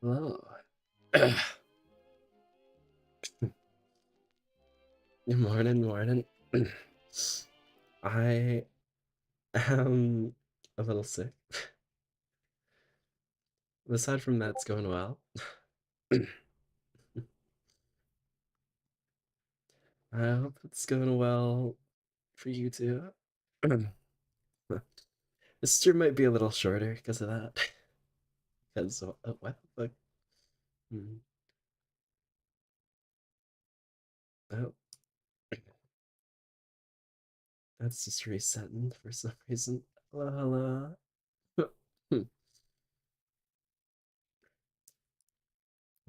Hello. Morning, morning. I am a little sick. Aside from that, it's going well. I hope it's going well for you too. This stream might be a little shorter because of that. Because what the fuck? Hmm. Oh, that's just resetting for some reason. Hello, hello.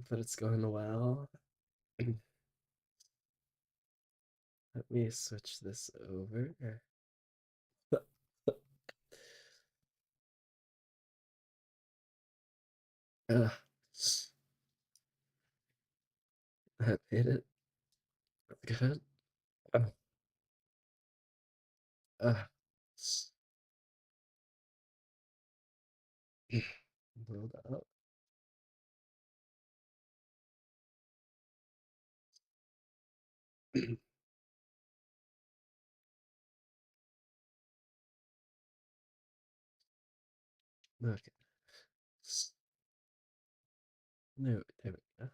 But it's going well. Let me switch this over. Ugh, I made it. Good. Uh, uh, Load up. Okay. No, there we go.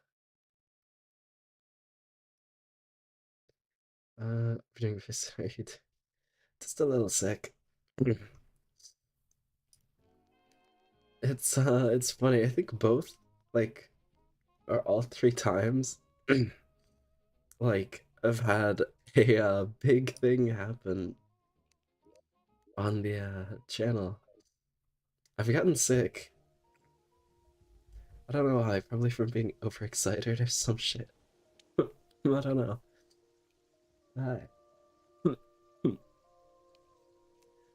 Doing this right. Just a little sick. It's funny. I think both, like, or all three times, like, I've had a big thing happen on the channel. I've gotten sick. I don't know why. Probably from being overexcited or some shit. I don't know. Hi.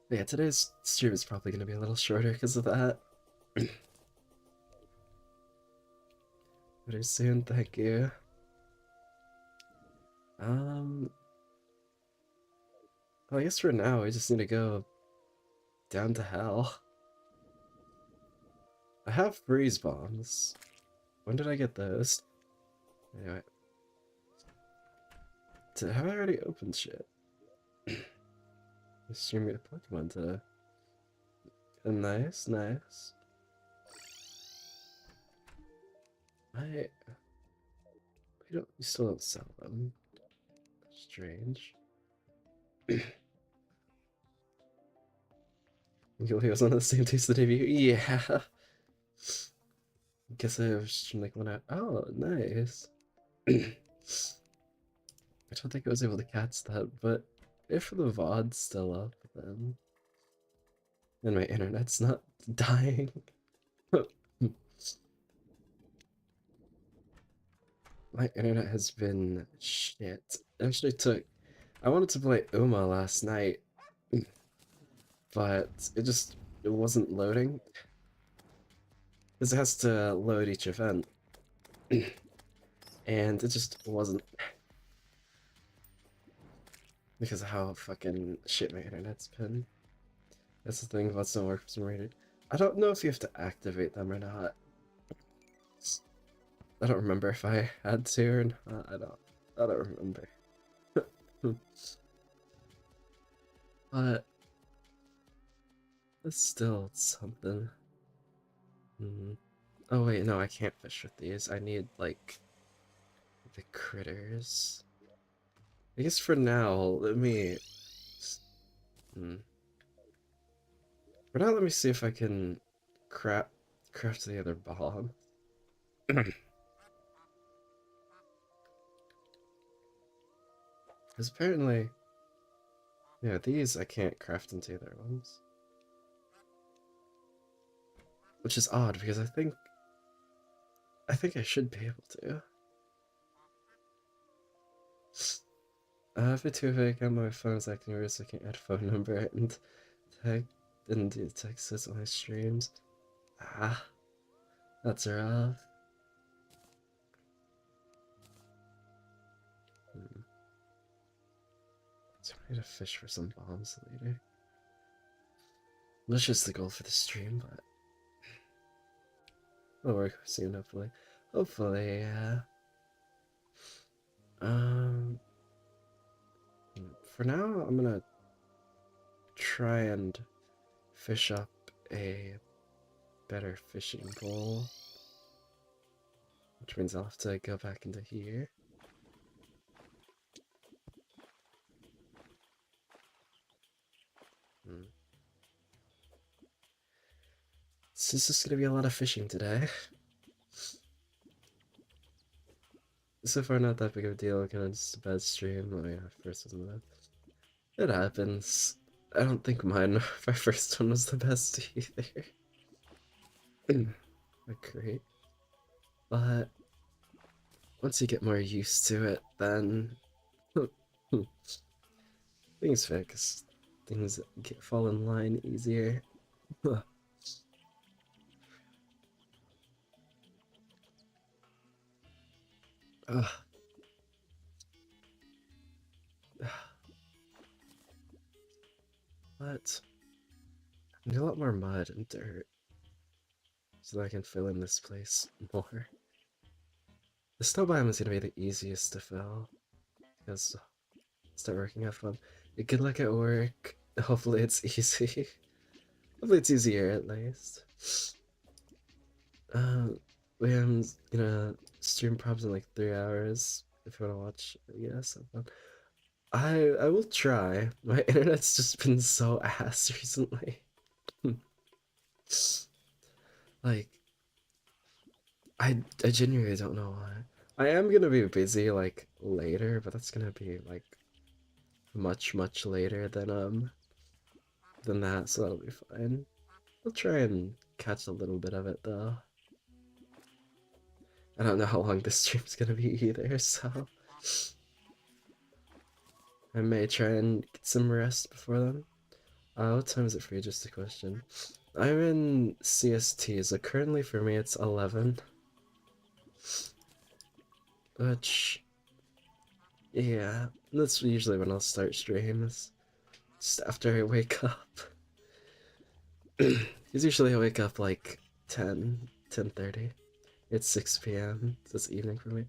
Yeah, today's stream is probably gonna be a little shorter because of that. Very soon, thank you. Um, well, I guess for now, we just need to go down to hell. I have freeze bombs. When did I get those? Anyway, have I already opened shit? Just streaming a Pokemon today. Nice, nice. I we still don't sell them. Strange. Julio's on the same taste the debut. Yeah. Guess I was just like when I. Oh, nice. I don't think I was able to catch that, but if the VOD's still up, then and my internet's not dying. My internet has been shit. It actually took. I wanted to play Uma last night, but it wasn't loading. Because it has to load each event, and it just wasn't because of how fucking shit my internet's been. That's the thing about some work from rated. I don't know if you have to activate them or not. I don't remember if I had to or not. I don't remember. But it's still something. Hmm. Oh wait, no, I can't fish with these. I need like the critters. I guess for now, let me. Hmm. For now, let me see if I can craft the other bomb. Because apparently, yeah, these I can't craft into the other ones. Which is odd because I think I should be able to. If it's too vague on my phone is acting weird, so I can't add phone number and tag didn't do texts on my streams. Ah, that's rough. Hmm. So I need to fish for some bombs later. That's just the goal for the stream, but It'll work soon, hopefully. Hopefully, yeah. Um, for now, I'm gonna try and fish up a better fishing pole, which means I'll have to go back into here. Hmm. So this is gonna be a lot of fishing today. So far, not that big of a deal. Kind of just a bad stream. Oh yeah, first wasn't bad. It happens. I don't think mine, my first one was the best either. But great. But once you get more used to it, then things fix. Things fall in line easier. But I need a lot more mud and dirt so that I can fill in this place more. The snow biome is gonna be the easiest to fill because start working out fun. Good luck at work. Hopefully it's easy. Hopefully it's easier at least. Uh, we am gonna stream probs in like 3 hours if you wanna watch. Yes, have fun. I will try. My internet's just been so ass recently. Like I genuinely don't know why. I am gonna be busy like later, but that's gonna be like much later than that, so that'll be fine. I'll try and catch a little bit of it though. I don't know how long this stream's gonna be either, so I may try and get some rest before then. What time is it for you? Just a question. I'm in CST, so currently for me it's 11. Which, yeah, that's usually when I'll start streams. Just after I wake up. Because usually I wake up like 10:30. It's 6 p.m. So it's evening for me.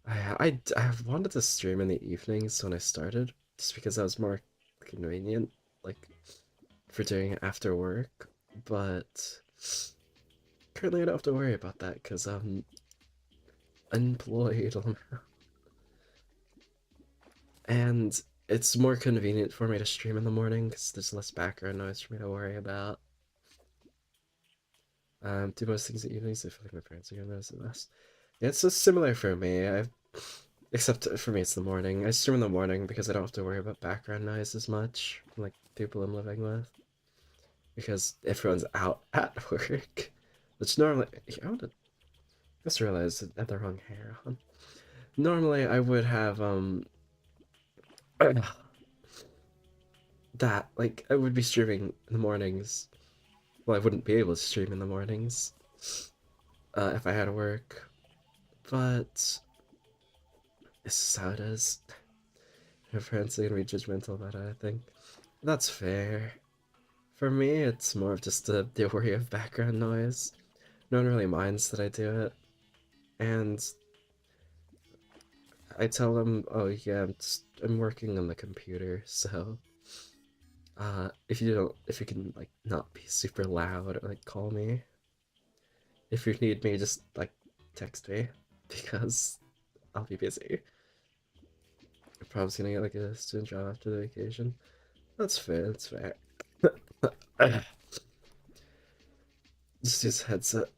I wanted to stream in the evenings when I started, just because that was more convenient, like for doing it after work. But currently I don't have to worry about that because I'm unemployed, and it's more convenient for me to stream in the morning because there's less background noise for me to worry about. Do most things in the evenings. I feel like my parents are gonna notice it less. Yeah, it's so similar for me. Except for me, it's the morning. I stream in the morning because I don't have to worry about background noise as much, from, like people I'm living with, because everyone's out at work. Which normally, I just realized I had the wrong hair on. Normally, I would have that like I would be streaming in the mornings. Well, I wouldn't be able to stream in the mornings if I had to work, but this is how it is. My parents are gonna be judgmental about it, I think. That's fair. For me, it's more of just the worry of background noise. No one really minds that I do it. And I tell them, oh yeah, I'm working on the computer, so if you can like not be super loud or like call me. If you need me, just like text me because I'll be busy. I'm probably gonna get like a student job after the vacation. That's fair, that's fair. Just use headset.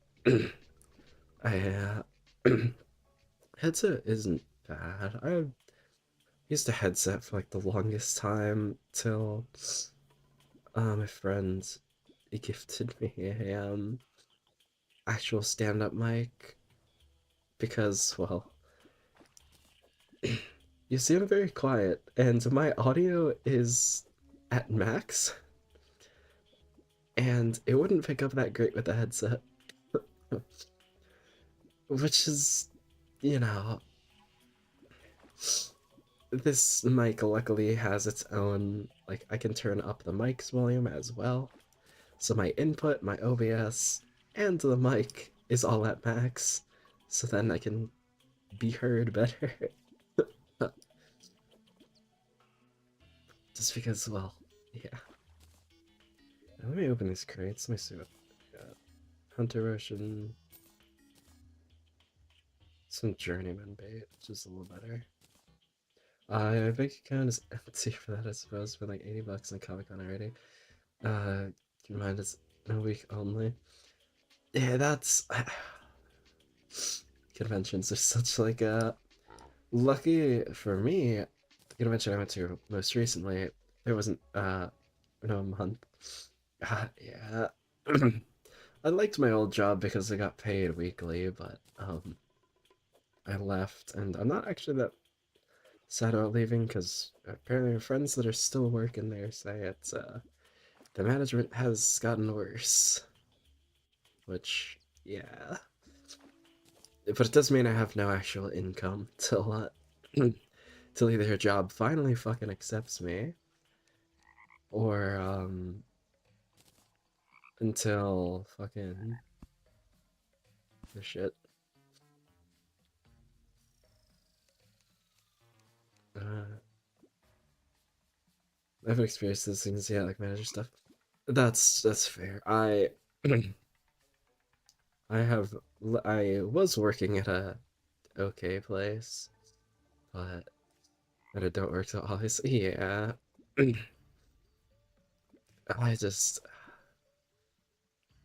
I headset isn't bad. I used a headset for like the longest time till my friend he gifted me a actual stand-up mic because well you see I'm very quiet and my audio is at max and it wouldn't pick up that great with the headset. Which is, you know, this mic luckily has its own, like, I can turn up the mic's volume as well. So my input, my OBS, and the mic is all at max, so then I can be heard better. Just because, well, yeah. Now, let me open these crates. Let me see what I got. Hunter Russian, some journeyman bait, which is a little better. My bank account is empty for that, I suppose. Spent like 80 bucks on Comic Con already. Keep in mind it's a week only. Yeah, that's conventions are such like a lucky for me. The convention I went to most recently, there wasn't no month. Yeah. I liked my old job because I got paid weekly, but I left, and I'm not actually that sad about leaving because apparently friends that are still working there say it's the management has gotten worse, which yeah, but it does mean I have no actual income till till either a job finally fucking accepts me or until fucking the shit. Uh, I haven't experienced those things yet, like manager stuff. That's fair. I have I was working at a okay place, but I don't work so always. Yeah, I just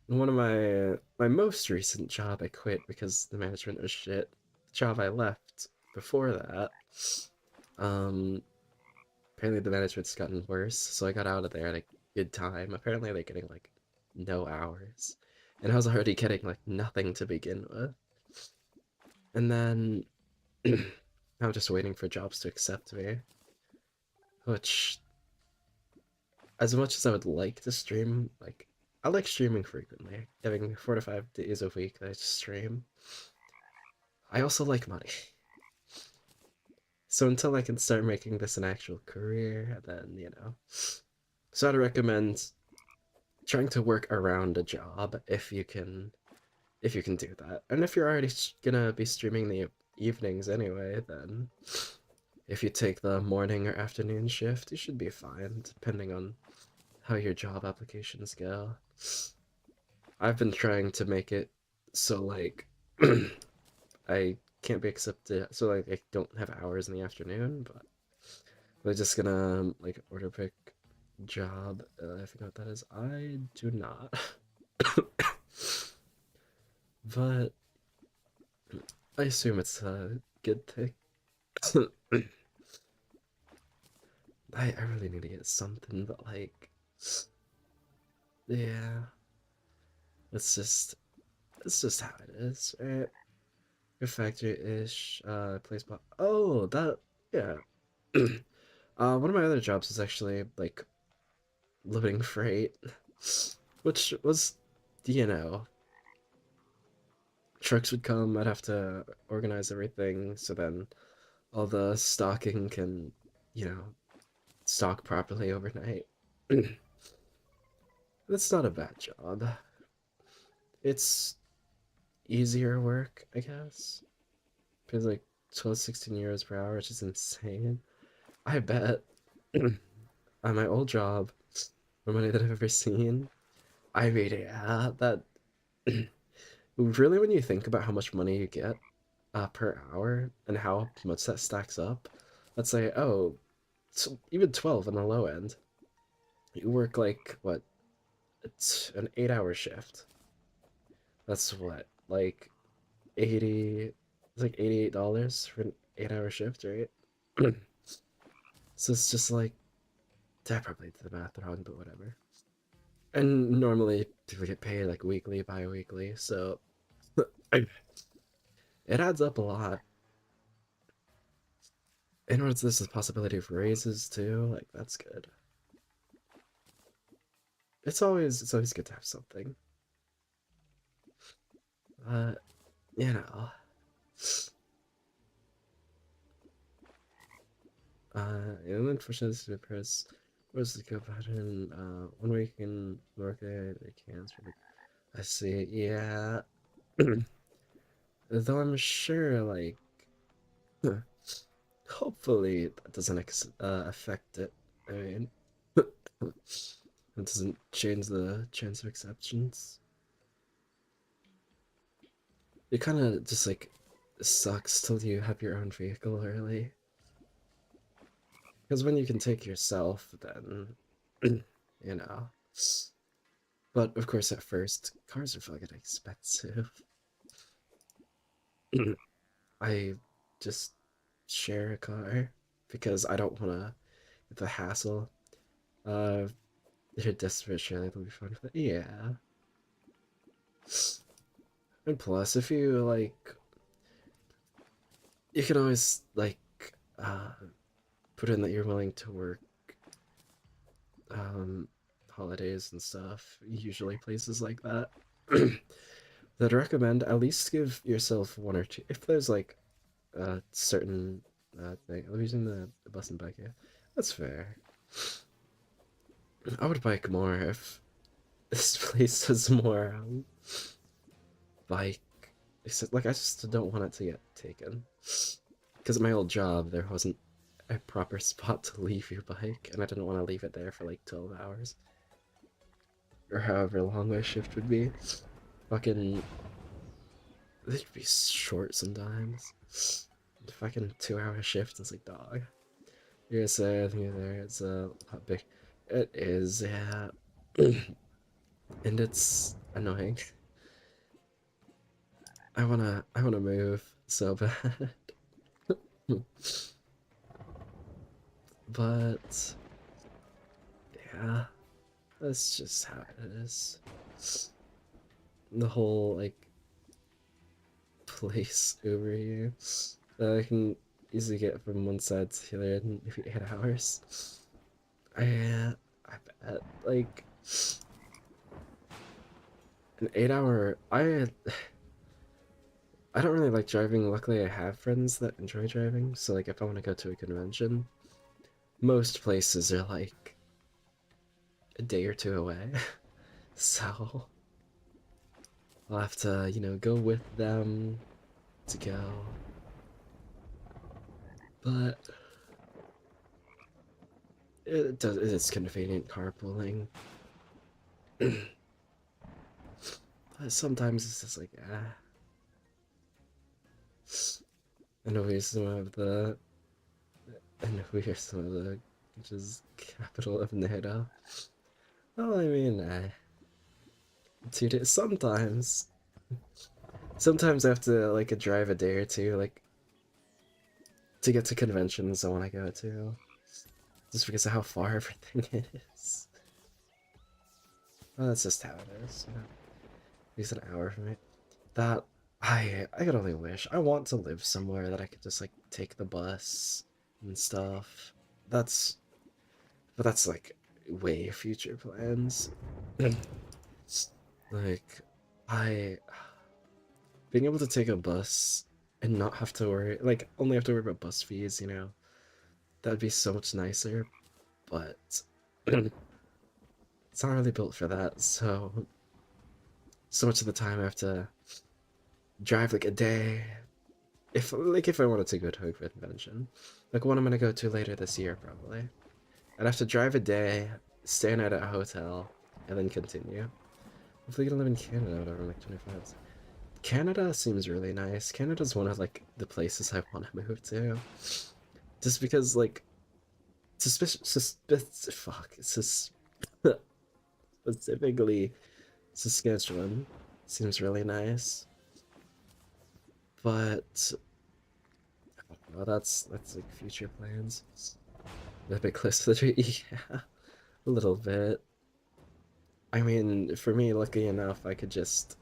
one of my most recent job I quit because the management was shit. The job I left before that, um, apparently the management's gotten worse, so I got out of there at a good time. Apparently they're getting like no hours, and I was already getting like nothing to begin with. And then I'm just waiting for jobs to accept me, which as much as I would like to stream, like I like streaming frequently, having 4 to 5 days a week that I just stream. I also like money. So until I can start making this an actual career, then So I'd recommend trying to work around a job if you can do that. And if you're already gonna be streaming the evenings anyway, then if you take the morning or afternoon shift, you should be fine, depending on how your job applications go. I've been trying to make it so like I can't be accepted, so like I don't have hours in the afternoon, but we're just gonna like order pick job. I forgot what that is. I do not, but I assume it's a good thing. I really need to get something, but like, yeah, it's just it's just how it is, right? Your factory-ish, place spot. Oh, that yeah. One of my other jobs was actually like loading freight, which was, you know, trucks would come. I'd have to organize everything so then all the stocking can, you know, stock properly overnight. That's not a bad job. It's easier work, I guess. Because like 12, 16 euros per hour, which is insane. I bet on my old job, the money that I've ever seen, I mean, yeah, that really, when you think about how much money you get per hour and how much that stacks up, let's say, oh, even 12 on the low end, you work like, what, it's an 8 hour shift. That's what, like 80, it's like $88 for an 8 hour shift, right? So it's just like, I probably did the math wrong, but whatever. And normally people get paid like weekly, bi-weekly, so it adds up a lot. And what's this, the possibility of raises too? Like that's good. It's always good to have something. Uh, you know, and unfortunately, this press. Where's the go pattern? 1 week in work day, they can't. I see. Yeah, Though I'm sure, like, hopefully that doesn't affect it. I mean, it doesn't change the chance of exceptions. It kind of just like sucks till you have your own vehicle early. Because when you can take yourself, then, you know. But of course, at first, cars are fucking expensive. I just share a car because I don't want to, the hassle. Uh, your desperate surely will be fun for that. Yeah. And plus, if you like, you can always like uh, put in that you're willing to work um, holidays and stuff. Usually places like that. That recommend at least give yourself one or two. If there's like a certain thing, I'm using the bus and bike here. That's fair. I would bike more if this place has more bike. Like I just don't want it to get taken. Because at my old job, there wasn't a proper spot to leave your bike, and I didn't want to leave it there for like 12 hours. Or however long my shift would be. Fucking. They'd be short sometimes. Fucking 2 hour shift, it's like, dog. You're gonna I think you're there, it's a lot big. It is, yeah. And it's annoying. I wanna move so bad. But yeah, that's just how it is. The whole like place over here that I can easily get from one side to the other in maybe 8 hours. I bet like an 8 hour. I don't really like driving. Luckily, I have friends that enjoy driving. So like, if I want to go to a convention, most places are like a day or two away. So I'll have to, go with them to go. But it's convenient carpooling. But sometimes it's just like, ah. I know we're some of the, I know we're some of the, which is capital of NATO. Well, I mean, dude, sometimes I have to like drive a day or two, like to get to conventions I want to go to, just because of how far everything is. Well, that's just how it is, At least an hour from me. That I could only wish. I want to live somewhere that I could just like take the bus and stuff. That's but that's like way future plans. Like I being able to take a bus and not have to worry, like only have to worry about bus fees, that'd be so much nicer. But it's not really built for that. So much of the time I have to drive like a day. If I wanted to go to a convention, like one I'm gonna go to later this year probably, I'd have to drive a day, stay night at a hotel, and then continue. Hopefully, gonna live in Canada whatever, like 25. Canada seems really nice. Canada's one of like the places I want to move to, just because like specifically Saskatchewan seems really nice, but well, that's like future plans. A bit close to the tree, yeah, a little bit. I mean, for me, lucky enough, I could just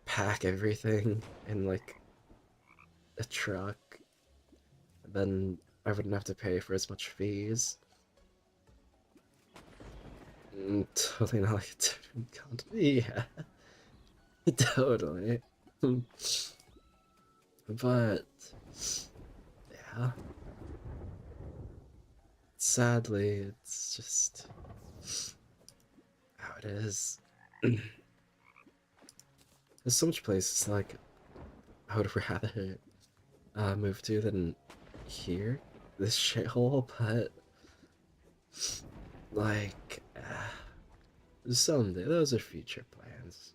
pack everything in like a truck, then I wouldn't have to pay for as much fees. Totally not like a different country. Yeah, totally. But yeah, sadly, it's just how it is. there's so much places like I would rather move to than here, this shithole, but like someday those are future plans.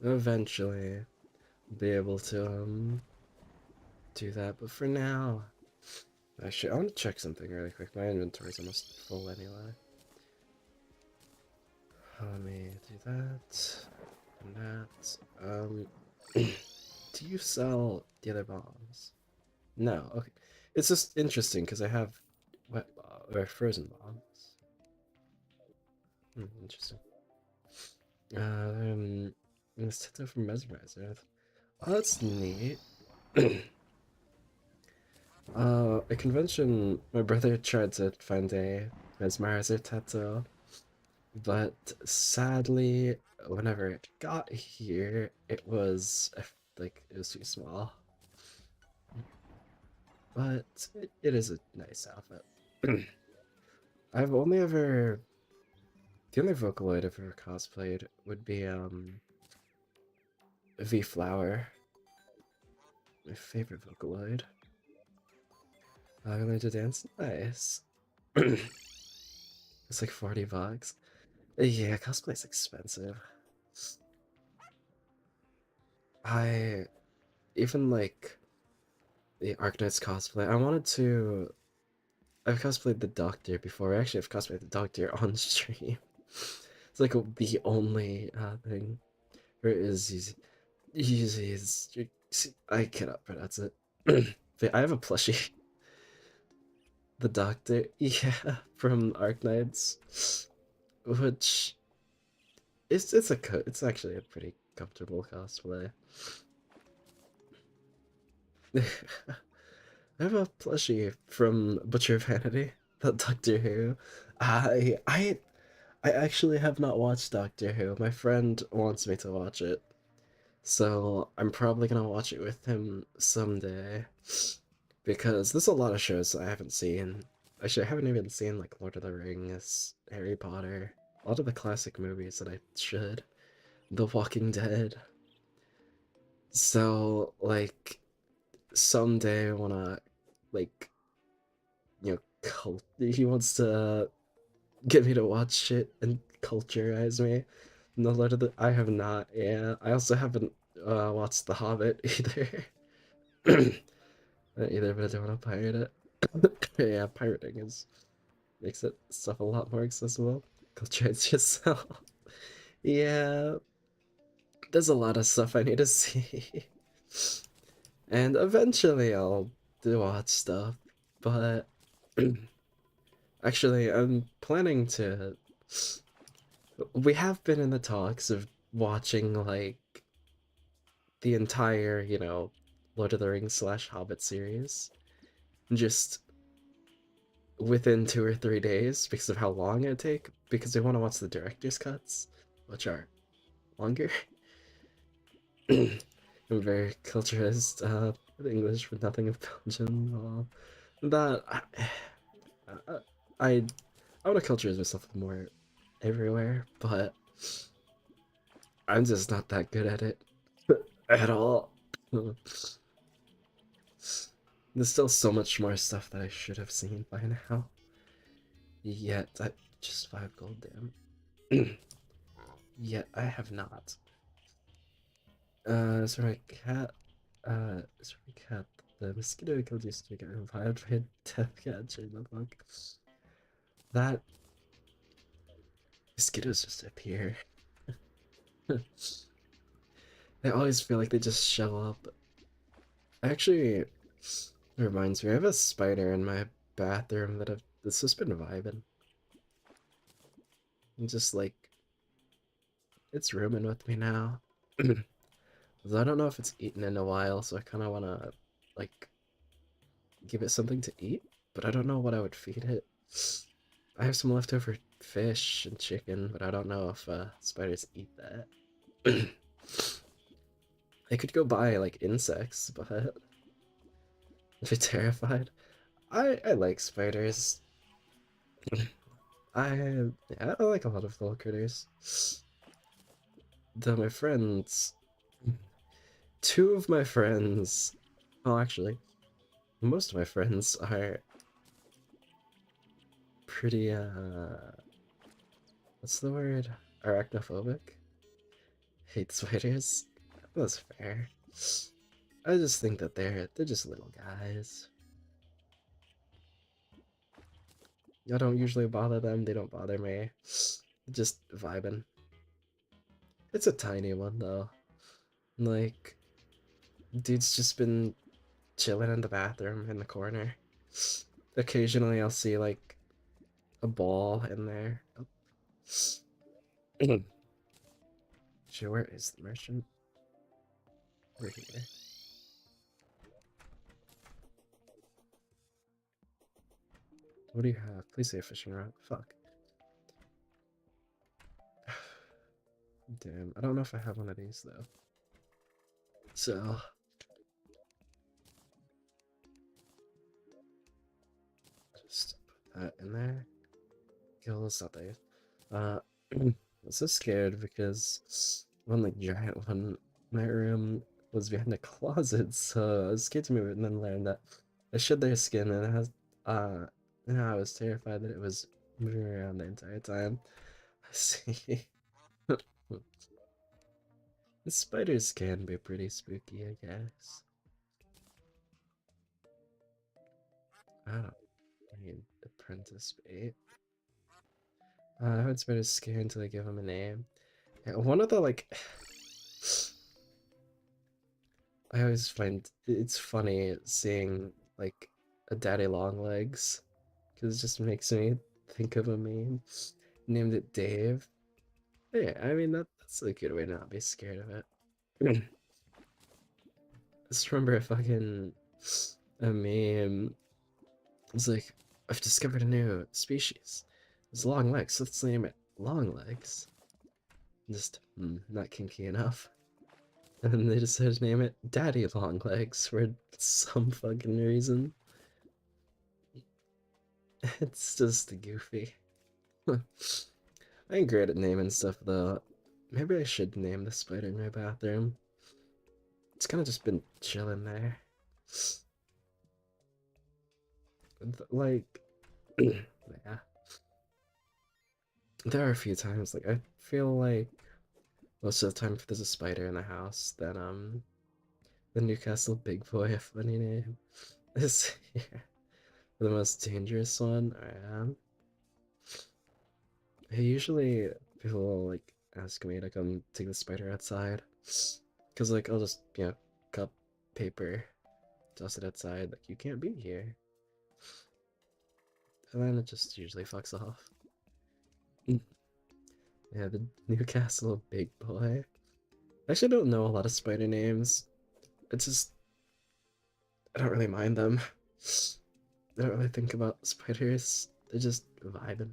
Eventually be able to do that, but for now, actually I want to check something really quick. My inventory's almost full anyway. Let me do that and that. Do you sell the other bombs? No, okay. It's just interesting because I have wet or frozen bombs. Interesting. This tattoo from Mesmerizer. Oh, that's neat. A convention. My brother tried to find a Mesmerizer tattoo, but sadly, whenever it got here, it was like it was too small. But it is a nice outfit. I've only ever the only Vocaloid I've ever cosplayed would be V Flower, my favorite Vocaloid. I learned to dance. Nice. It's like 40 bucks. Yeah, cosplay's expensive. I even like the Arknights cosplay. I wanted to. I've cosplayed the Doctor before. Actually, I've cosplayed the Doctor on stream. It's like the only thing. Or is easy. I cannot pronounce it. But I have a plushie. The Doctor, yeah, from Arknights, which it's actually a pretty comfortable cosplay. I have a plushie from Butcher of Vanity, the Doctor Who. I actually have not watched Doctor Who. My friend wants me to watch it, so I'm probably gonna watch it with him someday. Because there's a lot of shows I haven't seen. Actually, I haven't even seen like Lord of the Rings, Harry Potter, a lot of the classic movies that I should. The Walking Dead. So like someday I wanna like he wants to get me to watch it and culturize me. No Lord of the I have not, yeah. I also haven't watched The Hobbit either. Either, but I don't want to pirate it. Yeah, pirating is makes it stuff a lot more accessible. Culturize yourself. Yeah, there's a lot of stuff I need to see. And eventually I'll do watch stuff, but actually I'm planning to we have been in the talks of watching like the entire, Lord of the Rings slash Hobbit series just within 2 or 3 days because of how long it take because they want to watch the director's cuts, which are longer. I'm very culturist, English for nothing of Belgian. That I I, I want to culturize myself more everywhere, but I'm just not that good at it at all. There's still so much more stuff that I should have seen by now. Yet I just 5 gold, damn. Yet I have not. So my cat, so my cat, the mosquito killed used to get revived by a death catcher in the book. That mosquitoes just appear. I always feel like they just show up. Actually, it reminds me, I have a spider in my bathroom that's just been vibing. And just like, it's rooming with me now. I don't know if it's eaten in a while, so I kind of want to, like, give it something to eat, but I don't know what I would feed it. I have some leftover fish and chicken, but I don't know if spiders eat that. I could go buy, like, insects, but I'd be terrified. I like spiders. I like a lot of little critters. Though my friends, two of my friends, well, actually, most of my friends are pretty, what's the word? Arachnophobic? Hate spiders? That's fair. I just think that they're just little guys. I don't usually bother them, they don't bother me. Just vibing. It's a tiny one though. Like, dude's just been chilling in the bathroom in the corner. Occasionally I'll see like a ball in there. Oh. Sure, where is the merchant? We're here. What do you have? Please say a fishing rod. Fuck. Damn, I don't know if I have one of these though. So, just put that in there. Kills not there. Uh, I'm so scared because one like giant one in my room was behind a closet, so I was scared to move it and then learned that I shed their skin and it has and I was terrified that it was moving around the entire time. I see. The spiders can be pretty spooky, I guess. I don't need apprentice bait. I heard spiders scare until I give them a name. Yeah, one of the like I always find it's funny seeing like a daddy long legs because it just makes me think of a meme. Named it Dave. Yeah, I mean that's a good way to not be scared of it. Just remember a fucking a meme. It's like I've discovered a new species. It's long legs. So let's name it Long Legs. Just not kinky enough. And then they decided to name it Daddy Long Legs for some fucking reason. It's just goofy. I ain't great at naming stuff though. Maybe I should name the spider in my bathroom. It's kind of just been chilling there. Like, yeah. There are a few times, like, I feel like most of the time if there's a spider in the house, then, the Newcastle Big Boy, a funny name, is here. The most dangerous one, usually people will, like, ask me to come take the spider outside. Because, like, I'll just, cup paper, toss it outside, like, you can't be here. And then it just usually fucks off. Yeah, the Newcastle Big Boy. I actually don't know a lot of spider names. It's just, I don't really mind them. I don't really think about spiders. They're just vibing.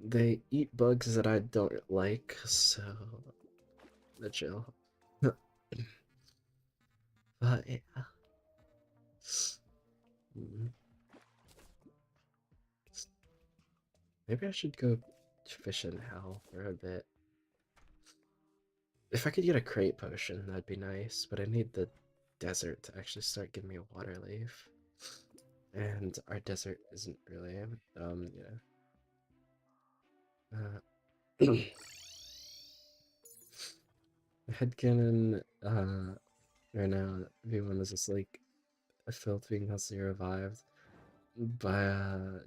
They eat bugs that I don't like, so they're chill. But yeah. Mm. Maybe I should go fish in hell for a bit. If I could get a crate potion, that'd be nice, but I need the desert to actually start giving me a water leaf. And our desert isn't really, my headcanon, right now, everyone is just like, I felt being hustily revived by,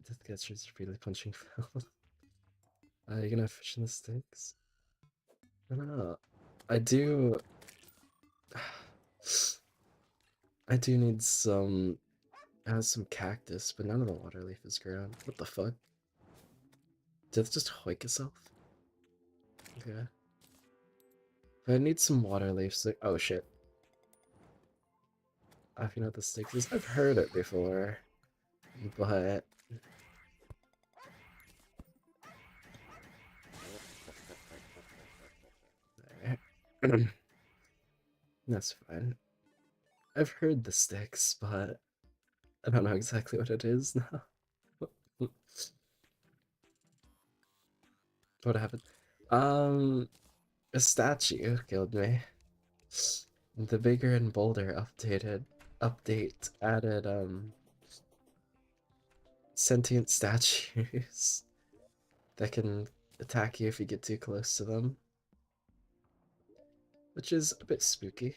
death catchers repeatedly punching Phil. You gonna fish in the sticks? I don't know. I do, I do need some, some cactus, but none of the water leaf is grown. What the fuck? Did it just hoik itself? Okay. I need some water leaves. Like, oh shit. If you know what the sticks is, I've heard it before, but that's fine. I've heard the sticks, but I don't know exactly what it is now. What happened? Um, a statue killed me. The bigger and bolder update added sentient statues that can attack you if you get too close to them, which is a bit spooky.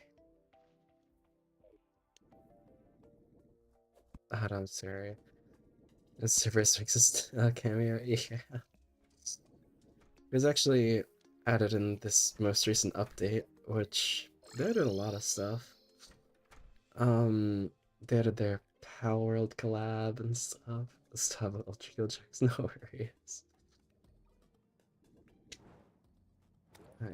Hot on Terraria. And Cerberus makes a cameo. Yeah. It was actually added in this most recent update, which they added a lot of stuff. Um, they added their Power World collab and stuff. Stuff with Ultra Kill checks. No worries. I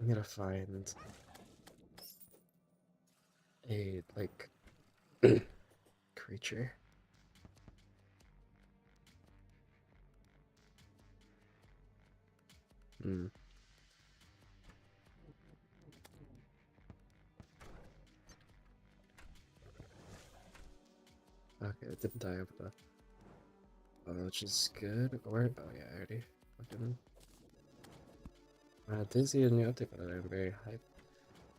need to find a like creature. Hmm. Okay, it didn't die over that. Which is good. Or oh yeah, I already fucking Dizzy and new update, but I'm very hyped.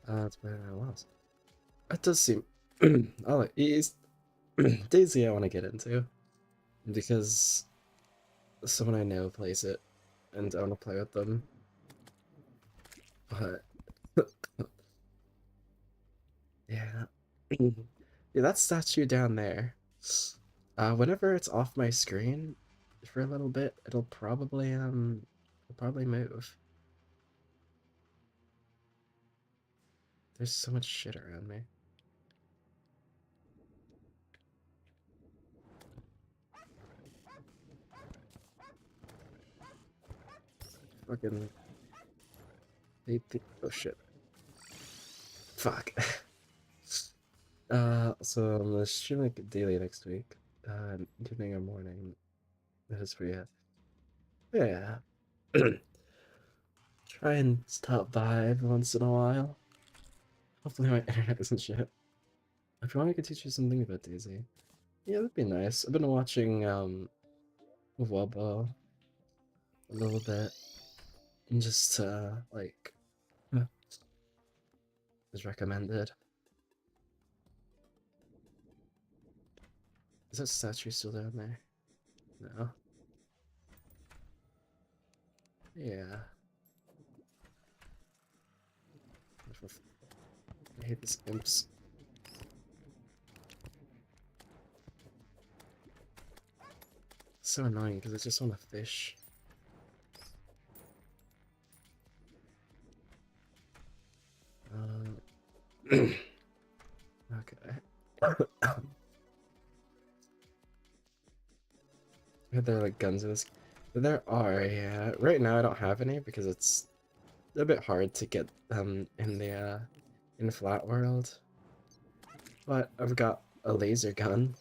That's where I was. It does seem oh it's Daisy I want to get into because someone I know plays it and I want to play with them. But yeah. Yeah, that statue down there. Whenever it's off my screen for a little bit, it'll probably move. There's so much shit around me. Fucking oh shit. Fuck. So I'm gonna stream like daily next week. Evening or morning. That is for you. Yeah. Try and stop by every once in a while. Hopefully my internet isn't shit. If you want, I could teach you something about Daisy. Yeah, that'd be nice. I've been watching Wubbo a little bit. And just like is recommended. Is that statue still down there? No. Yeah. I hate these imps. It's so annoying because I just want to fish. Okay. Are there like guns in this? There are, yeah. Right now I don't have any because it's a bit hard to get them in the flat world. But I've got a laser gun.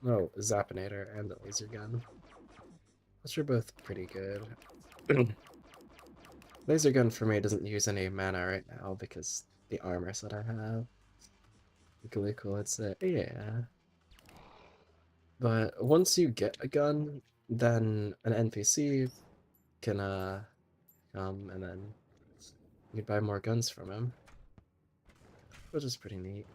No, a Zappinator and a laser gun. Which are both pretty good. Laser gun for me doesn't use any mana right now because the armor set I have. Really cool, it's yeah. But once you get a gun, then an NPC can come and then you buy more guns from him. Which is pretty neat.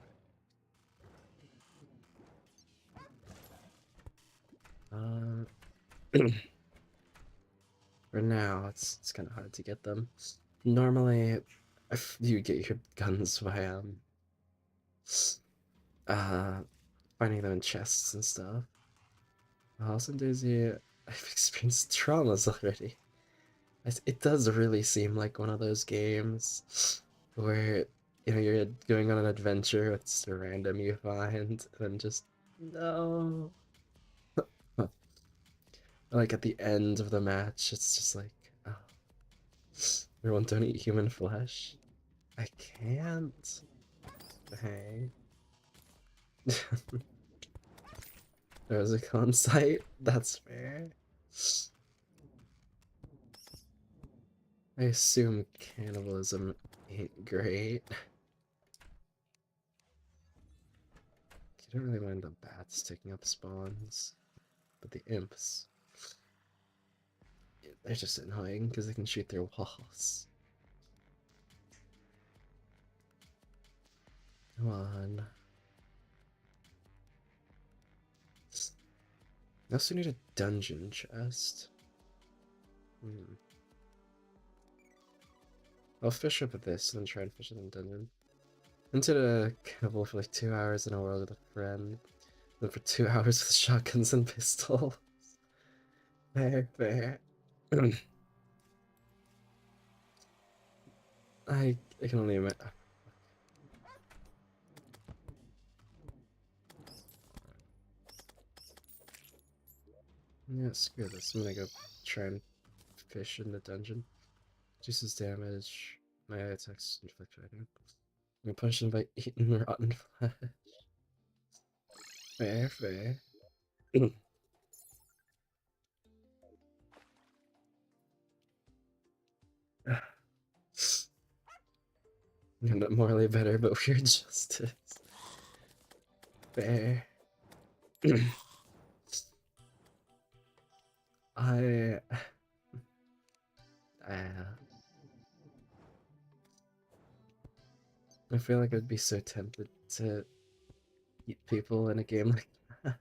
For now, it's kind of hard to get them. Normally, if you get your guns by uh finding them in chests and stuff. Also, Daisy, I've experienced traumas already. It does really seem like one of those games where you're going on an adventure with just a random you find, and just no. Like at the end of the match, it's just like, oh, everyone don't eat human flesh. I can't. Hey. There was a con site? That's fair. I assume cannibalism ain't great. I don't really mind the bats taking up spawns, but the imps, they're just annoying because they can shoot through walls. Come on. I also need a dungeon chest. Hmm. I'll fish up at this and then try and fish it in dungeon. Into the cannibal for like 2 hours in a world with a friend. Then for 2 hours with shotguns and pistols. Fair, fair. I can only imagine. Yeah, screw this. I'm gonna go try and fish in the dungeon. Reduces damage. My attacks inflict right. I'm punished by eating rotten flesh. Fair, fair. Not morally better, but weird justice. Fair. I. Uh, I feel like I'd be so tempted to eat people in a game like that.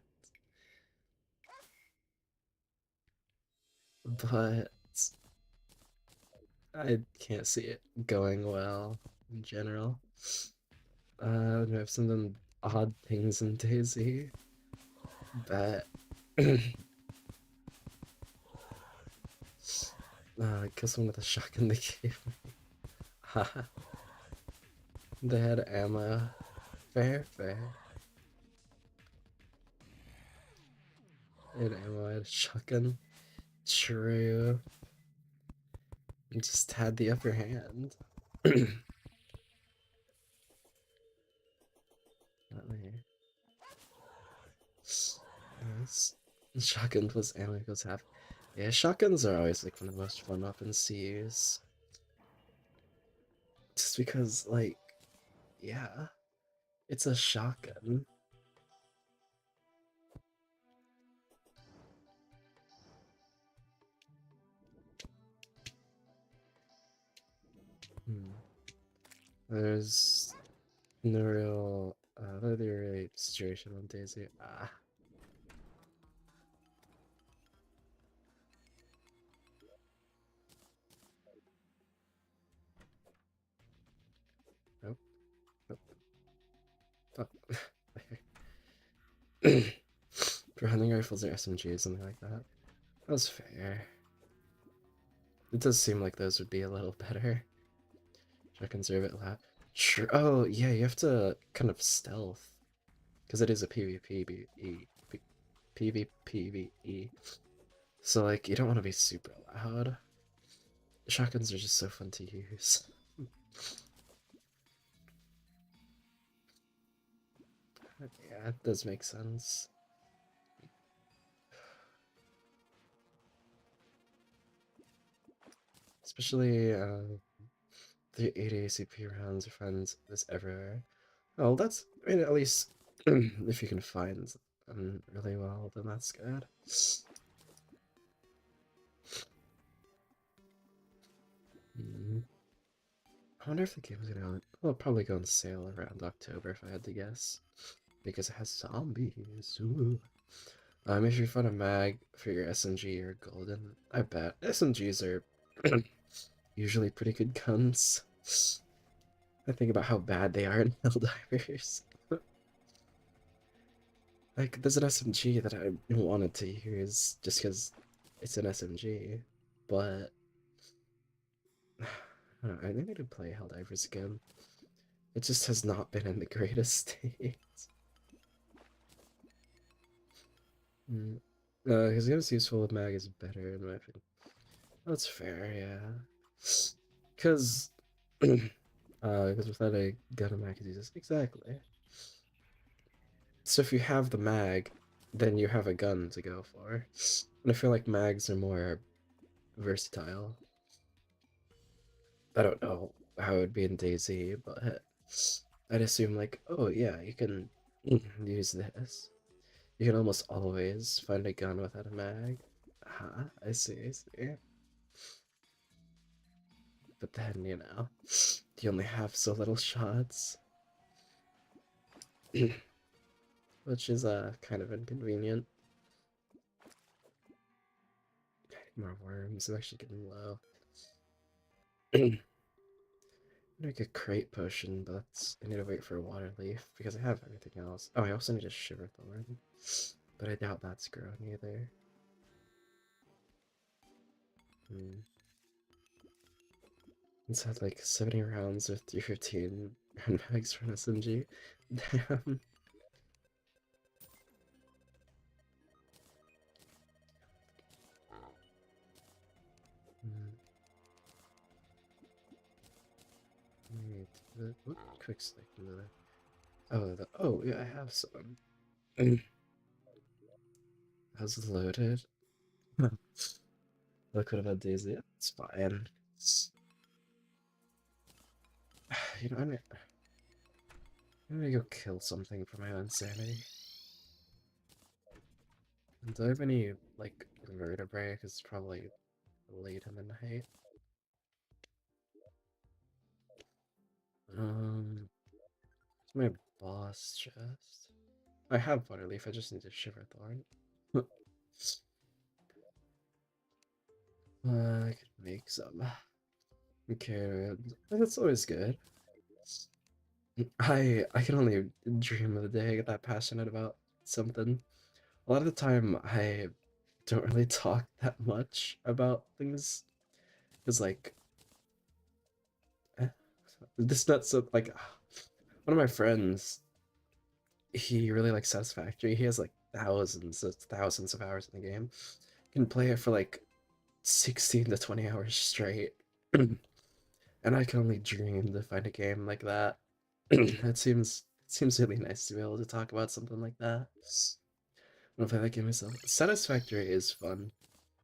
But I can't see it going well in general. We have some odd things in Daisy, but kill someone with a shotgun they gave me. Haha. They had ammo. Fair, fair. They had ammo, I had a shotgun. True. And just had the upper hand. Not me. Nice. Shotgun plus ammo equals half. Yeah, shotguns are always like one of the most fun weapons to use. Just because, like, yeah, it's a shotgun. Hmm. There's no real, no really situation on Daisy. Ah, nope, nope. Fuck. For hunting rifles or SMGs, something like that. That was fair. It does seem like those would be a little better. Should I conserve it loud? Sure. Oh, yeah, you have to kind of stealth. Because it is a PvPvE. PvPvE. So, like, you don't want to be super loud. Shotguns are just so fun to use. Yeah, it does make sense. Especially, the 80 ACP rounds are fun this everywhere. Oh, that's, I mean, at least if you can find them really well, then that's good. Hmm. I wonder if the game's gonna, well, probably go on sale around October if I had to guess. Because it has zombies. Ooh. If you find a mag for your SMG or golden, I bet SMGs are usually pretty good guns. I think about how bad they are in Helldivers. Like, there's an SMG that I wanted to use just because it's an SMG, but I don't know, I need to play Helldivers again. It just has not been in the greatest state. Mm. Because game's useful with mag is better in my opinion. That's fair, yeah. Because, because without a gun, a mag is useless. Exactly. So if you have the mag, then you have a gun to go for. And I feel like mags are more versatile. I don't know how it would be in DayZ, but I'd assume like, oh yeah, you can. Use this. You can almost always find a gun without a mag. I see, I see. But then, you only have so little shots, which is kind of inconvenient. More worms. I'm actually getting low. I make a crate potion, but I need to wait for a water leaf because I have everything else. Oh, I also need a shiver thorn, but I doubt that's growing either. Hmm. It's had like 70 rounds with 315 round mags for an SMG. Damn. Hmm. Wait, what quick select another? Oh, oh yeah, I have some. How's it loaded? I could have had Daisy. It's fine. You know, I'm gonna go kill something for my own sanity. Do I have any, like, vertebrae? Because it's probably late in the night. It's my boss chest. I have Butterleaf, I just need to Shiver Thorn. I could make some. Okay, that's always good. I can only dream of the day I get that passionate about something. A lot of the time, I don't really talk that much about things. Because, like, eh, this not so, like, one of my friends, he really likes Satisfactory. He has, like, thousands of hours in the game. Can play it for, like, 16 to 20 hours straight. And I can only dream to find a game like that. It seems really nice to be able to talk about something like that. I don't play that game myself. Satisfactory is fun.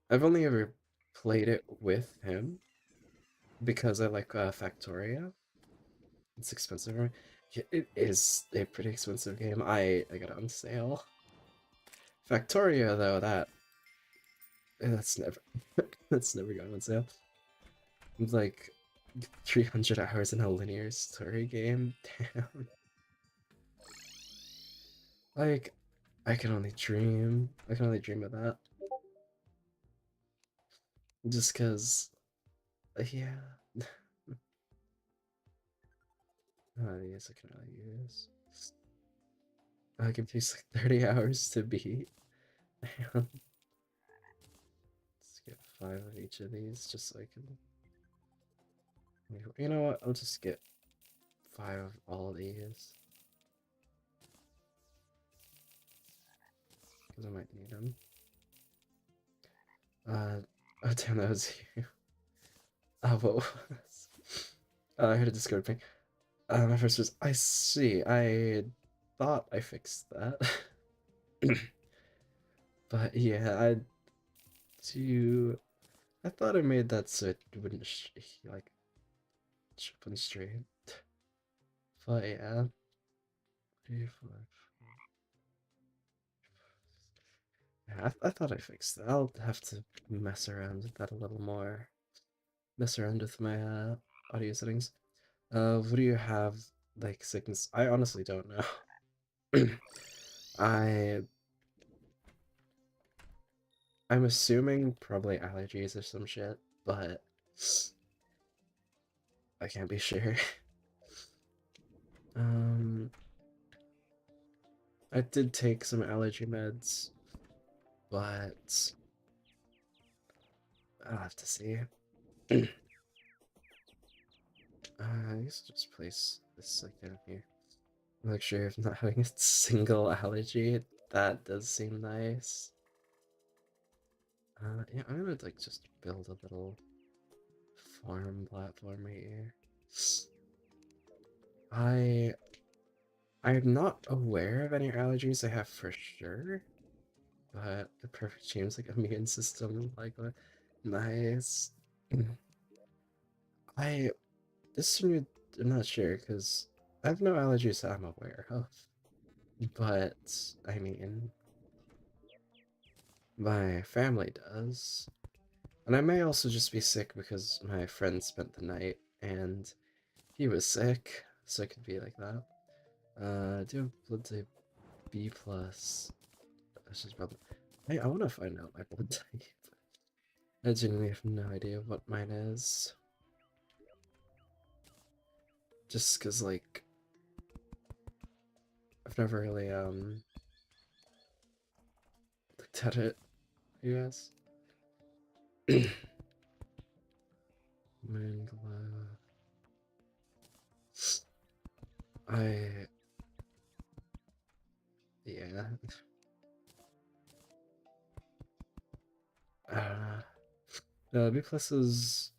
I've only ever played it with him because I like Factoria. It's expensive, right? Yeah, it is a pretty expensive game. I got it on sale. Factoria though, that's never that's never gone on sale. It's like 300 hours in a linear story game. Damn. Like, I can only dream. I can only dream of that. Just because, yeah. These I can really use. I can take like 30 hours to beat. Let's get 5 of each of these just so I can. You know what? I'll just get 5 of all of these because I might need them. Oh damn, that was you. Oh, whoa. I heard a Discord ping. My first was, I see. I thought I fixed that. But yeah, do. I thought I made that so it wouldn't like show up on stream. But yeah, 3, 4. Yeah, I thought I fixed that. I'll have to mess around with that a little more. Mess around with my audio settings. What do you have like sickness? I honestly don't know. I I'm assuming probably allergies or some shit, but I can't be sure. Um, I did take some allergy meds, but I'll have to see. I guess I'll just place this like down here. Make sure if I'm not having a single allergy. That does seem nice. Yeah, I'm gonna like just build a little farm platform right here. I I'm not aware of any allergies I have for sure, but the perfect seems like immune system like nice. I this one I'm not sure because I have no allergies that I'm aware of. but I mean, my family does. And I may also just be sick because my friend spent the night and he was sick, so it could be like that. Do have blood type B plus. That's just probably. Hey, I want to find out my blood type. I genuinely have no idea what mine is. Just because, like, I've never really, looked at it, I guess. Mangla. I. Yeah. B plus is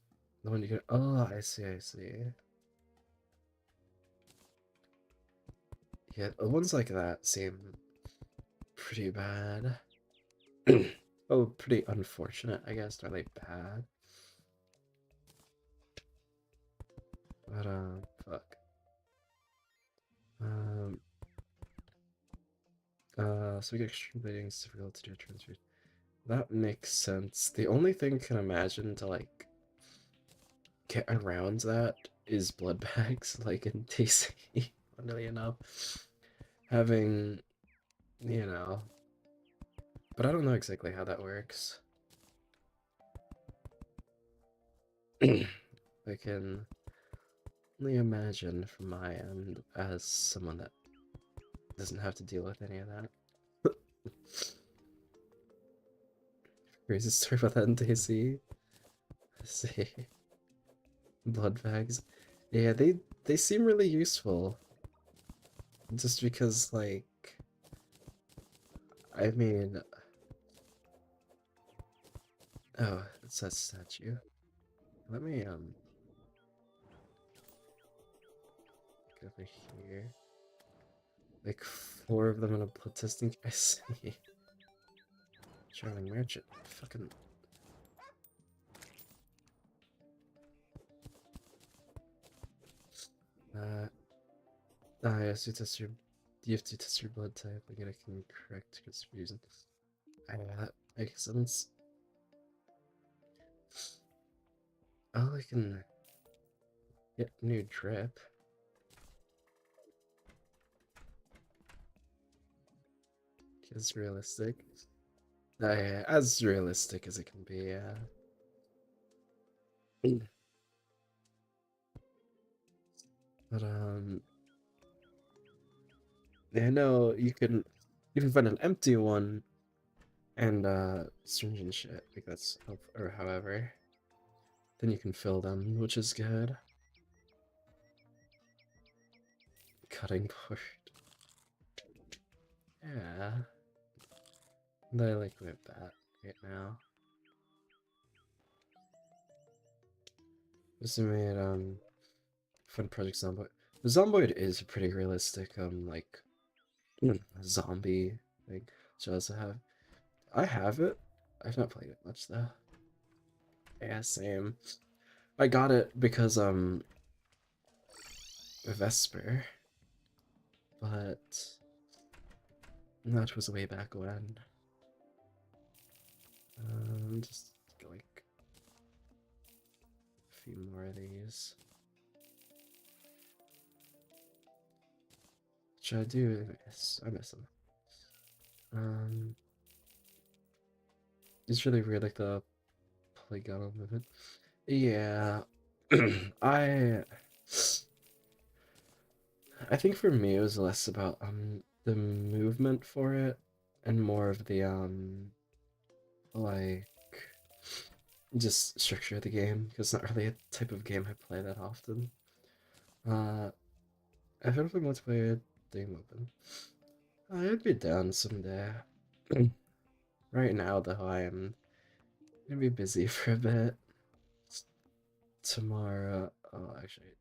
the one you get. Oh, I see, I see. Yeah, ones like that seem pretty bad. Oh, pretty unfortunate, I guess. Are they bad? But, fuck. Um, so we get extreme bleeding, it's difficult to do a transfusion. That makes sense. The only thing I can imagine to, like, get around that is blood bags, like in TC, funnily enough. Having, you know, but I don't know exactly how that works. I can only imagine from my end as someone that doesn't have to deal with any of that. Crazy story about that in DC. Let's see. Blood bags. Yeah, they seem really useful. Just because, like, I mean, oh, it's that statue. Let me go over here. Like 4 of them in a blood testing. I see. Charming merchant. Fucking. Uh. Ah, yes, you test your. You have to test your blood type. I get a correct confusion. That makes sense. Oh, I can get new drip. It's realistic. Yeah, as realistic as it can be, yeah. But I know you can find an empty one and stringent shit. Like that's or however. Then you can fill them, which is good. Cutting board. Yeah. I like with that right now. This made fun project Zomboid. The Zomboid is a pretty realistic like zombie thing. So I also have I have it. I've not played it much though. Yeah, same. I got it because Vesper, but that was way back when. Just get like a few more of these. Which I do miss. I miss them. Um, it's really weird, like the polygonal movement. Yeah, I I think for me it was less about the movement for it and more of the like just structure of the game because it's not really a type of game I play that often. Uh, I feel like multiplayer thing open. I'd be down someday. Right now though, I am gonna be busy for a bit. Tomorrow, oh actually,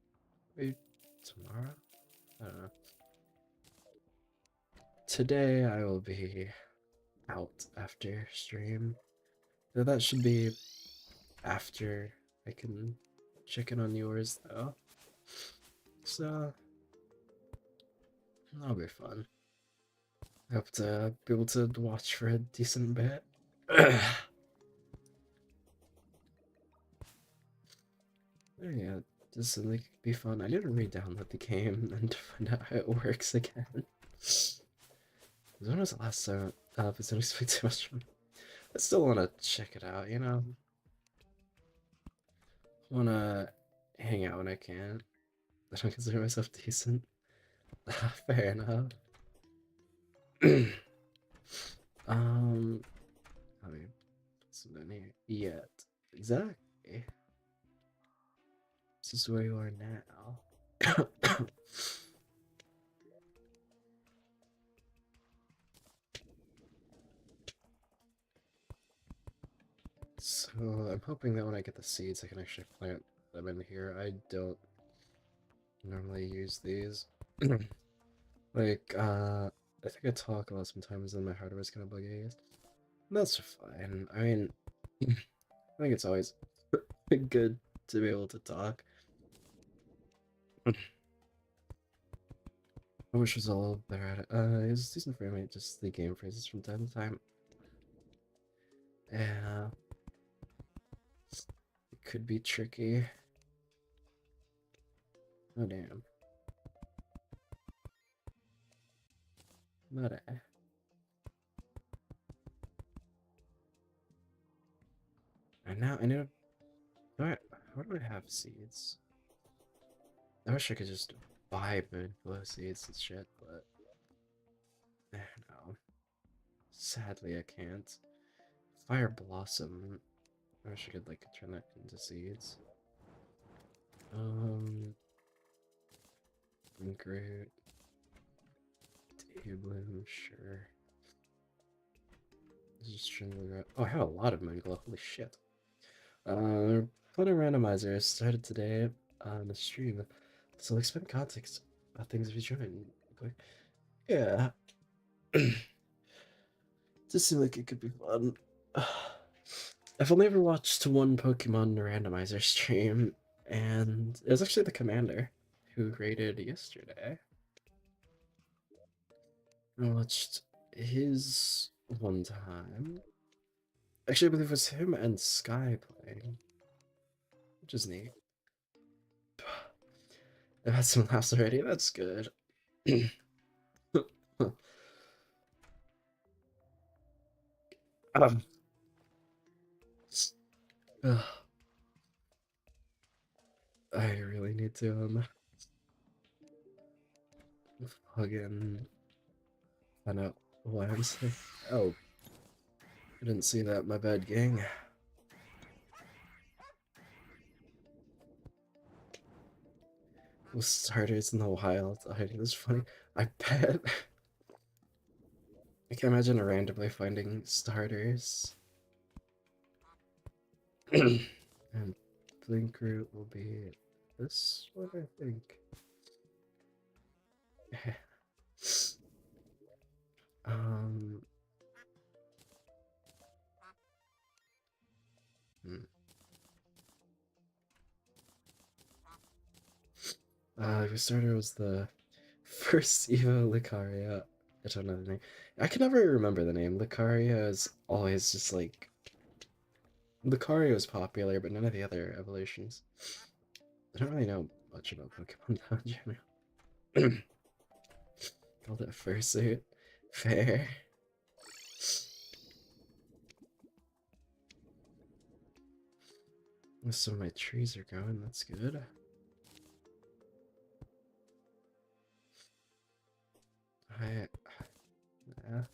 maybe tomorrow. I don't know. Today I will be out after stream. So that should be after I can check in on yours though. So that'll be fun. Hope to be able to watch for a decent bit. Yeah, just something could be fun. I need to re-download the game and to find out how it works again. When was the last time? But don't expect too much from. I still want to check it out, you know. Want to hang out when I can. I don't consider myself decent. Fair enough. um, I mean, it's not here yet. Exactly. This is where you are now. So I'm hoping that when I get the seeds, I can actually plant them in here. I don't normally use these. Like, I think I talk a lot sometimes and my hardware is kind of buggy, I guess. That's fine. I mean, I think it's always good to be able to talk. I wish it was all better at it. It's decent for me, just the game phrases from time to time. Yeah, it could be tricky. Oh, damn. But, and now I need to. Alright, how do I have seeds? I wish I could just buy manipula seeds and shit, but no. Sadly, I can't. Fire Blossom. I wish I could like turn that into seeds. Great. Bloom, sure. Just trying to figure out. Oh, I have a lot of Mangla. Holy shit. Planet Randomizer started today on the stream, so expect context about things if you join. Quick. Yeah. Just seemed like it could be fun. I've only ever watched one Pokemon Randomizer stream, and it was actually the commander who rated yesterday. I watched his one time. Actually, I believe it was him and Sky playing, which is neat. I've had some laughs already. That's good. um, I really need to plug in. Find out why I'm sick. Oh, I didn't see that. My bad, gang. With starters in the wild, I think it's funny. I bet. I can imagine randomly finding starters. And Blink route will be this one, I think. um. Hmm. Starter was the first Evo Lucaria. I don't know the name. I can never remember the name. Lucaria is always just like Lucaria was popular, but none of the other evolutions. I don't really know much about Pokemon though in general. Called it fursuit. Fair. Some of my trees are going, that's good. I yeah.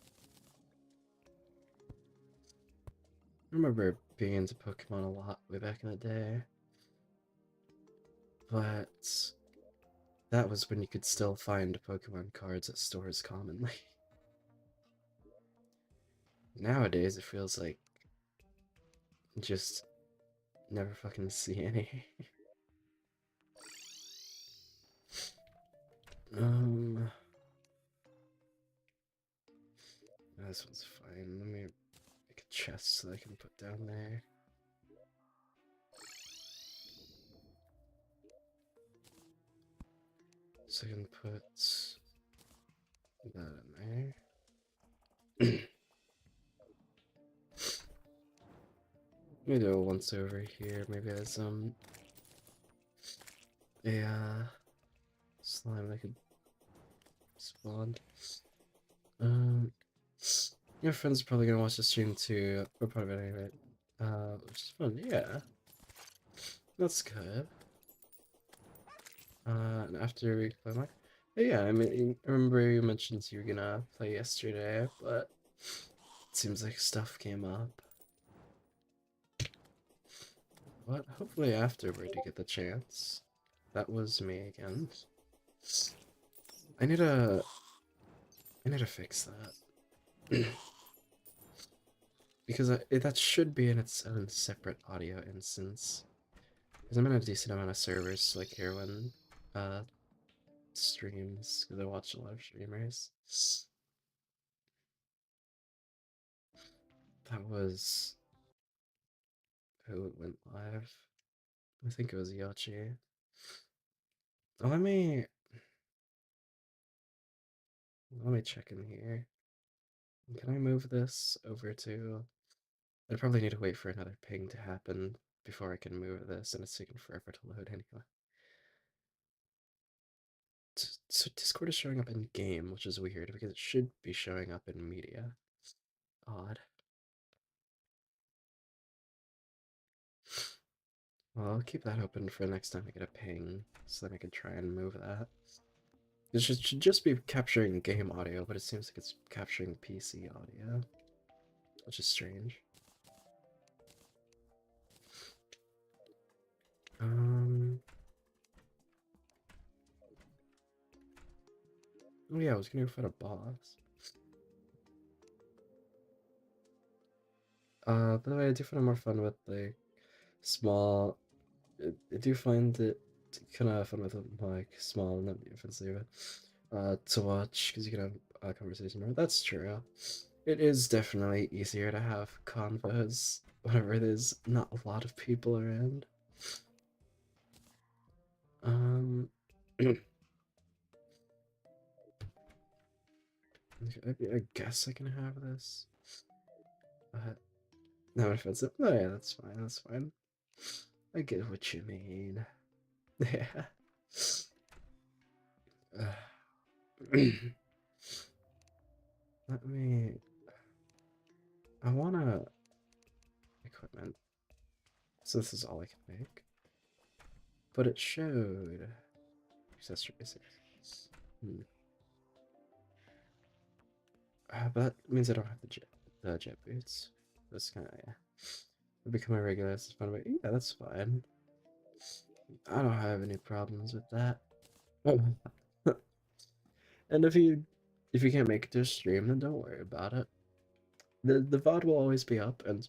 I remember being into Pokemon a lot way back in the day. But that was when you could still find Pokemon cards at stores commonly. Nowadays it feels like just never fucking see any. um this one's fine. Let me make a chest so I can put down there. So I can put that in there. me do a once over here. Maybe there's a slime that could spawn. Um, your friends are probably gonna watch the stream too, or part of it anyway. Which is fun. Yeah, that's good. And after we play my, yeah, I mean, I remember you mentioned you were gonna play yesterday, but it seems like stuff came up. But hopefully afterward you get the chance. That was me again. I need to fix that. Because that should be in its own separate audio instance. Because I'm in a decent amount of servers, like here when streams, because I watch a lot of streamers. That was who went live. I think it was Yachi. Oh, let me check in here. Can I move this over to? I'd probably need to wait for another ping to happen before I can move this, and it's taking forever to load anyway. So Discord is showing up in game, which is weird because it should be showing up in media. Odd. Well, I'll keep that open for next time I get a ping, so then I can try and move that. It should just be capturing game audio, but it seems like it's capturing PC audio, which is strange. Oh yeah, I was gonna go fight a boss. By the way, I do find it more fun with like small. I do find it kind of fun with like small, not offensive, to watch because you can have a conversation. More. That's true. It is definitely easier to have convos whenever there's not a lot of people around. Um, I guess I can have this. Not offensive. Oh yeah, that's fine. That's fine. I get what you mean. Yeah. Let me. I wanna equipment. So this is all I can make. But it showed accessories. Hmm. But that means I don't have the jet boots. That's kind of yeah. It'll become a regular. It's fun, but yeah, that's fine. I don't have any problems with that. And if you can't make it to a stream, then don't worry about it. The VOD will always be up, and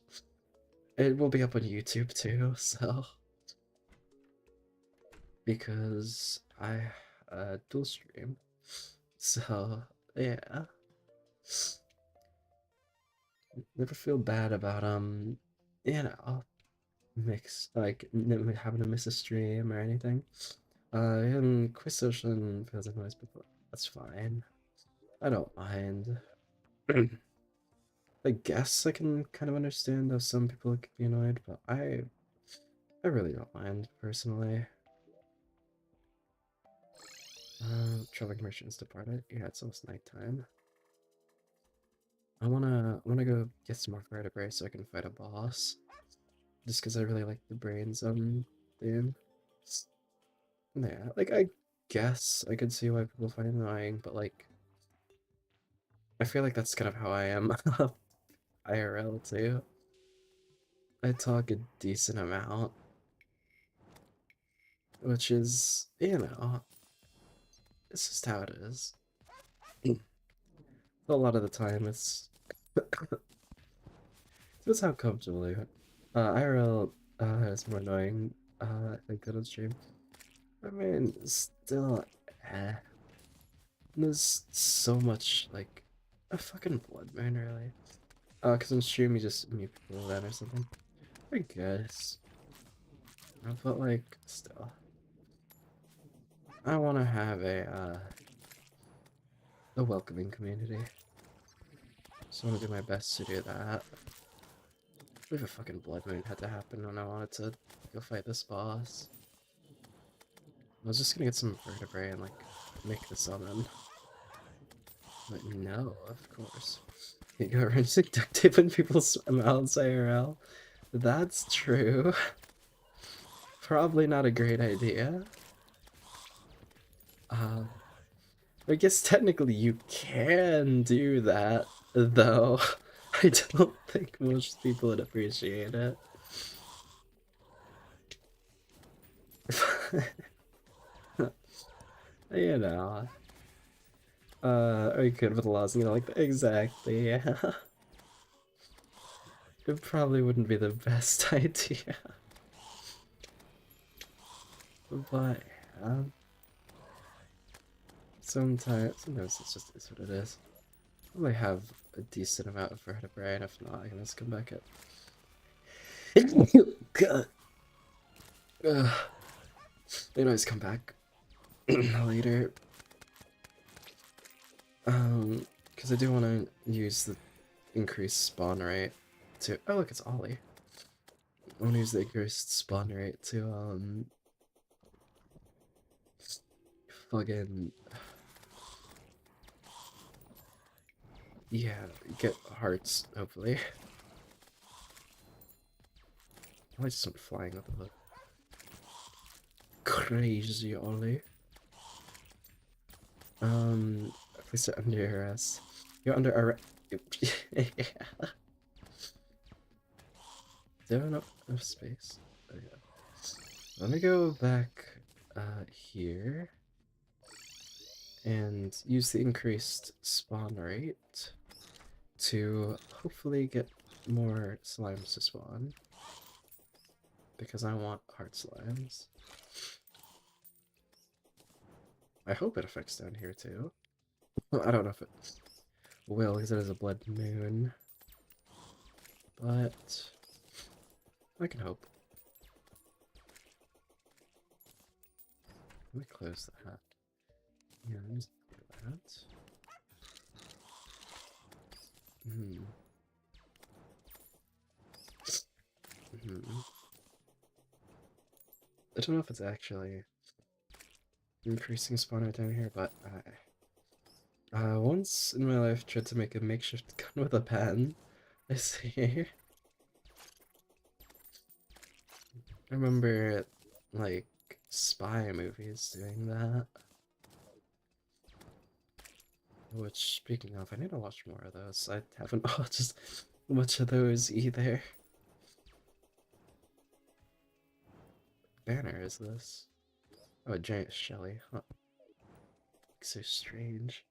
it will be up on YouTube too. So because I dual stream, so yeah. Never feel bad about mix like having to miss a stream or anything. And quiz social feels annoyed, but that's fine. I don't mind. I guess I can kind of understand how some people could be annoyed, but I really don't mind personally. Traveling merchants departed. Yeah, it's almost nighttime. I wanna go get some more vertebrae so I can fight a boss. Just because I really like the brains theme. Yeah, like I guess I could see why people find it annoying, but like I feel like that's kind of how I am IRL too. I talk a decent amount, which is, it's just how it is. A lot of the time it's just how comfortable you are. IRL is more annoying, I think, than on stream. I mean, still, eh. There's so much, like, a fucking blood moon, really. Cause on stream you just mute people then or something. I guess. But, like, still. I wanna have a welcoming community. So I wanna do my best to do that. believe a fucking blood moon had to happen when I wanted to go fight this boss. I was just gonna get some vertebrae and like make the summon. But no, of course. You go rinsing duct tape in people's mouths IRL. That's true. Probably not a great idea. I guess technically you can do that, though. I don't think most people would appreciate it. You know. Or you could with laws, like that. Exactly, yeah. It probably wouldn't be the best idea. But, sometimes it just is what it is. Probably have a decent amount of vertebrae, and if not, I can just come back at. God. They always come back later. Because I do want to use the increased spawn rate to. Oh, look, it's Ollie. I want to use the increased spawn rate to, fucking. Yeah, get hearts, hopefully. I just went flying up a crazy Ollie. Place it under your ass. You're under arrest. Yeah. Do I have enough space? Oh, yeah. Let me go back here and use the increased spawn rate to hopefully get more slimes to spawn. Because I want heart slimes. I hope it affects down here too. Well, I don't know if it will because it is a blood moon. But I can hope. Let me close that. Yeah, let me just do that. I don't know if it's actually increasing spawn rate down here, but I once in my life tried to make a makeshift gun with a pen. I see. I remember, like, spy movies doing that. Which, speaking of, I need to watch more of those. I haven't watched much of those either. Banner is this? Oh, a giant Shelly. Huh. So strange.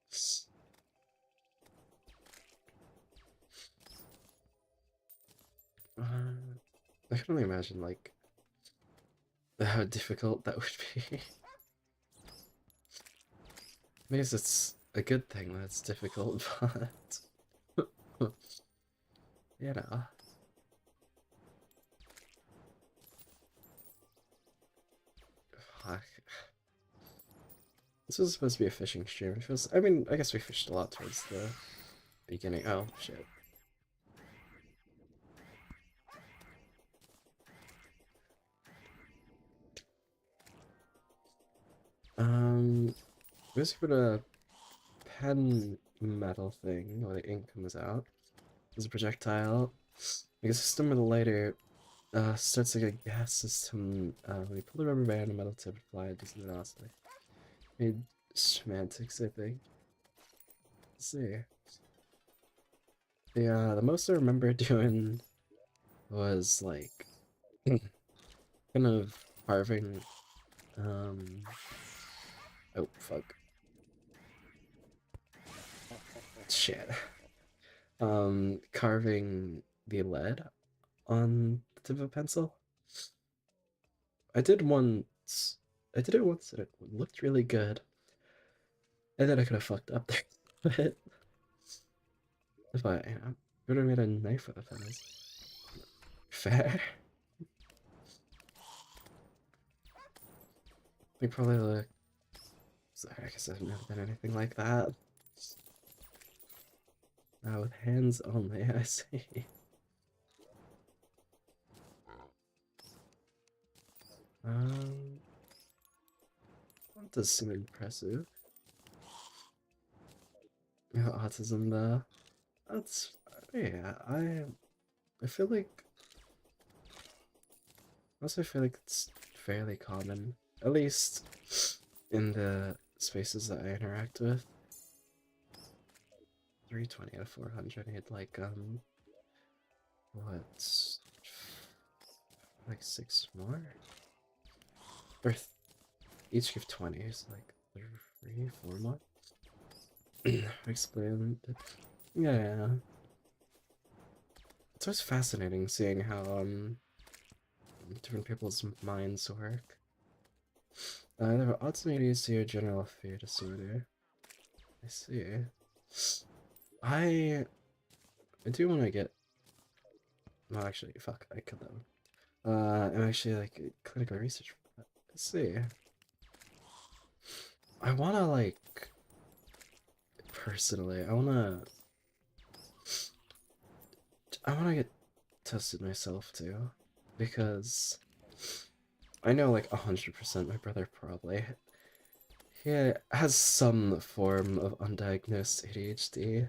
I can only imagine, like, how difficult that would be. I guess it's a good thing that it's difficult, but you know. Fuck. This was supposed to be a fishing stream. It feels, I mean, I guess we fished a lot towards the beginning. Oh, shit. Basically put a pen metal thing where the ink comes out. There's a projectile. Like a system with a lighter starts like a gas system. When you pull the rubber band, a metal tip fly it does velocity. Made semantics, I think. Let's see. The most I remember doing was like kind of carving oh fuck. Shit. Carving the lead on the tip of a pencil. I did once. I did it once and it looked really good. And then I could have fucked up there. But you know, could have made a knife with a pen. Fair. We probably look. I guess I've never done anything like that. With hands only, I see. Um, that does seem impressive. Yeah, autism though. That's yeah. I feel like also feel like it's fairly common, at least in the spaces that I interact with. 320 out of 400. I need what, like six more, or each give 20. So like three, four more. Explain. Yeah, it's always fascinating seeing how different people's minds work. There are odds to your general fear disorder. I see. I I do want to get. Well, actually, fuck, I killed them. I'm actually like clinical research. Let's see. I wanna like personally. I wanna get tested myself too, because I know like 100% my brother probably he has some form of undiagnosed ADHD,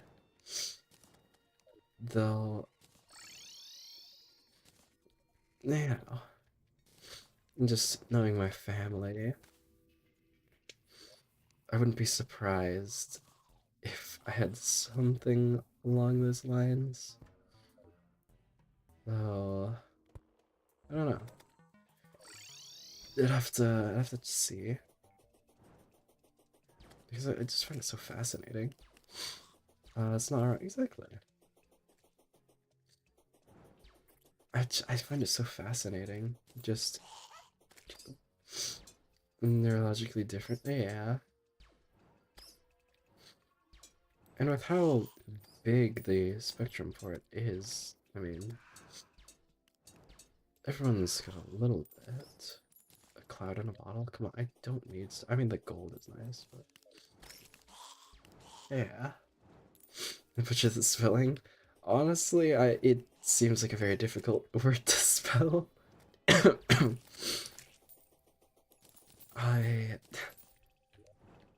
though. Yeah, just knowing my family, I wouldn't be surprised if I had something along those lines. Though I don't know. I'd have to see, because I just find it so fascinating. It's not right, exactly. I find it so fascinating. Just neurologically different. Yeah, and with how big the spectrum for it is, I mean, everyone's got a little bit. A cloud in a bottle. Come on, I don't need. I mean, the gold is nice, but yeah. Which is spelling. Honestly, it seems like a very difficult word to spell. I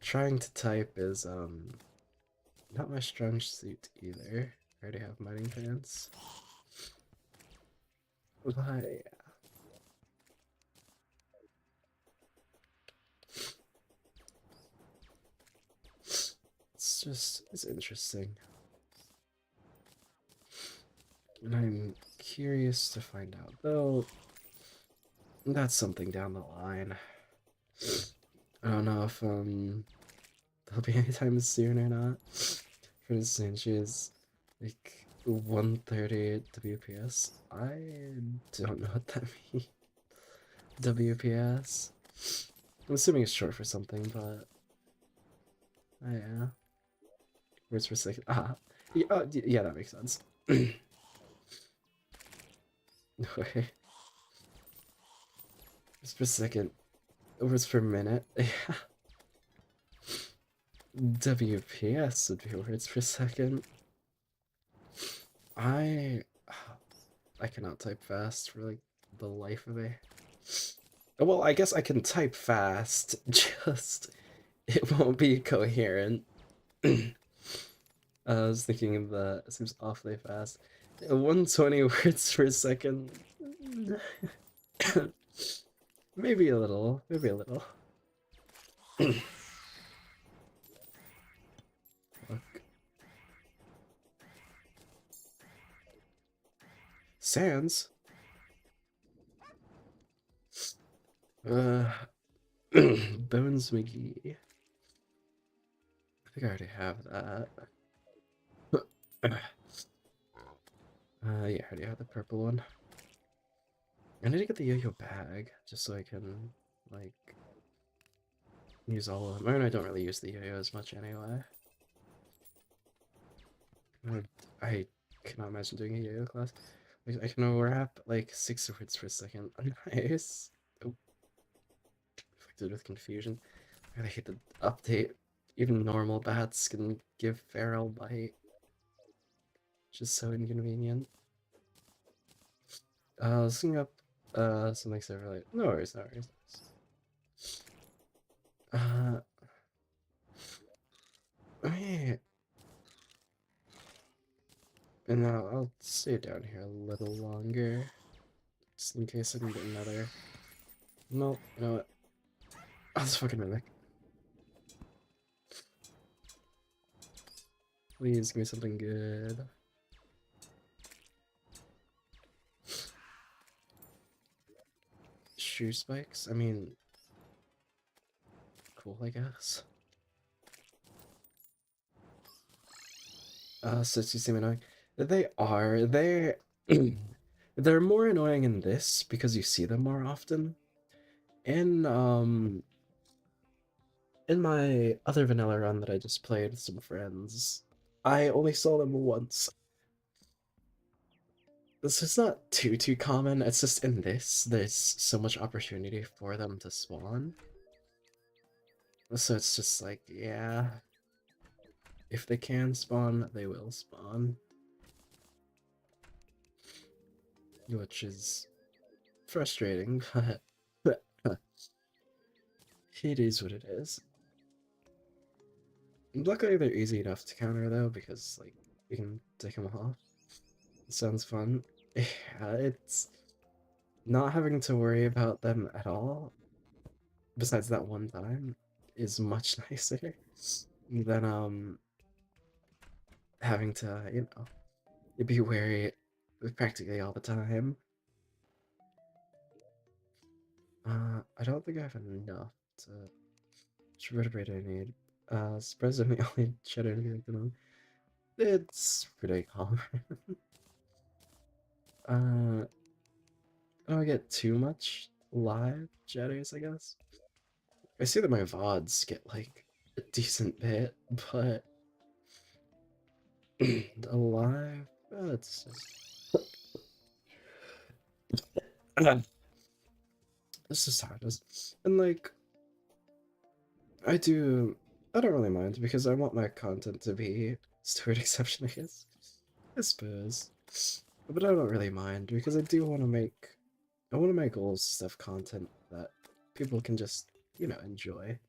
trying to type is not my strong suit either. I already have mining pants. But it's interesting. And I'm curious to find out, though that's something down the line. I don't know if there'll be anytime soon or not. For instance, she's like 130 WPS. I don't know what that means. WPS. I'm assuming it's short for something, but yeah. Words per second. Ah, yeah, yeah, that makes sense. Okay. Words per second. Words per minute. Yeah. WPS would be words per second. I I cannot type fast for like the life of me. Well, I guess I can type fast, just it won't be coherent. I was thinking that it seems awfully fast. 120 words per second. Maybe a little, maybe a little. Fuck. Sans? Uh, Bones McGee. I think I already have that. Yeah, I already have the purple one. I need to get the yo-yo bag, just so I can, like, use all of them. I mean, I don't really use the yo-yo as much anyway. I cannot imagine doing a yo-yo class. Like, I can wrap, like, 6 words per second. Nice. Oh, afflicted with confusion. I really hate the update. Even normal bats can give feral bite. Just so inconvenient. Looking up Something so related. No worries, no worries. Uh, I and now I'll stay down here a little longer, just in case I can get another. No, you know what? Oh, this fucking mimic. Please give me something good. Shoe spikes? I mean, cool, I guess. Since you seem annoying. They are. They're more annoying in this because you see them more often. In in my other vanilla run that I just played with some friends, I only saw them once. This is not too common. It's just in this, there's so much opportunity for them to spawn. So it's just like, yeah, if they can spawn, they will spawn. Which is frustrating, but it is what it is. Luckily, they're easy enough to counter though, because like you can take them off. It sounds fun. Yeah, it's not having to worry about them at all. Besides that one time, is much nicer than having to be wary practically all the time. I don't think I have enough to which vertebrate I need. Surprisingly, only cheddar and at the moment. It's pretty common. uh, I don't get too much live chatters, I guess. I see that my VODs get like a decent bit, but the live, it's just. It's just how it is. And like, I do. I don't really mind because I want my content to be steward exception, I guess. I suppose. But I don't really mind because I do want to make. One of my goals is to have content that people can just, enjoy.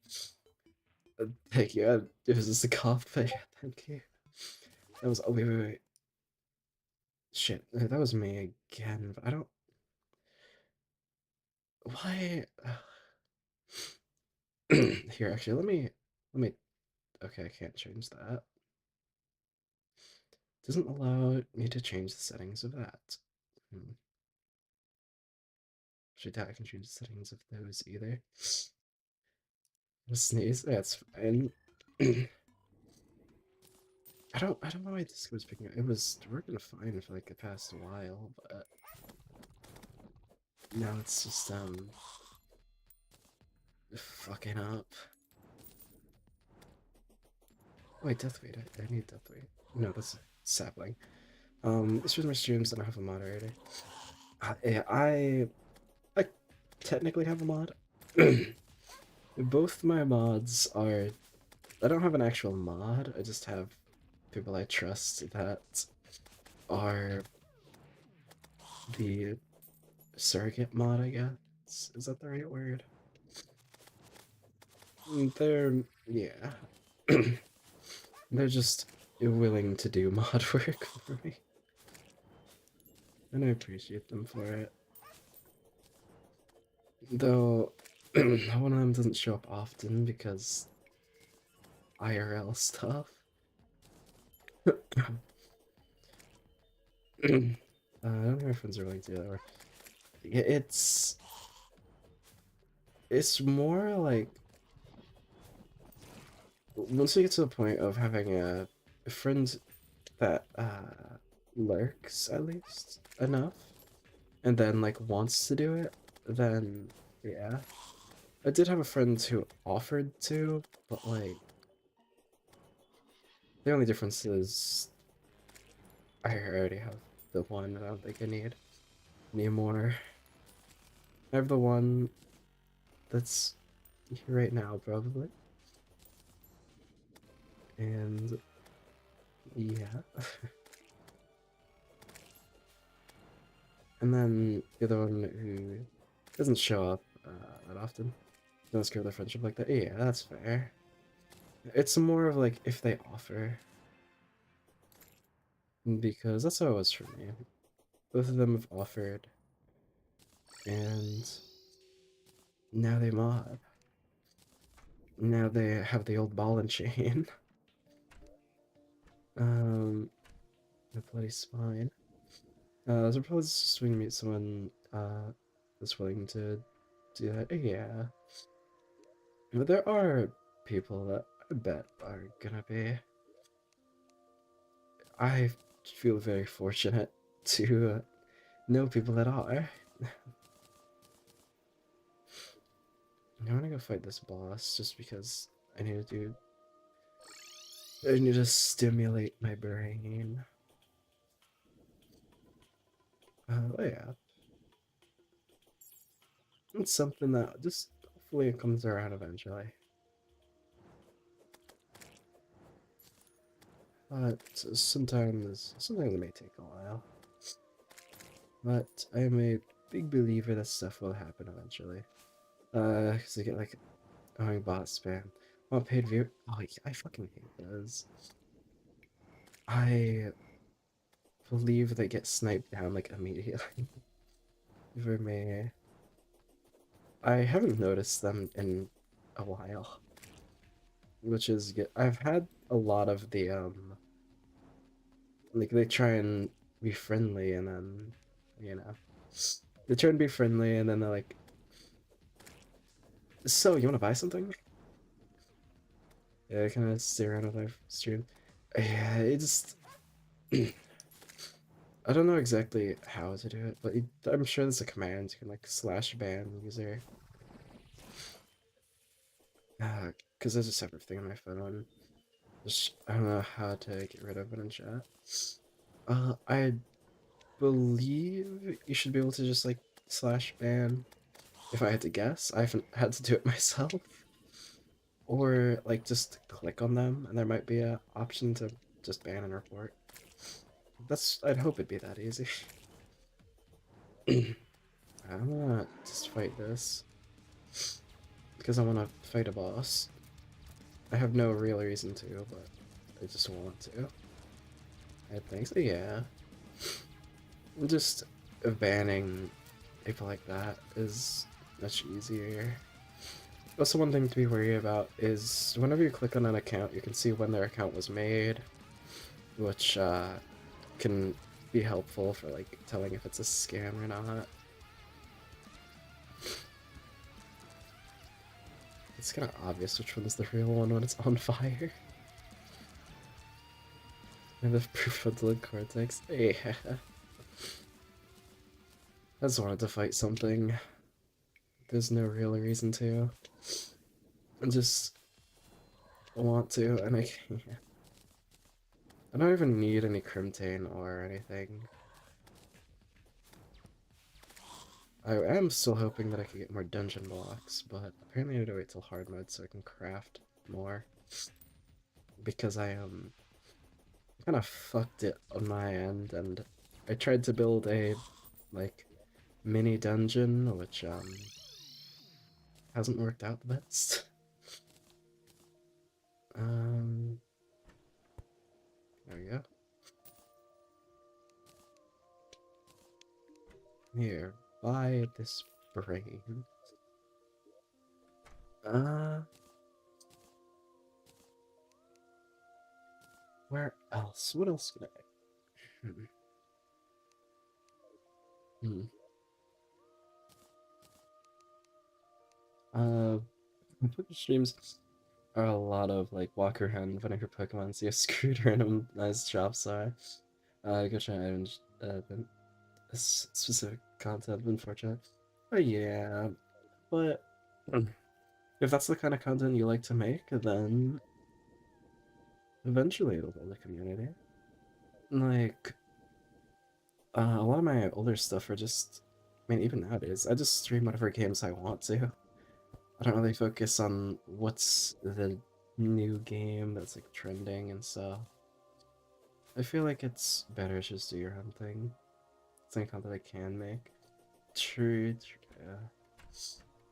Thank you. It was just a cough, but yeah, thank you. That was. Oh, wait. Shit. That was me again. But I don't. Why? Here, actually, let me. Okay, I can't change that. Doesn't allow me to change the settings of that. Hmm. Actually, doubt I can change the settings of those either. Sneeze. That's fine. I don't know why this was picking up. It was working fine for like the past while, but now it's just fucking up. Wait, deathweight. I need deathweight. No, that's sapling. This was my streams. I don't have a moderator. Yeah, I technically have a mod. Both my mods are. I don't have an actual mod. I just have people I trust that are the surrogate mod, I guess. Is that the right word? They're, yeah. They're just willing to do mod work for me. And I appreciate them for it. Though, one of them doesn't show up often because IRL stuff. I don't think my friends are willing to do that. It's more like once you get to the point of having a friend that lurks at least enough and then like wants to do it, then yeah. I did have a friend who offered to, but like the only difference is I already have the one. I don't think I need any more. I have the one that's here right now probably, and yeah. And then You're the one who doesn't show up that often. Don't screw their friendship like that. Yeah, that's fair. It's more of like if they offer, because that's how it was for me. Both of them have offered, and now they mob. Now they have the old ball and chain. um, the bloody spine. So probably just going to meet someone that's willing to do that. Yeah, but there are people that I bet are gonna be. I feel very fortunate to know people that are. I want to go fight this boss just because I need to do. I need to stimulate my brain. Oh yeah, it's something that just hopefully it comes around eventually. But sometimes it may take a while. But I am a big believer that stuff will happen eventually. Cause I get like annoying bot spam. Want paid view? Oh, yeah, I fucking hate those. I believe they get sniped down like immediately. For me, I haven't noticed them in a while, which is good. I've had a lot of the like they try and be friendly and then, you know, they try and be friendly and then they're like, so you want to buy something? Yeah, I kind of stay around with my stream. Yeah, it just I don't know exactly how to do it, but I'm sure there's a command you can like slash ban user. Because I just have everything on my phone. Just I don't know how to get rid of it in chat. I believe you should be able to just like slash ban. If I had to guess, I haven't had to do it myself. Or like just click on them, and there might be a option to just ban and report. I'd hope it'd be that easy. I'm gonna just fight this because I want to fight a boss. I have no real reason to, but I just want to. I think so, yeah. Just banning people like that is much easier. Also, one thing to be wary about is whenever you click on an account, you can see when their account was made, which can be helpful for like telling if it's a scam or not. It's kind of obvious which one's the real one when it's on fire. And the prefrontal cortex. Yeah. I just wanted to fight something. There's no real reason to. I just want to, and I can't. I don't even need any Crimtane or anything. I am still hoping that I could get more dungeon blocks, but apparently I need to wait till hard mode so I can craft more. Because I kind of fucked it on my end, and I tried to build a like mini dungeon, which hasn't worked out the best. Um, there we go. Here, buy this brain. Uh, where else? What else could I? Hmm. Uh, Twitch streams are a lot of like walk around, find your Pokemon, see a scooter, and a nice shop side. Go try items, specific content, unfortunate. But yeah, but if that's the kind of content you like to make, then eventually it'll build a community. Like, a lot of my older stuff are just, I mean, even nowadays, I just stream whatever games I want to. I don't really focus on what's the new game that's like trending and stuff. I feel like it's better to just do your own thing. It's any content I can make. True, true. Yeah.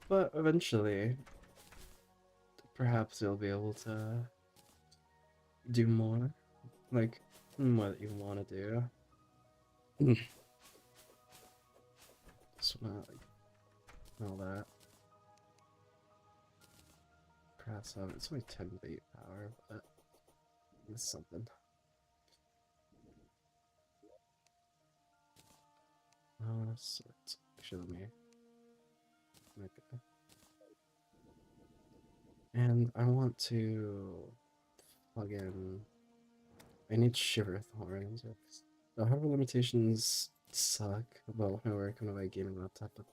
But eventually, perhaps you'll be able to do more, like what you want to do. Just not like all that. Perhaps it's only 10 bait power, but it's something. So it's actually let me. Okay. And I want to plug in. I need Shiver Thorns. The hardware limitations suck about when I work on my gaming laptop, but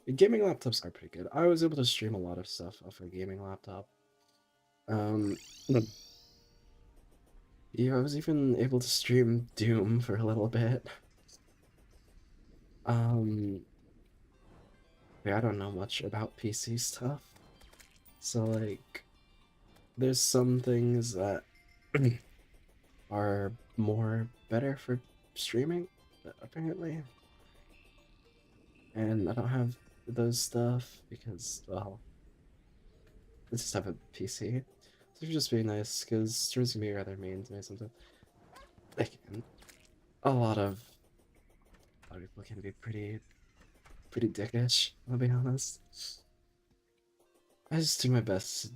the gaming laptops are pretty good. I was able to stream a lot of stuff off a gaming laptop. Um, yeah, I was even able to stream Doom for a little bit. Um, yeah, I don't know much about PC stuff, so like, there's some things that are more better for streaming, apparently, and I don't have those stuff because, well, I just have a PC. So it would just be nice because streams can be rather mean to me sometimes. Like, a lot of people can be pretty dickish. I'll be honest. I just do my best to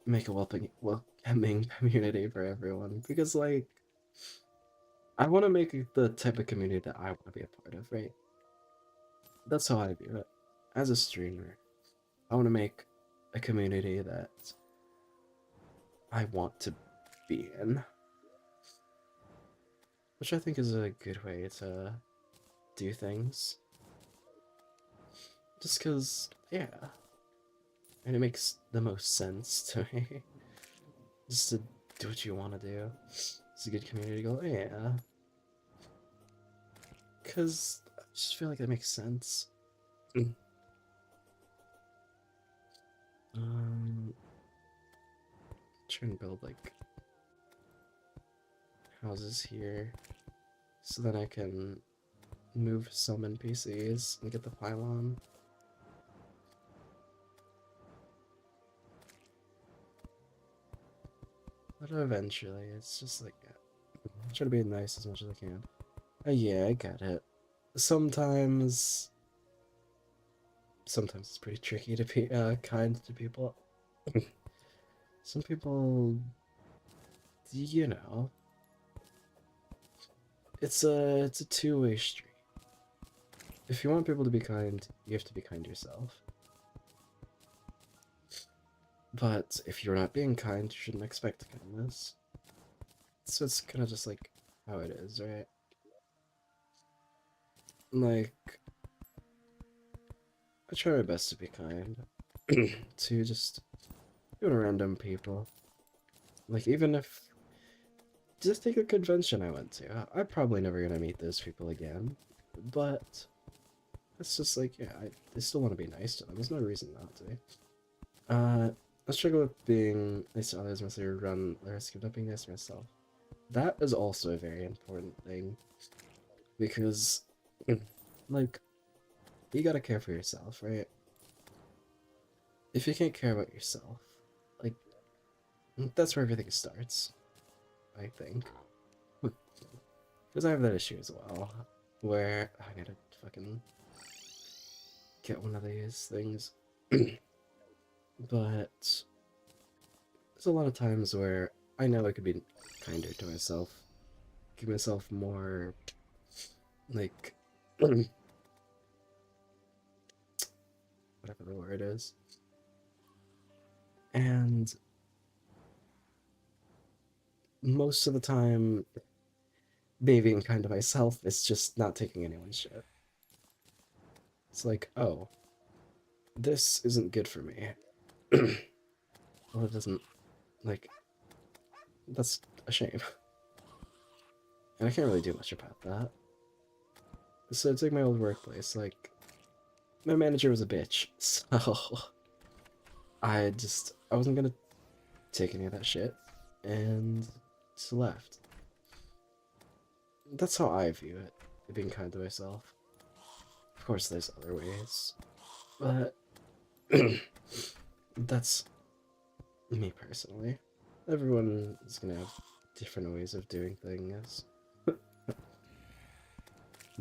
make a welcoming community for everyone because, like, I want to make the type of community that I want to be a part of, right? That's how I view it. As a streamer, I want to make a community that I want to be in, which I think is a good way to do things. Just because, yeah, and it makes the most sense to me. Just to do what you want to do. It's a good community goal, yeah. Because I just feel like that makes sense. um, try and build like houses here so that I can move some NPCs and get the pylon. But eventually, it's just like, I try to be nice as much as I can. Yeah, I got it. Sometimes, sometimes it's pretty tricky to be kind to people. Some people, you know, it's a two-way street. If you want people to be kind, you have to be kind yourself. But if you're not being kind, you shouldn't expect kindness. So it's kind of just like how it is, right? Like, I try my best to be kind to just even random people. Like, even if just take a convention I went to, I'm probably never gonna meet those people again. But it's just like, yeah, I still want to be nice to them. There's no reason not to. I struggle with being nice to others, mostly run the risk of not being nice to myself. That is also a very important thing because, like, you gotta care for yourself, right? If you can't care about yourself, like, that's where everything starts, I think. Because I have that issue as well, where I gotta fucking get one of these things. But there's a lot of times where I know I could be kinder to myself, give myself more, like, whatever the word is. And most of the time, me being kind to myself is just not taking anyone's shit. It's like, oh, this isn't good for me. Well, it doesn't, like, that's a shame. And I can't really do much about that. So it's like my old workplace, like, my manager was a bitch, so I wasn't gonna take any of that shit, and just left. That's how I view it, being kind to myself. Of course, there's other ways, but that's me personally. Everyone is gonna have different ways of doing things,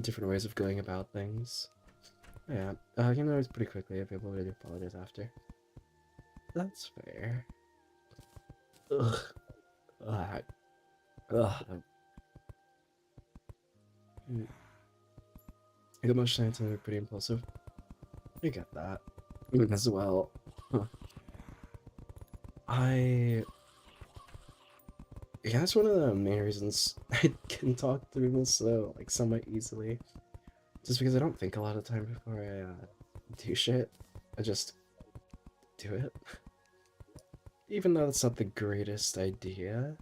different ways of going about things. Yeah, you know, it's pretty quickly. I'll be able to do apologize after. That's fair. Ugh. Ugh. Ugh. I got most times I'm pretty impulsive. I get that as well. Huh. I Yeah, that's one of the main reasons I can talk through this though, like somewhat easily. Just because I don't think a lot of time before I do shit. I just do it. Even though it's not the greatest idea,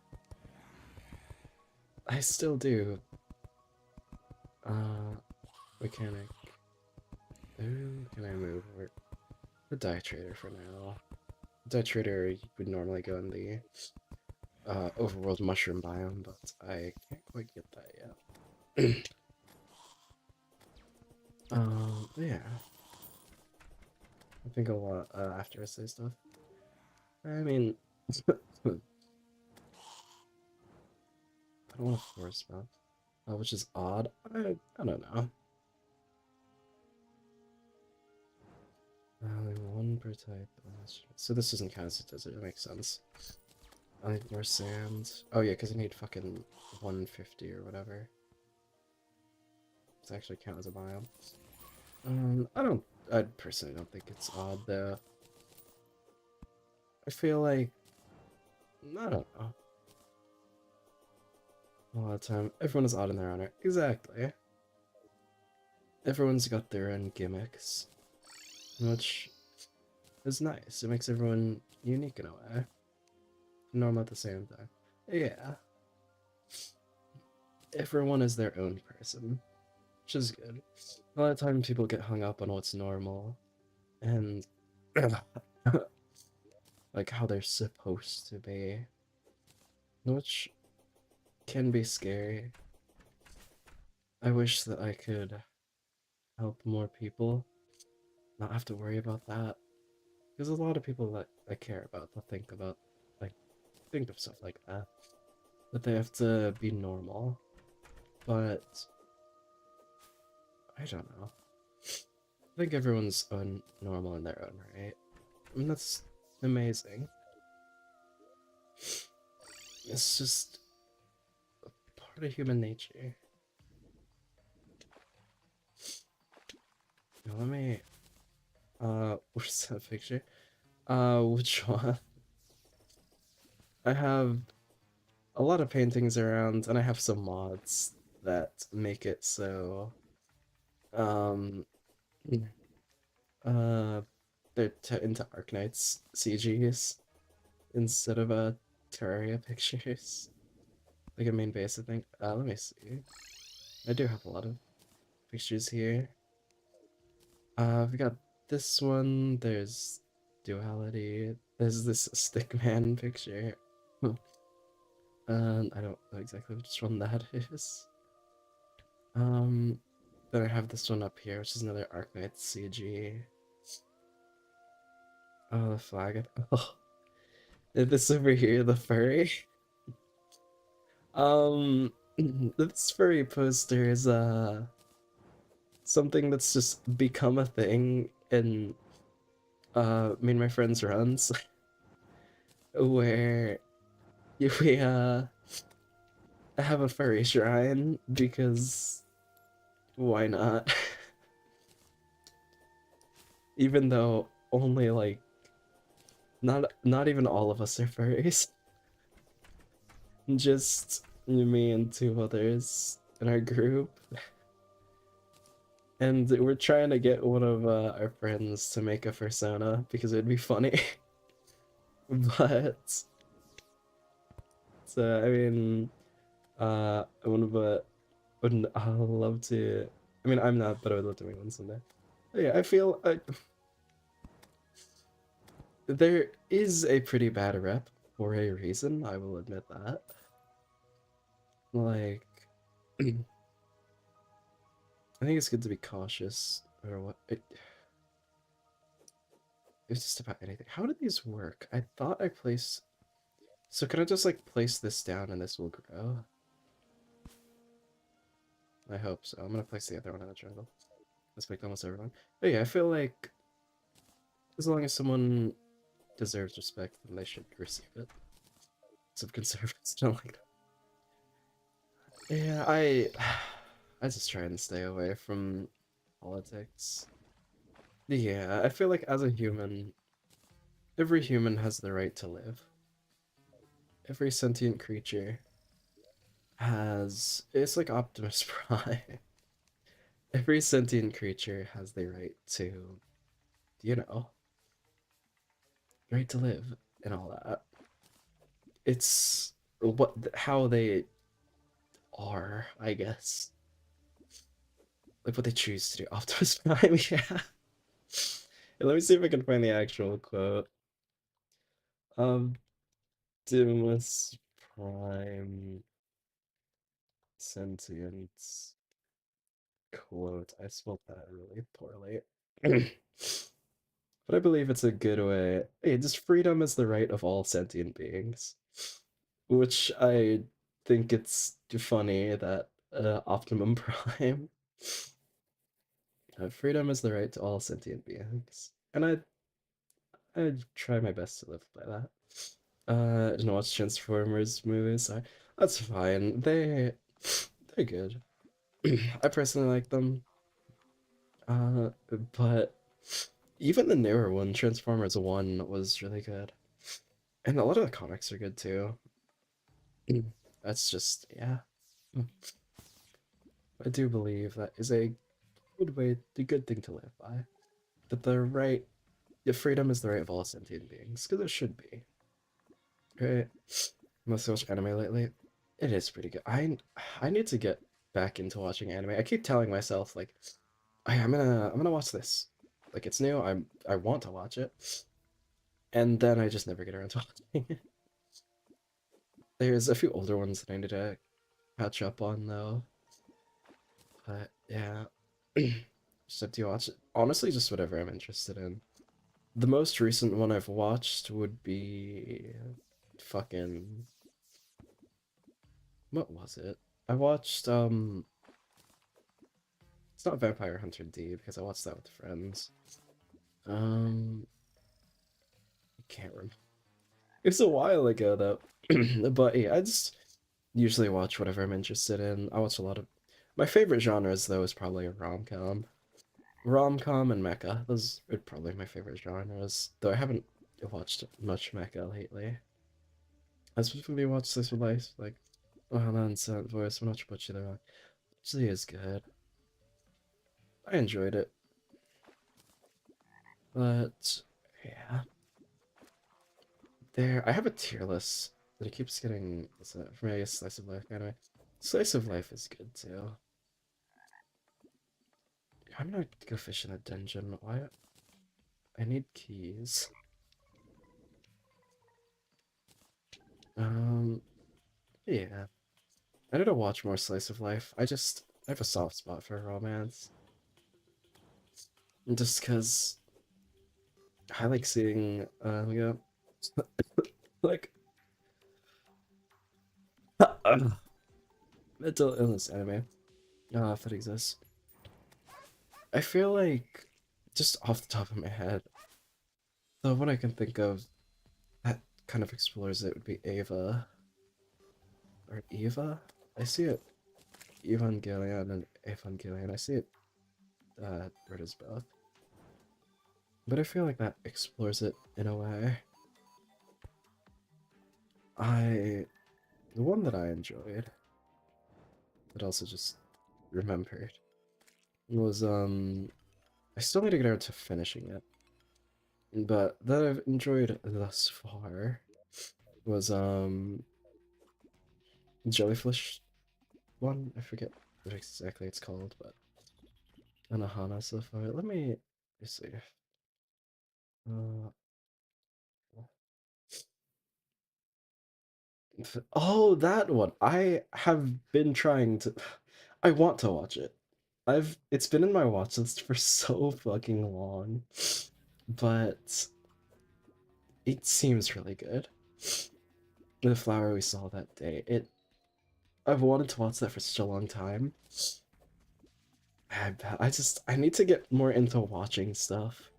I still do. Mechanic. Who can I move over? The dye trader for now. The dye trader would normally go in the overworld mushroom biome, but I can't quite get that yet. Yeah. I think a lot after I say stuff. I mean, I don't want to force mount, which is odd. I don't know. Only one per type. So this doesn't count as a desert. It makes sense. I need more sand. Oh yeah, because I need fucking 150 or whatever. It's actually count as a biome. I personally don't think it's odd though. I feel like, I don't know. A lot of time, everyone is odd in their honor. Exactly. Everyone's got their own gimmicks, which is nice. It makes everyone unique in a way. Normal at the same time. Yeah. Everyone is their own person, which is good. A lot of times people get hung up on what's normal and like how they're supposed to be, which can be scary. I wish that I could help more people not have to worry about that. Because a lot of people that I care about, that think about, like, think of stuff like that. That they have to be normal. But, I don't know. I think everyone's normal in their own right. I mean, that's amazing. It's just part of human nature. Now, let me, where's that picture? Which one? I have a lot of paintings around, and I have some mods that make it so, um, uh, they're into Arknight's CGs instead of Terraria pictures. Like a main base, I think. Let me see. I do have a lot of pictures here. We got this one. There's Duality. There's this Stickman picture. I don't know exactly which one that is. Then I have this one up here, which is another Arknight CG. Oh, the flag. Oh, this over here, the furry. This furry poster is something that's just become a thing in me and my friends' runs, where we have a furry shrine because why not? Even though only like not even all of us are furries, just me and two others in our group. And we're trying to get one of our friends to make a persona because it'd be funny. But so I mean, I would I love to. I mean, I'm not, but I would love to make one someday. But yeah, I feel there is a pretty bad rep for a reason. I will admit that. Like, I think it's good to be cautious or what? It's just about anything. How do these work? I thought I placed. So can I just like place this down and this will grow? I hope so. I'm gonna place the other one in the jungle. That's like almost everyone. But yeah, I feel like as long as someone deserves respect, then they should receive it. Some conservatives don't like that. Yeah, I just try and stay away from politics. Yeah, I feel like as a human, every human has the right to live. Every sentient creature has. It's like Optimus Prime. Every sentient creature has the right to, you know, right to live and all that. It's what how they are, I guess. Like what they choose to do. Optimus Prime, yeah. Let me see if I can find the actual quote. Optimus Prime sentience quote. I spelled that really poorly. But I believe it's a good way. Hey, just freedom is the right of all sentient beings. Which I think it's funny that Optimum Prime. Freedom is the right to all sentient beings. And I try my best to live by that. I didn't watch Transformers movies. That's fine. They're good. I personally like them. Uh, but even the newer one, Transformers 1, was really good. And a lot of the comics are good too. That's just, yeah. I do believe that is a good way, a good thing to live by. That the right, the freedom is the right of all sentient beings, because it should be. Right? Must watch anime lately. It is pretty good. I need to get back into watching anime. I keep telling myself like, I'm gonna watch this. Like it's new. I want to watch it, and then I just never get around to watching it. There's a few older ones that I need to catch up on though. But yeah, just have to watch it. Honestly, just whatever I'm interested in. The most recent one I've watched would be fucking what was it? I watched it's not Vampire Hunter D because I watched that with friends. I can't remember. It was a while ago though. But yeah, I just usually watch whatever I'm interested in. I watch a lot of my favorite genres though is probably a rom-com. Rom-com and mecha. Those are probably my favorite genres. Though I haven't watched much mecha lately. I specifically watched this with Life, like Ohana and Silent Voice, I'm not sure what you actually is good. I enjoyed it. But yeah. I have a tier list that it keeps getting. For me, I guess Slice of Life anyway. Slice of Life is good too. I'm gonna go fish in a dungeon. Why? I need keys. Um, yeah. I need to watch more Slice of Life. I have a soft spot for romance. Just because I like seeing, yeah, like, mental illness anime. If it exists. I feel like, just off the top of my head, the one I can think of that kind of explores it would be Ava. Or Eva? I see it. Evangelion and Evangelion. I see it word as both. But I feel like that explores it in a way. The one that I enjoyed, but also just remembered, was, I still need to get around to finishing it. But that I've enjoyed thus far was, Jellyfish one. I forget what exactly it's called, but Anohana so far. Let me see. Uh, oh, that one. I have been trying to. I want to watch it. it's been in my watch list for so fucking long, but it seems really good. The flower we saw that day, I've wanted to watch that for such a long time. I need to get more into watching stuff.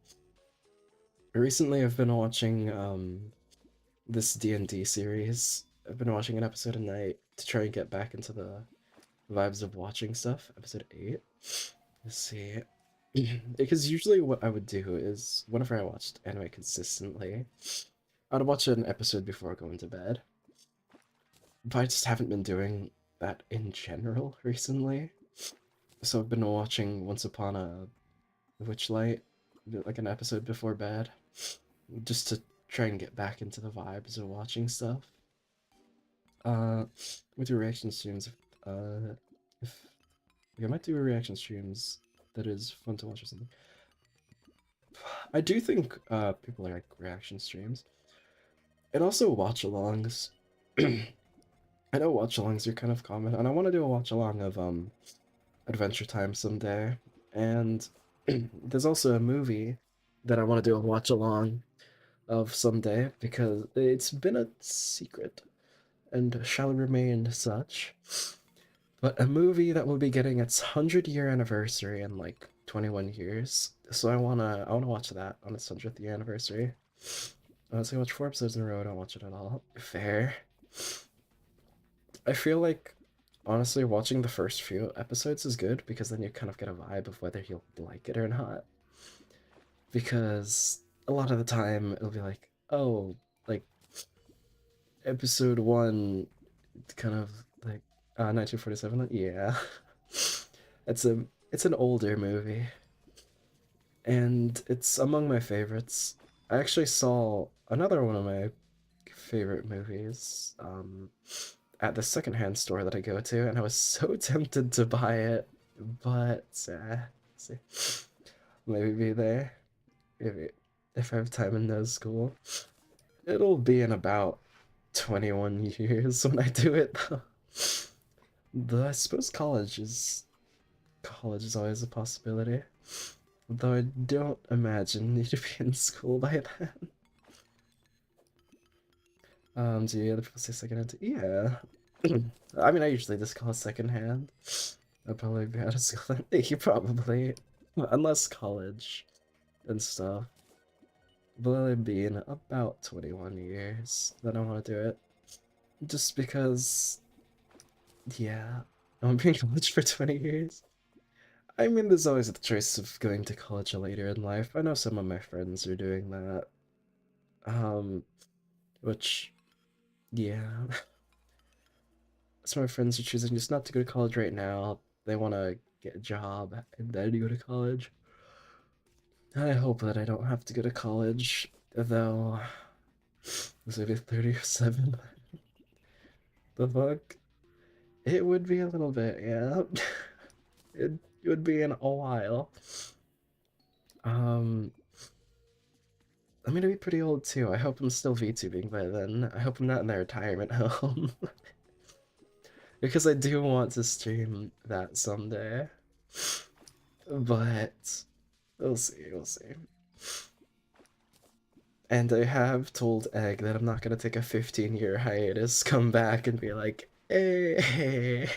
Recently I've been watching this D&D series. I've been watching an episode a night to try and get back into the vibes of watching stuff. Episode 8. Let's see. Because usually what I would do is whenever I watched anime consistently, I'd watch an episode before going to bed. But I just haven't been doing that in general recently. So I've been watching Once Upon a Witchlight, like an episode before bed, just to try and get back into the vibes of watching stuff. Uh, with your reaction streams, if I might do a reaction streams that is fun to watch or something. I do think people like reaction streams, and also watch-alongs. I know watch-alongs are kind of common, and I want to do a watch-along of Adventure Time someday. And there's also a movie that I want to do a watch-along of someday because it's been a secret and shall remain such. But a movie that will be getting its 100-year anniversary in like 21 years. So I wanna watch that on its 100th year anniversary. So I watch 4 episodes in a row. I don't watch it at all. Fair. I feel like honestly watching the first few episodes is good because then you kind of get a vibe of whether you'll like it or not. Because a lot of the time it'll be like, oh, like episode one, kind of like 1947. Yeah, it's an older movie, and it's among my favorites. I actually saw another one of my favorite movies at the secondhand store that I go to, and I was so tempted to buy it, but see, maybe be there if I have time in no school. It'll be in about 21 years when I do it though. Though I suppose college is always a possibility. Though I don't imagine you to be in school by then. Do you other people say secondhand? Yeah. I mean, I usually just call it secondhand. I'd probably be out of school then. You probably, unless college and stuff. But it'd be in about 21 years that I want to do it. Just because, yeah, I'm being in college for 20 years. I mean, there's always the choice of going to college later in life. I know some of my friends are doing that. Um, which, yeah, some of my friends are choosing just not to go to college right now. They want to get a job and then go to college. I hope that I don't have to go to college, though. Was it 37? The fuck? It would be a little bit, yeah. It would be in a while. Um, I'm gonna be pretty old too. I hope I'm still VTubing by then. I hope I'm not in the retirement home. Because I do want to stream that someday. But we'll see, we'll see. And I have told Egg that I'm not gonna take a 15-year hiatus, come back and be like, hey,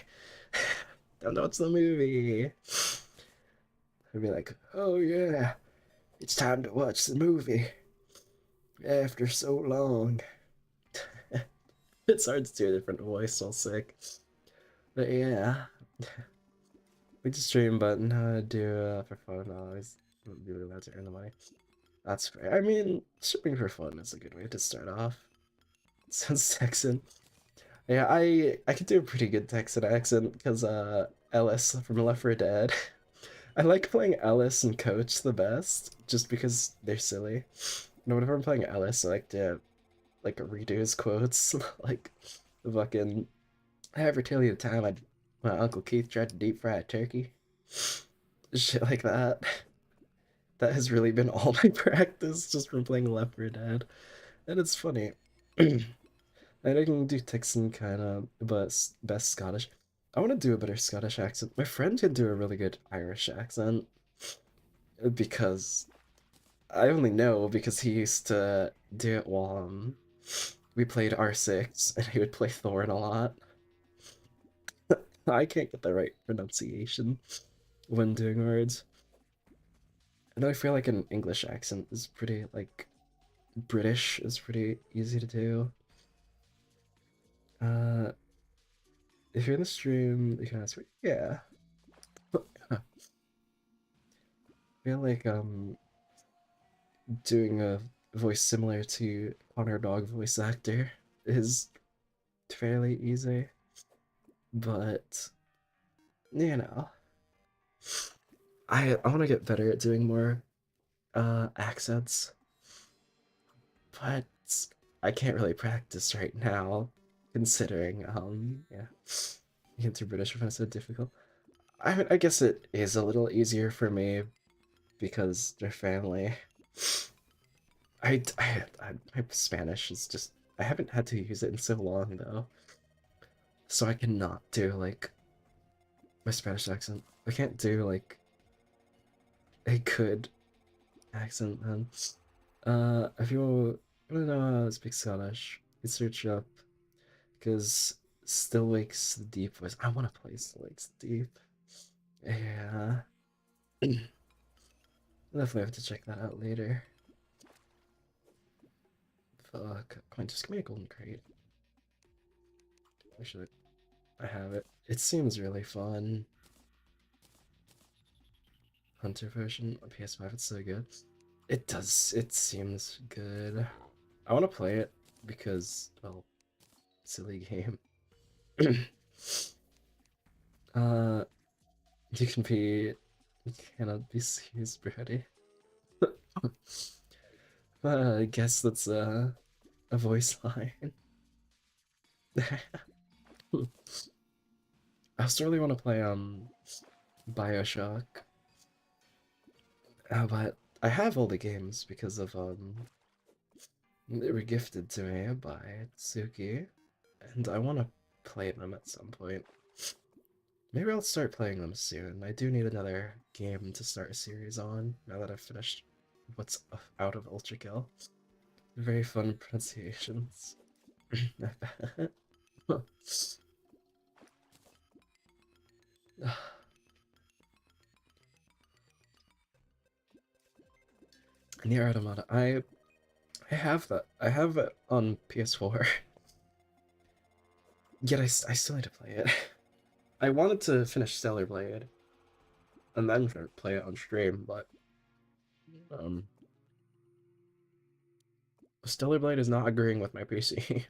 don't watch the movie. I'd be like, oh yeah, it's time to watch the movie after so long. It's hard to do a different voice while sick. But yeah, we just stream, but no, do for fun. Always be allowed to earn the money. That's fair. I mean, streaming for fun is a good way to start off. Sounds Texan. Yeah, I could do a pretty good Texan accent because Ellis from Left 4 Dead. I like playing Ellis and Coach the best, just because they're silly. Whenever I'm playing Ellis, I like to like redo his quotes, like the fucking I ever tell you the time my Uncle Keith tried to deep fry a turkey? Shit like that. That has really been all my practice just from playing Left 4 Dead. And it's funny. And I can do Texan kind of, but best Scottish. I want to do a better Scottish accent. My friend can do a really good Irish accent because I only know because he used to do it while we played R6 and he would play Thorn a lot. I can't get the right pronunciation when doing words. And I feel like an English accent is pretty, like, British is pretty easy to do. Uh, if you're in the stream, you can ask me. Yeah. I feel like doing a voice similar to Connor Dog voice actor is fairly easy, but you know, I want to get better at doing more accents, but I can't really practice right now, considering yeah, getting through British is so difficult. I guess it is a little easier for me because they're family. My Spanish is just I haven't had to use it in so long though, so I cannot do like my Spanish accent. I can't do like a good accent, man. If you want to know how to speak Scottish, you search up because Still Wakes the Deep voice. I want to play Still Wakes the Deep. Yeah, definitely have to check that out later. Fuck, come on, just give me a golden crate. Actually, I have it. It seems really fun. Hunter version on PS5, it's so good. It does, it seems good. I want to play it because, well, silly game. uh, you can be, you cannot be seized, Brody. I guess that's a voice line. I still really want to play Bioshock, but I have all the games because of they were gifted to me by Tsuki, and I want to play them at some point. Maybe I'll start playing them soon. I do need another game to start a series on now that I've finished what's out of Ultra Kill. Very fun pronunciations. I bet. Near Automata. I have that. I have it on PS4. Yet I still need to play it. I wanted to finish Stellar Blade and then play it on stream, but um, Stellar Blade is not agreeing with my PC.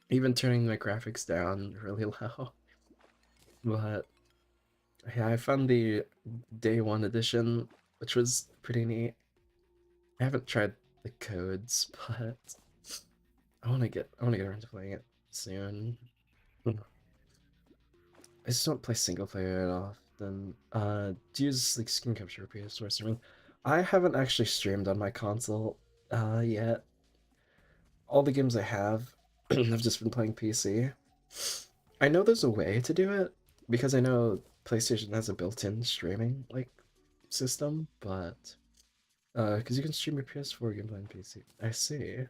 Even turning my graphics down really low. But yeah, I found the day one edition, which was pretty neat. I haven't tried the codes, but I wanna get around to playing it soon. I just don't play single player often. Do you use like screen capture or PS4 streaming? I haven't actually streamed on my console yet. All the games I have, I've just been playing PC. I know there's a way to do it because I know PlayStation has a built-in streaming like system, but because you can stream your PS4 gameplay on PC. I see.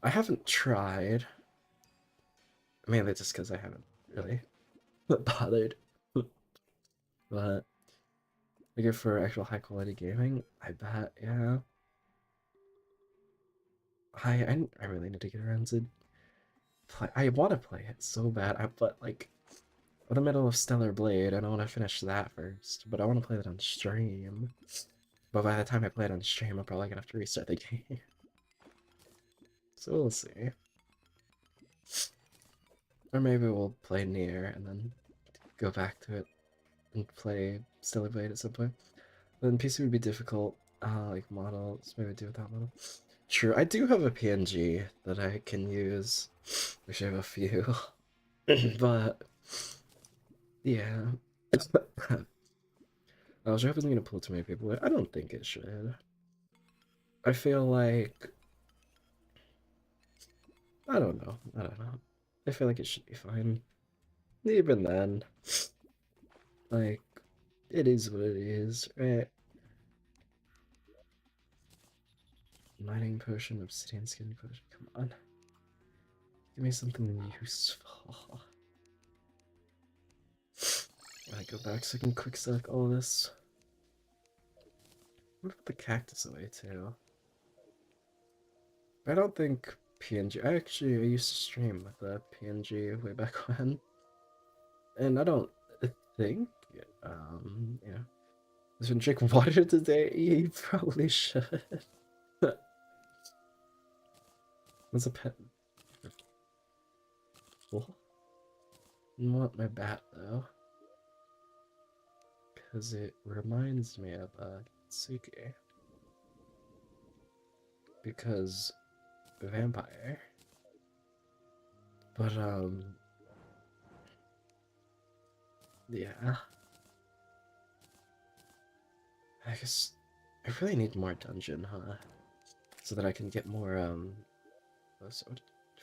I haven't tried, mainly just because I haven't really bothered. But like for actual high quality gaming, I bet, yeah. I really need to get around to play. I want to play it so bad. But like in the middle of Stellar Blade, and I want to finish that first. But I want to play that on stream. But by the time I play it on stream, I'm probably gonna have to restart the game. So we'll see. Or maybe we'll play Nier and then go back to it and play Stellar Blade at some point. But then PC would be difficult. Like models, maybe do without model. True, I do have a PNG that I can use. Wish I have a few. But yeah. I was hoping it's gonna pull too many people. I don't think it should. I feel like I don't know. I don't know. I feel like it should be fine. Even then, like, it is what it is, right? Mining potion, obsidian skin potion. Come on. Give me something useful. I go back so I can quick select all this. I'm gonna put the cactus away too. I don't think PNG. I used to stream with a PNG way back when, and I don't think you know. Does one drink water today? You probably should. What's a pet? Cool. I want my bat though, because it reminds me of Kitsuki. Because vampire. But yeah. I guess I really need more dungeon, huh? So that I can get more what's it?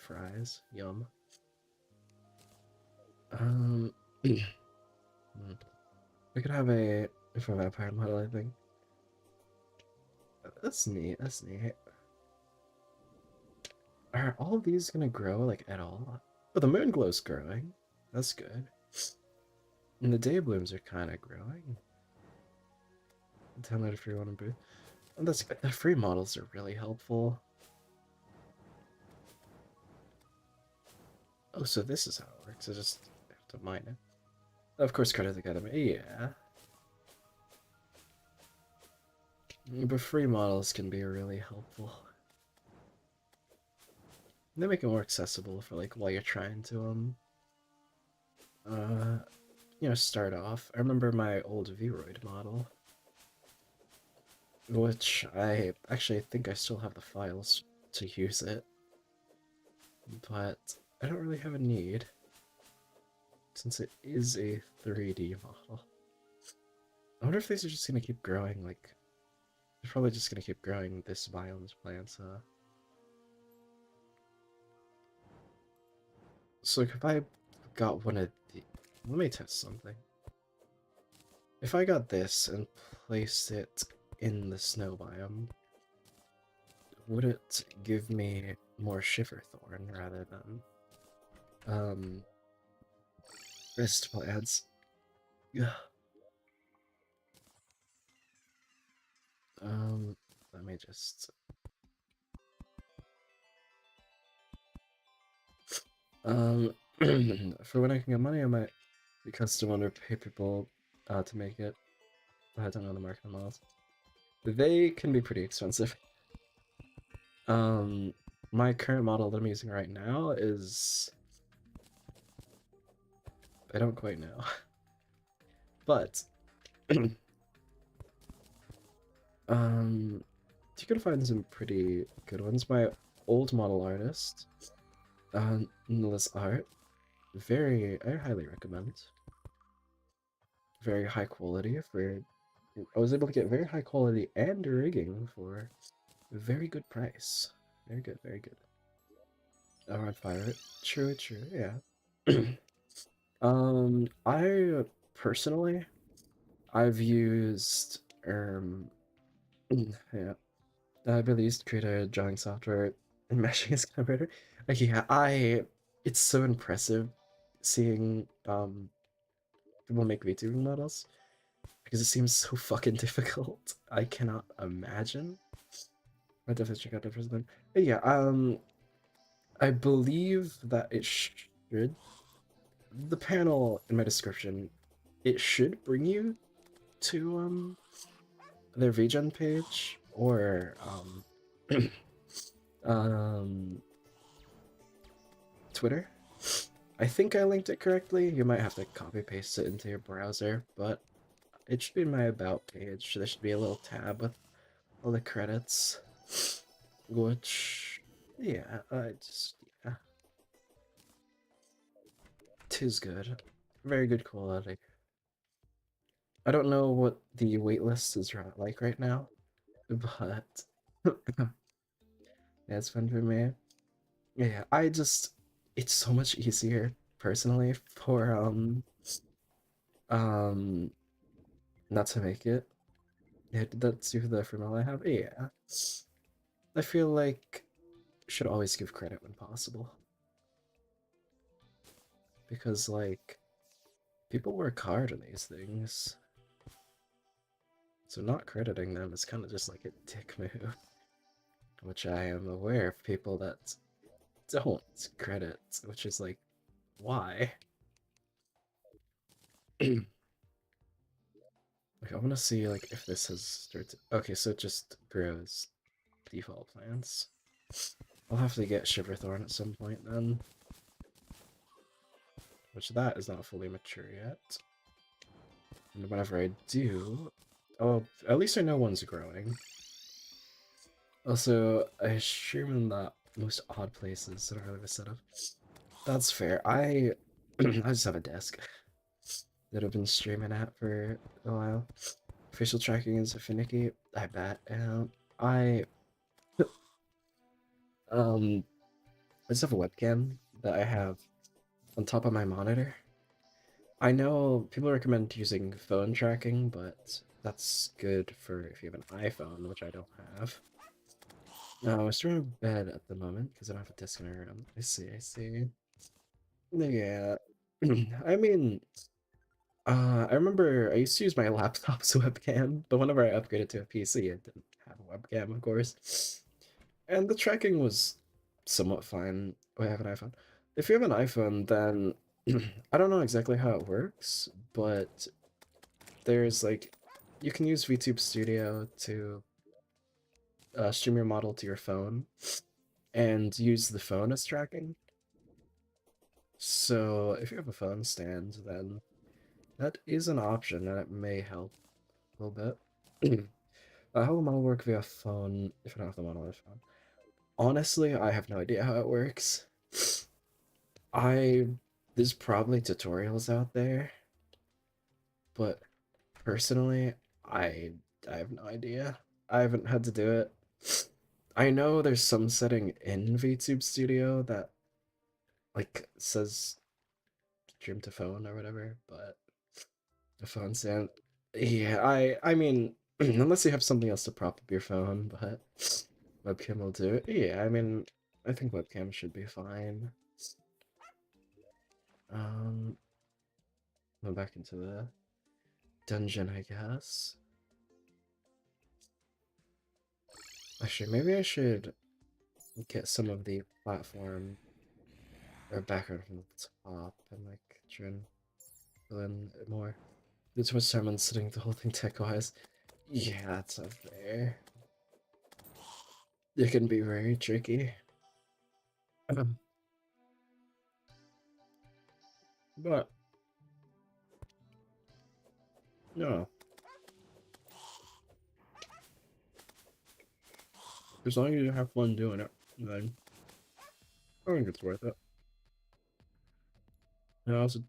Fries. Yum. We could have a for a vampire model, I think. That's neat. That's neat. Are all of these gonna grow like at all? Oh, the moon glow's growing. That's good. And the day blooms are kind of growing. Download a free one in booth. And that's the free models are really helpful. Oh, so this is how it works. I just have to mine it. Of course, credit Academy. Yeah. But free models can be really helpful. They make it more accessible for like while you're trying to start off. I remember my old Vroid model, which I actually think I still have the files to use it, but I don't really have a need since it is a 3D model. I wonder if these are just gonna keep growing, like, they're probably just gonna keep growing this biome's plants, So if I got one of the... Let me test something. If I got this and placed it in the snow biome, would it give me more Shiverthorn rather than rest plants? Yeah. Let me just for when I can get money, I might be custom or pay people to make it. I don't know the market models. They can be pretty expensive. My current model that I'm using right now is I don't quite know, but you can find some pretty good ones. My old model artist, Nilla's art, I highly recommend. Very high quality for. I was able to get very high quality and rigging for a very good price. Very good, very good. Around fire. True, true, yeah. I personally, I've used yeah, I've really used create drawing software and meshing is kind of better. Like yeah, it's so impressive seeing people make VTubing models because it seems so fucking difficult. I cannot imagine. I definitely check out the first one. But yeah, I believe that it should the panel in my description, it should bring you to their VGen page or um Twitter. I think I linked it correctly. You might have to copy paste it into your browser, but it should be in my about page. There should be a little tab with all the credits, which yeah, yeah, tis good, very good quality. I don't know what the waitlist is like right now, but yeah, it's fun for me. Yeah, I just it's so much easier personally for um not to make it. Yeah, that's you the formula I have. Yeah. I feel like should always give credit when possible. Because like people work hard on these things. So not crediting them is kind of just like a dick move. Which I am aware of people that don't credit, which is like, why? Like, I want to see like if this has started. Okay, so it just grows default plants. I'll have to get Shiverthorn at some point then, which that is not fully mature yet. And whenever I do, oh, at least I know one's growing. Also, I assume in the most odd places that I don't really have a setup. That's fair. I I just have a desk that I've been streaming at for a while. Facial tracking is finicky, I bet. I um I just have a webcam that I have on top of my monitor. I know people recommend using phone tracking, but that's good for if you have an iPhone, which I don't have. No, I'm streaming in bed at the moment because I don't have a disc in my room. I see, I see. Yeah. I mean, I remember I used to use my laptop's webcam, but whenever I upgraded to a PC, it didn't have a webcam, of course. And the tracking was somewhat fine. Oh, I have an iPhone. If you have an iPhone, then I don't know exactly how it works, but there's like you can use VTube Studio to stream your model to your phone and use the phone as tracking. So if you have a phone stand, then that is an option, and it may help a little bit. How will model work via phone if I don't have the model on my phone? Honestly, I have no idea how it works. I there's probably tutorials out there, but personally, I I have no idea. I haven't had to do it. I know there's some setting in VTube Studio that like says stream to phone or whatever, but the phone stand. Yeah, I mean, unless you have something else to prop up your phone, but webcam will do it. Yeah, I mean, I think webcam should be fine. Um, go back into the dungeon, I guess. Actually, maybe I should get some of the platform or background from the top and like try and fill in it more. There's too much time on sitting the whole thing tech-wise. Yeah, that's up there. It can be very tricky. Um, but no, as long as you have fun doing it, then I think it's worth it. And also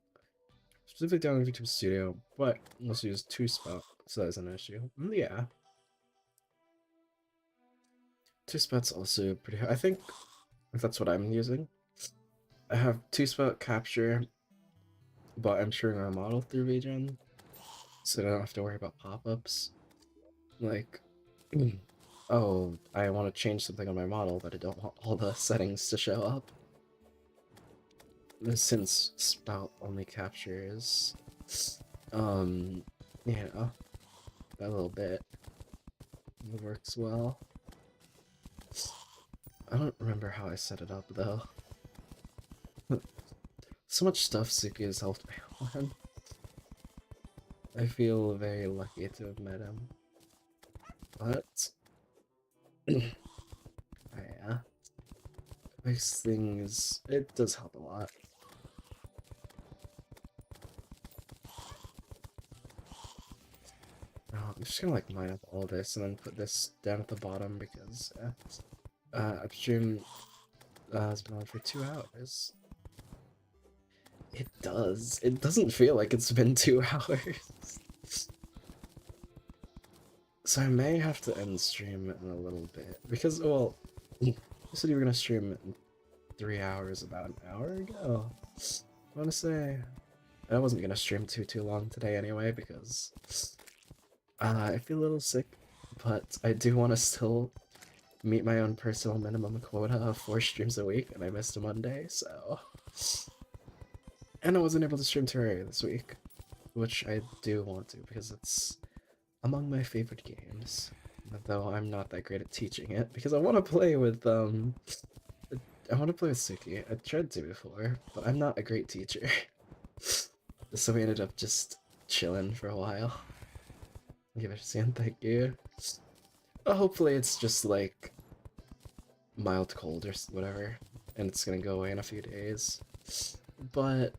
specifically down in YouTube Studio, but let's use two spot, so that's an issue. Yeah, two spots also pretty. I think if that's what I'm using, I have two spot capture, but I'm sharing our model through VGen, so I don't have to worry about pop-ups. Like, oh, I want to change something on my model, but I don't want all the settings to show up. Since spout only captures, you know, that little bit works well. I don't remember how I set it up though. So much stuff Suki has helped me on. I feel very lucky to have met him. But yeah, this thing is it does help a lot. I'm just gonna like mine up all this and then put this down at the bottom because upstream has been on for 2 hours. It does. It doesn't feel like it's been 2 hours. So I may have to end stream in a little bit because well, you said you were gonna stream 3 hours about an hour ago. I want to say I wasn't gonna stream too long today anyway because I feel a little sick, but I do want to still meet my own personal minimum quota of 4 streams a week, and I missed a Monday, so. And I wasn't able to stream Terraria this week, which I do want to because it's among my favorite games. Though I'm not that great at teaching it because I want to play with I want to play with Suki. I tried to before, but I'm not a great teacher. So we ended up just chilling for a while. Give it a saying thank you. Hopefully it's just like mild cold or whatever, and it's gonna go away in a few days. But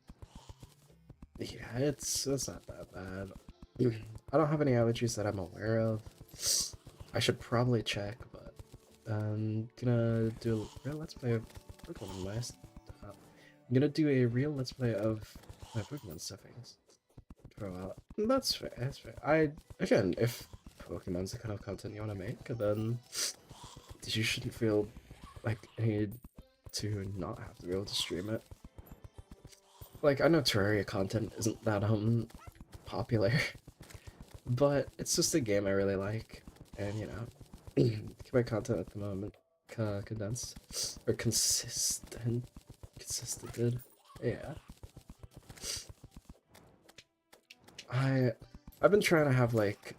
yeah, it's not that bad. I don't have any allergies that I'm aware of. I should probably check, but I'm gonna do a real let's play of Pokemon last. I'm gonna do a real let's play of my Pokemon stuffings for a while. That's fair. That's fair. Again, if Pokemon's the kind of content you want to make, then you shouldn't feel like I need to not have to be able to stream it. Like, I know Terraria content isn't that, popular, but it's just a game I really like, and, you know, keep my content at the moment condensed, or consistent, yeah. I've been trying to have, like,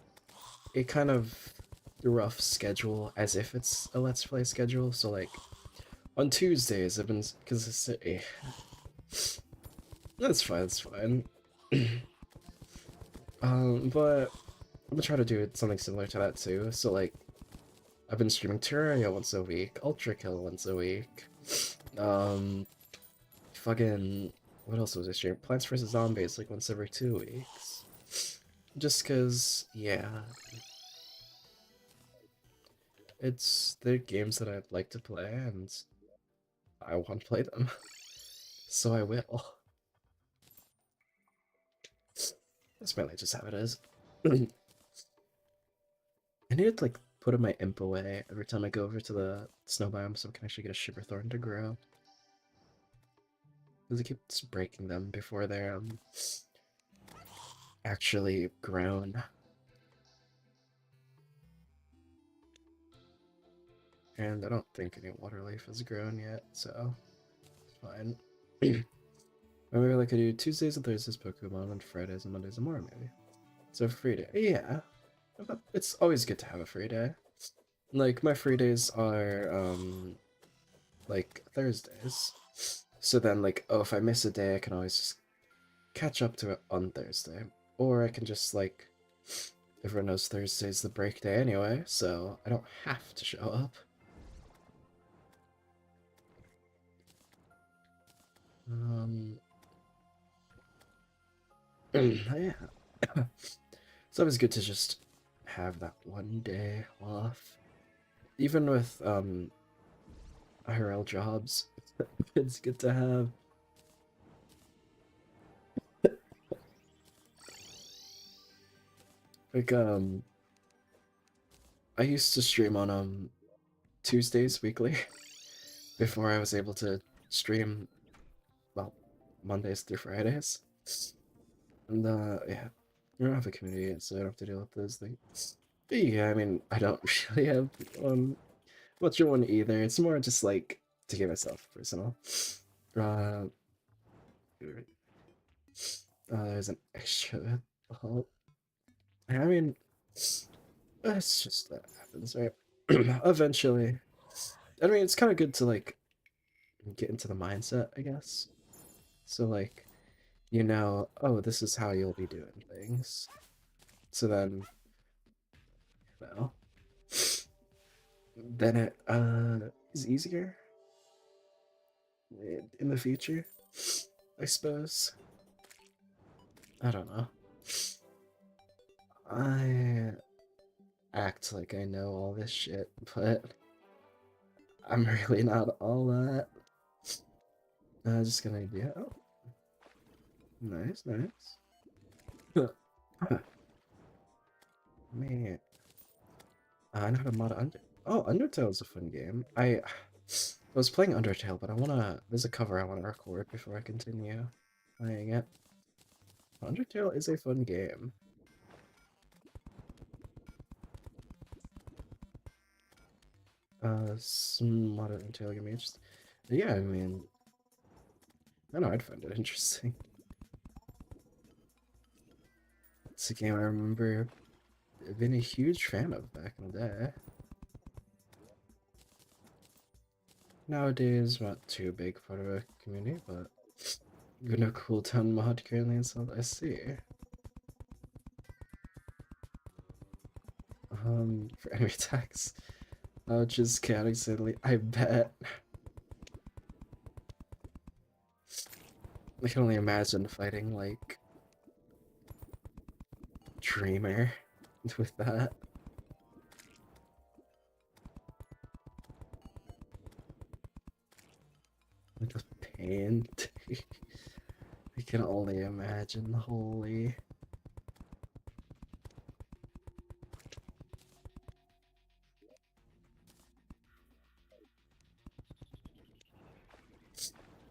a kind of rough schedule as if it's a Let's Play schedule, so, like, on Tuesdays, I've been consistent. That's fine, that's fine. But I'm gonna try to do something similar to that too. So, like, I've been streaming Terraria once a week, Ultra Kill once a week. Fucking, what else was I streaming? Plants vs Zombies like once every 2 weeks. Just cause, yeah, it's the games that I'd like to play, and I want to play them, so I will. That's mainly just how it is. I need to, like, put in my imp away every time I go over to the snow biome so I can actually get a Shiverthorn to grow. Because it keeps breaking them before they're actually grown. And I don't think any water leaf has grown yet, so it's fine. Maybe like I do Tuesdays and Thursdays Pokemon, and Fridays and Mondays and more, maybe. So free day. Yeah. It's always good to have a free day. Like, my free days are, like, Thursdays. So then, like, oh, if I miss a day, I can always just catch up to it on Thursday. Or I can just, like, everyone knows Thursday's the break day anyway, so I don't have to show up. Yeah. It's always good to just have that one day off. Even with, IRL jobs, it's good to have. Like, I used to stream on, Tuesdays weekly before I was able to stream, well, Mondays through Fridays. And, yeah, I don't have a community yet, so I don't have to deal with those things. But yeah, I mean, I don't really have, much of one either. It's more just, like, to get myself personal. Uh, there's an extra help. I mean, it's just that happens, right? Eventually. I mean, it's kind of good to, like, get into the mindset, I guess. So, like, you know, oh, this is how you'll be doing things. So then, well, then it, is easier in the future, I suppose. I don't know. I act like I know all this shit, but I'm really not all that. Just gonna be, oh, nice, nice. Man, I know how to mod Under. Oh, Undertale's a fun game. I was playing Undertale, but I wanna. There's a cover I wanna record before I continue playing it. Undertale is a fun game. Some modern Undertale game. Yeah, I mean, I know I'd find it interesting. It's a game I remember being a huge fan of back in the day. Nowadays, not too big part of a community, but even a cool town mod currently installed. I see. For enemy attacks, just chaotic suddenly. I bet. I can only imagine fighting like Dreamer with that. Like the pain. I can only imagine. Holy.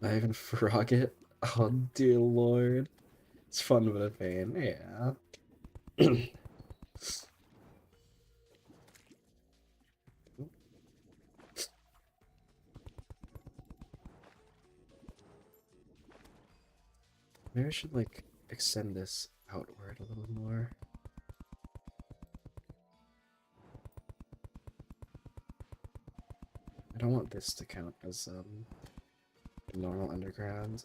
I even frog it. Oh dear lord. It's fun but a pain. Yeah. Maybe I should like extend this outward a little more. I don't want this to count as normal underground.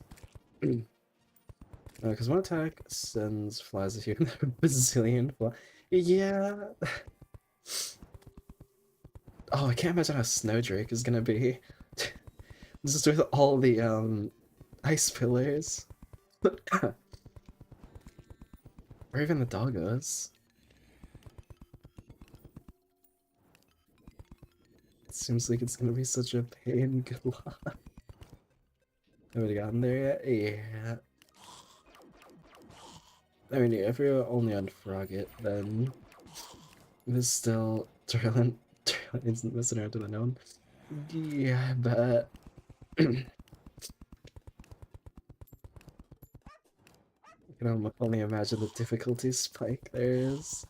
Because one attack sends flies at you and a bazillion fly. Yeah. Oh, I can't imagine how Snowdrake is gonna be. Just with all the ice pillars. Or even the doggos. It seems like it's gonna be such a pain. Good luck. Have we gotten there yet? Yeah. I mean, yeah, if you're only on Frogget, then there's still Turlin isn't missing out to the known. Yeah, but I can only imagine the difficulty spike there is.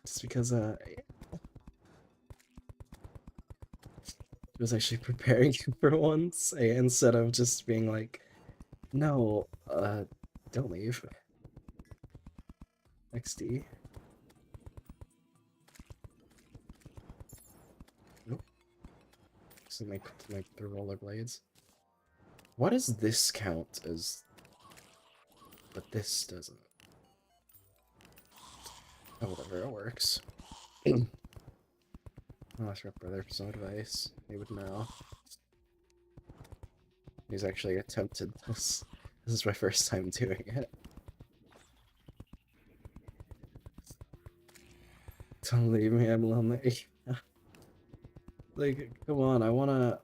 Just because it was actually preparing you for once, instead of just being like, no, don't leave. XD. Nope. So make the rollerblades. Why does this count as, but this doesn't? Oh, whatever, it works. I'll ask my brother for some advice. He would know. He's actually attempted this. This is my first time doing it. Don't leave me, I'm lonely. Like, come on, I wanna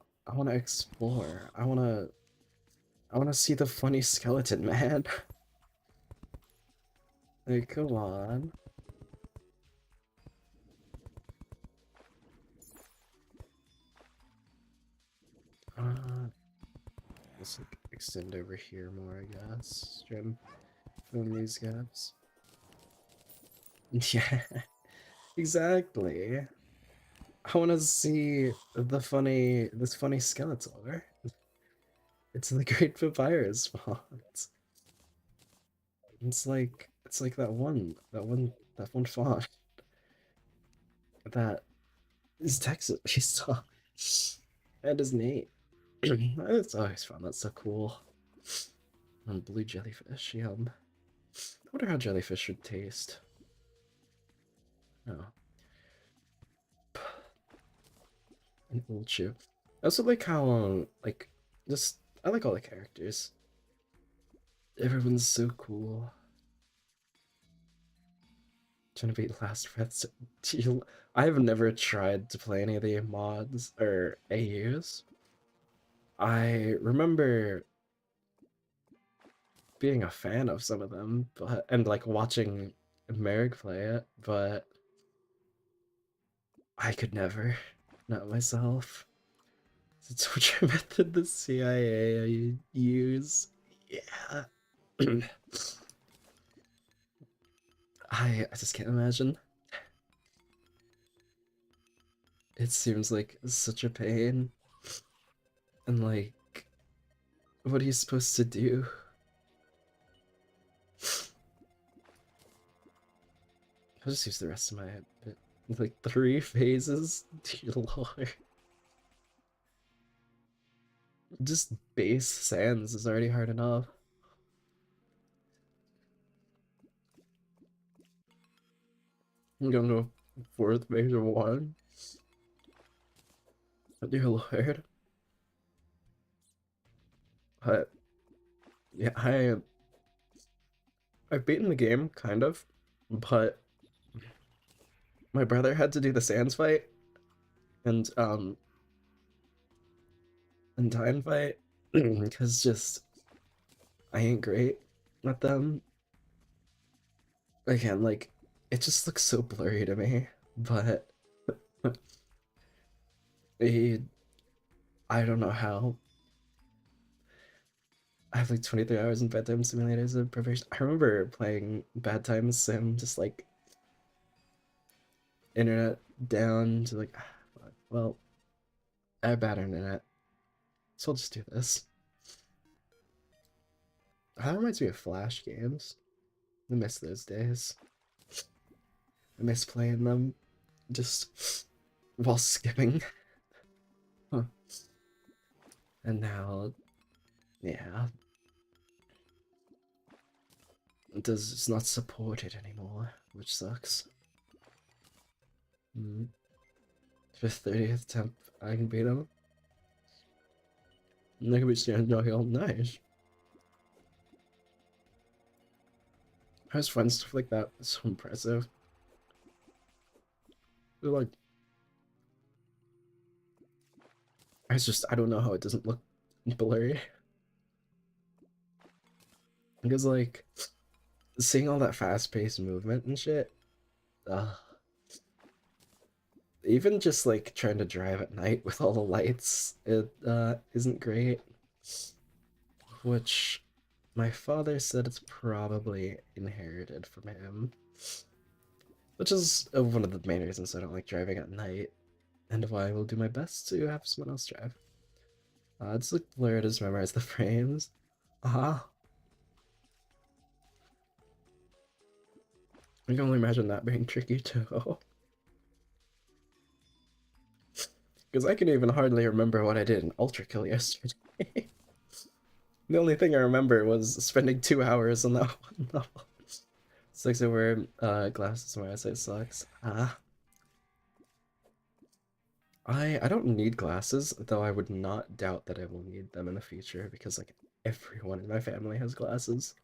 explore. I wanna see the funny skeleton, man. Like, come on. Let's like extend over here more, I guess. Try and fill in these gaps. Yeah, exactly. I want to see this funny Skeletor. It's the Great Papyrus font. It's like that one font that is Texas. He saw and his name. It's always fun. That's so cool. Blue jellyfish. Yum. I wonder how jellyfish should taste. Oh, an old chew. I also like how like just I like all the characters. Everyone's so cool. Trying to beat Last Breath. I have never tried to play any of the mods or AUs. I remember being a fan of some of them, but and like watching Merrick play it, but I could never, not myself. The torture method the CIA use. Yeah. I just can't imagine. It seems like such a pain. And like, what are you supposed to do? I'll just use the rest of my bit. Like 3 phases? Dear lord. Just base sands is already hard enough. I'm going to a 4th phase of 1. Dear lord. But yeah, I've beaten the game, kind of, but my brother had to do the sands fight and time fight because just I ain't great at them. Again, like it just looks so blurry to me, but it, I don't know how. I have like 23 hours in bedtime simulators of preparation. I remember playing Bad Times Sim, just like internet down to like, well, I have bad internet, so I'll just do this. That reminds me of Flash games. I miss those days. I miss playing them just while skipping. Huh. And now, yeah, it's not supported anymore, which sucks. Mm. For 30th attempt, I can beat him. And I can beat Stan Hill. Nice. I just find stuff like that so impressive. They're like, I don't know how it doesn't look blurry. Because, like, seeing all that fast paced movement and shit, uh, even just like trying to drive at night with all the lights, it isn't great. Which my father said it's probably inherited from him. Which is one of the main reasons I don't like driving at night, and why I will do my best to have someone else drive. It's like blurred as memorize the frames. Uh-huh. I can only imagine that being tricky too. Because I can even hardly remember what I did in Ultra Kill yesterday. The only thing I remember was spending 2 hours on that one level. Sucks to wear glasses when I say sucks. I don't need glasses, though I would not doubt that I will need them in the future because like everyone in my family has glasses.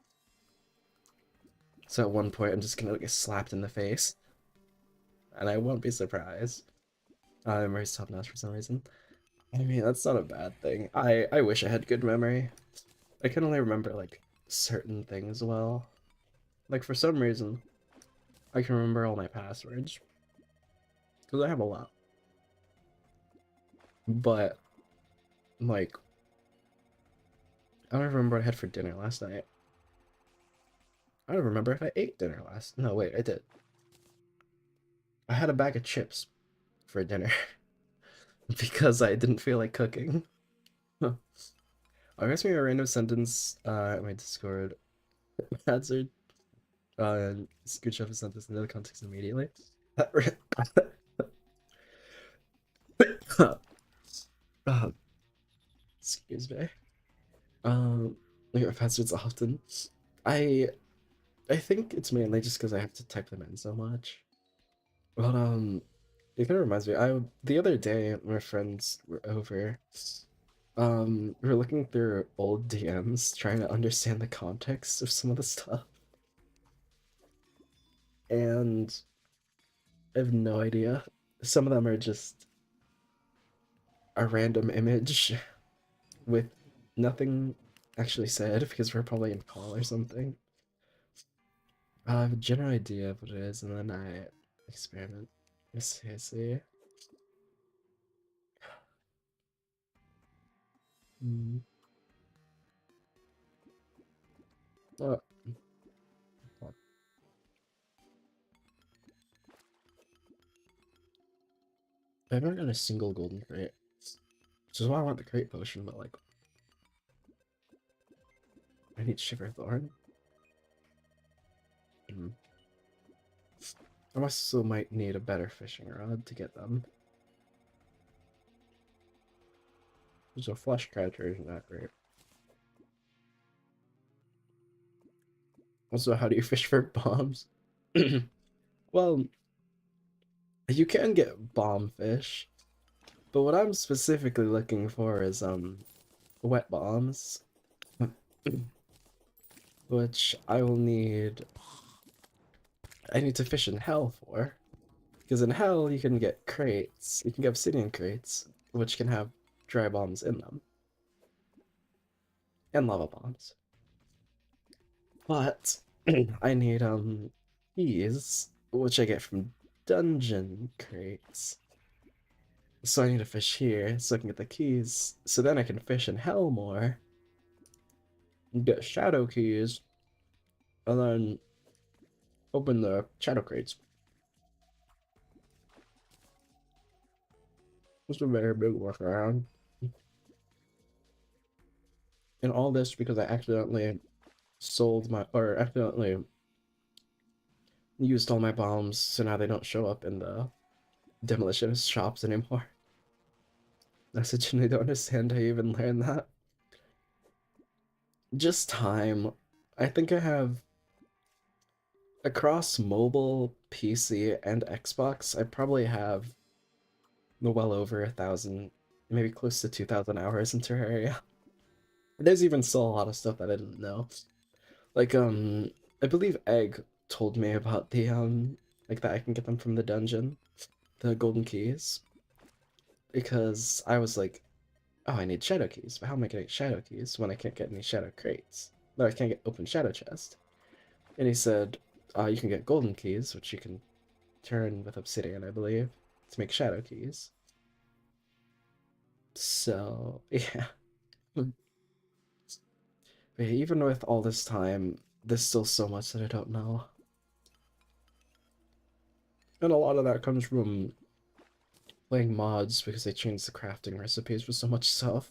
So at one point I'm just gonna get slapped in the face. And I won't be surprised. Memory's top notch for some reason. I mean, that's not a bad thing. I wish I had good memory. I can only remember like certain things well. Like for some reason, I can remember all my passwords because I have a lot. But like, I don't remember what I had for dinner last night. I don't remember if I ate dinner last. No, wait, I did. I had a bag of chips for dinner because I didn't feel like cooking. Huh. I guess me a random sentence in my Discord answered good chef a sentence in the context immediately. uh, excuse me. I get passwords often. I I think it's mainly just because I have to type them in so much. But it kind of reminds me. I the other day my friends were over. We were looking through old DMs trying to understand the context of some of the stuff, and I have no idea. Some of them are just a random image with nothing actually said because we're probably in call or something. I have a general idea of what it is, and then I experiment. I see. Mm. Uh, I've never got a single golden crate, which is why I want the crate potion, but like, I need Shiver Thorn. Mm. I also might need a better fishing rod to get them. So flesh catcher isn't that great. Also, how do you fish for bombs? Well, you can get bomb fish, but what I'm specifically looking for is wet bombs, which I need to fish in hell for. Because in hell you can get crates, you can get obsidian crates, which can have dry bombs in them. And lava bombs. But I need keys, which I get from dungeon crates. So I need to fish here so I can get the keys. So then I can fish in hell more. Get shadow keys. And then open the shadow crates. It's a very big workaround. And all this because I accidentally accidentally used all my bombs, so now they don't show up in the demolition shops anymore. I genuinely don't understand how you even learned that. Just time. I think I have across mobile, PC, and Xbox, I probably have well over 1,000, maybe close to 2,000 hours in Terraria. There's even still a lot of stuff that I didn't know. Like, I believe Egg told me about the, like that I can get them from the dungeon, the golden keys, because I was like, oh, I need shadow keys, but how am I getting shadow keys when I can't get any shadow crates? No, I can't get open shadow chest. And he said, you can get golden keys, which you can turn with obsidian, I believe, to make shadow keys. So, yeah. But even with all this time, there's still so much that I don't know. And a lot of that comes from playing mods because they changed the crafting recipes for so much stuff.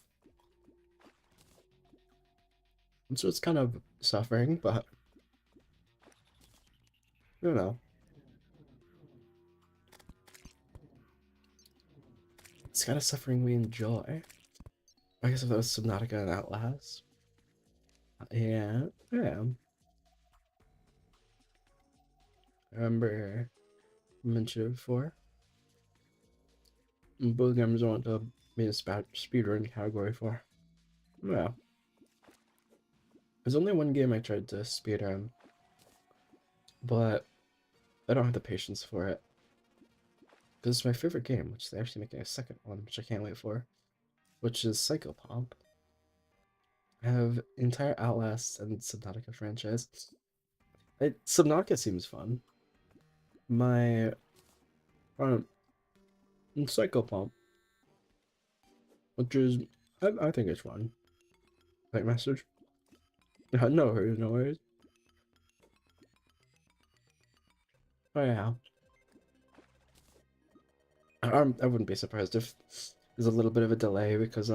And so it's kind of suffering, but I don't know. It's kind of suffering we enjoy. I guess if that was Subnautica and Outlast. Yeah, yeah. I remember I mentioned it before. Both games I want to be a speedrun category for. Yeah. There's only one game I tried to speedrun, but I don't have the patience for it. Because it's my favorite game, which they're actually making a second one, which I can't wait for, which is Psychopomp. I have entire Outlast and Subnautica franchise. Subnautica seems fun. My um, Psychopomp, which is I think it's fun. Like message. No worries, no worries. Oh yeah. I wouldn't be surprised if there's a little bit of a delay because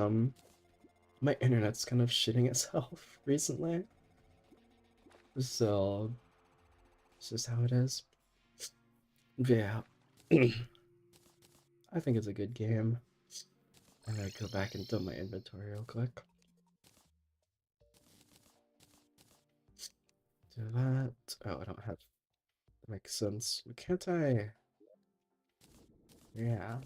my internet's kind of shitting itself recently. So it's just how it is. Yeah. I think it's a good game. I'm gonna go back and dump my inventory real quick. Do that. Oh, I don't have. That makes sense. Can't I? Yeah.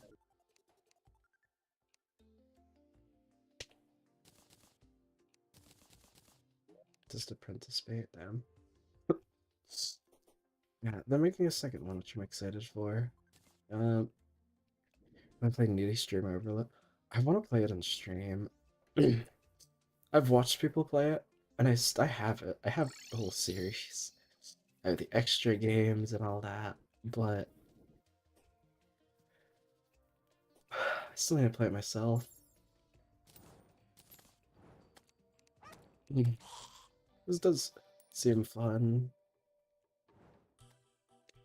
Just apprentice bait, damn. Yeah, they're making a second one, which I'm excited for. Um, I'm playing Nitty Stream Overload. I want to play it on stream. I've watched people play it, and I have it. I have the whole series. I have the extra games and all that, but I still need to play it myself. This does seem fun.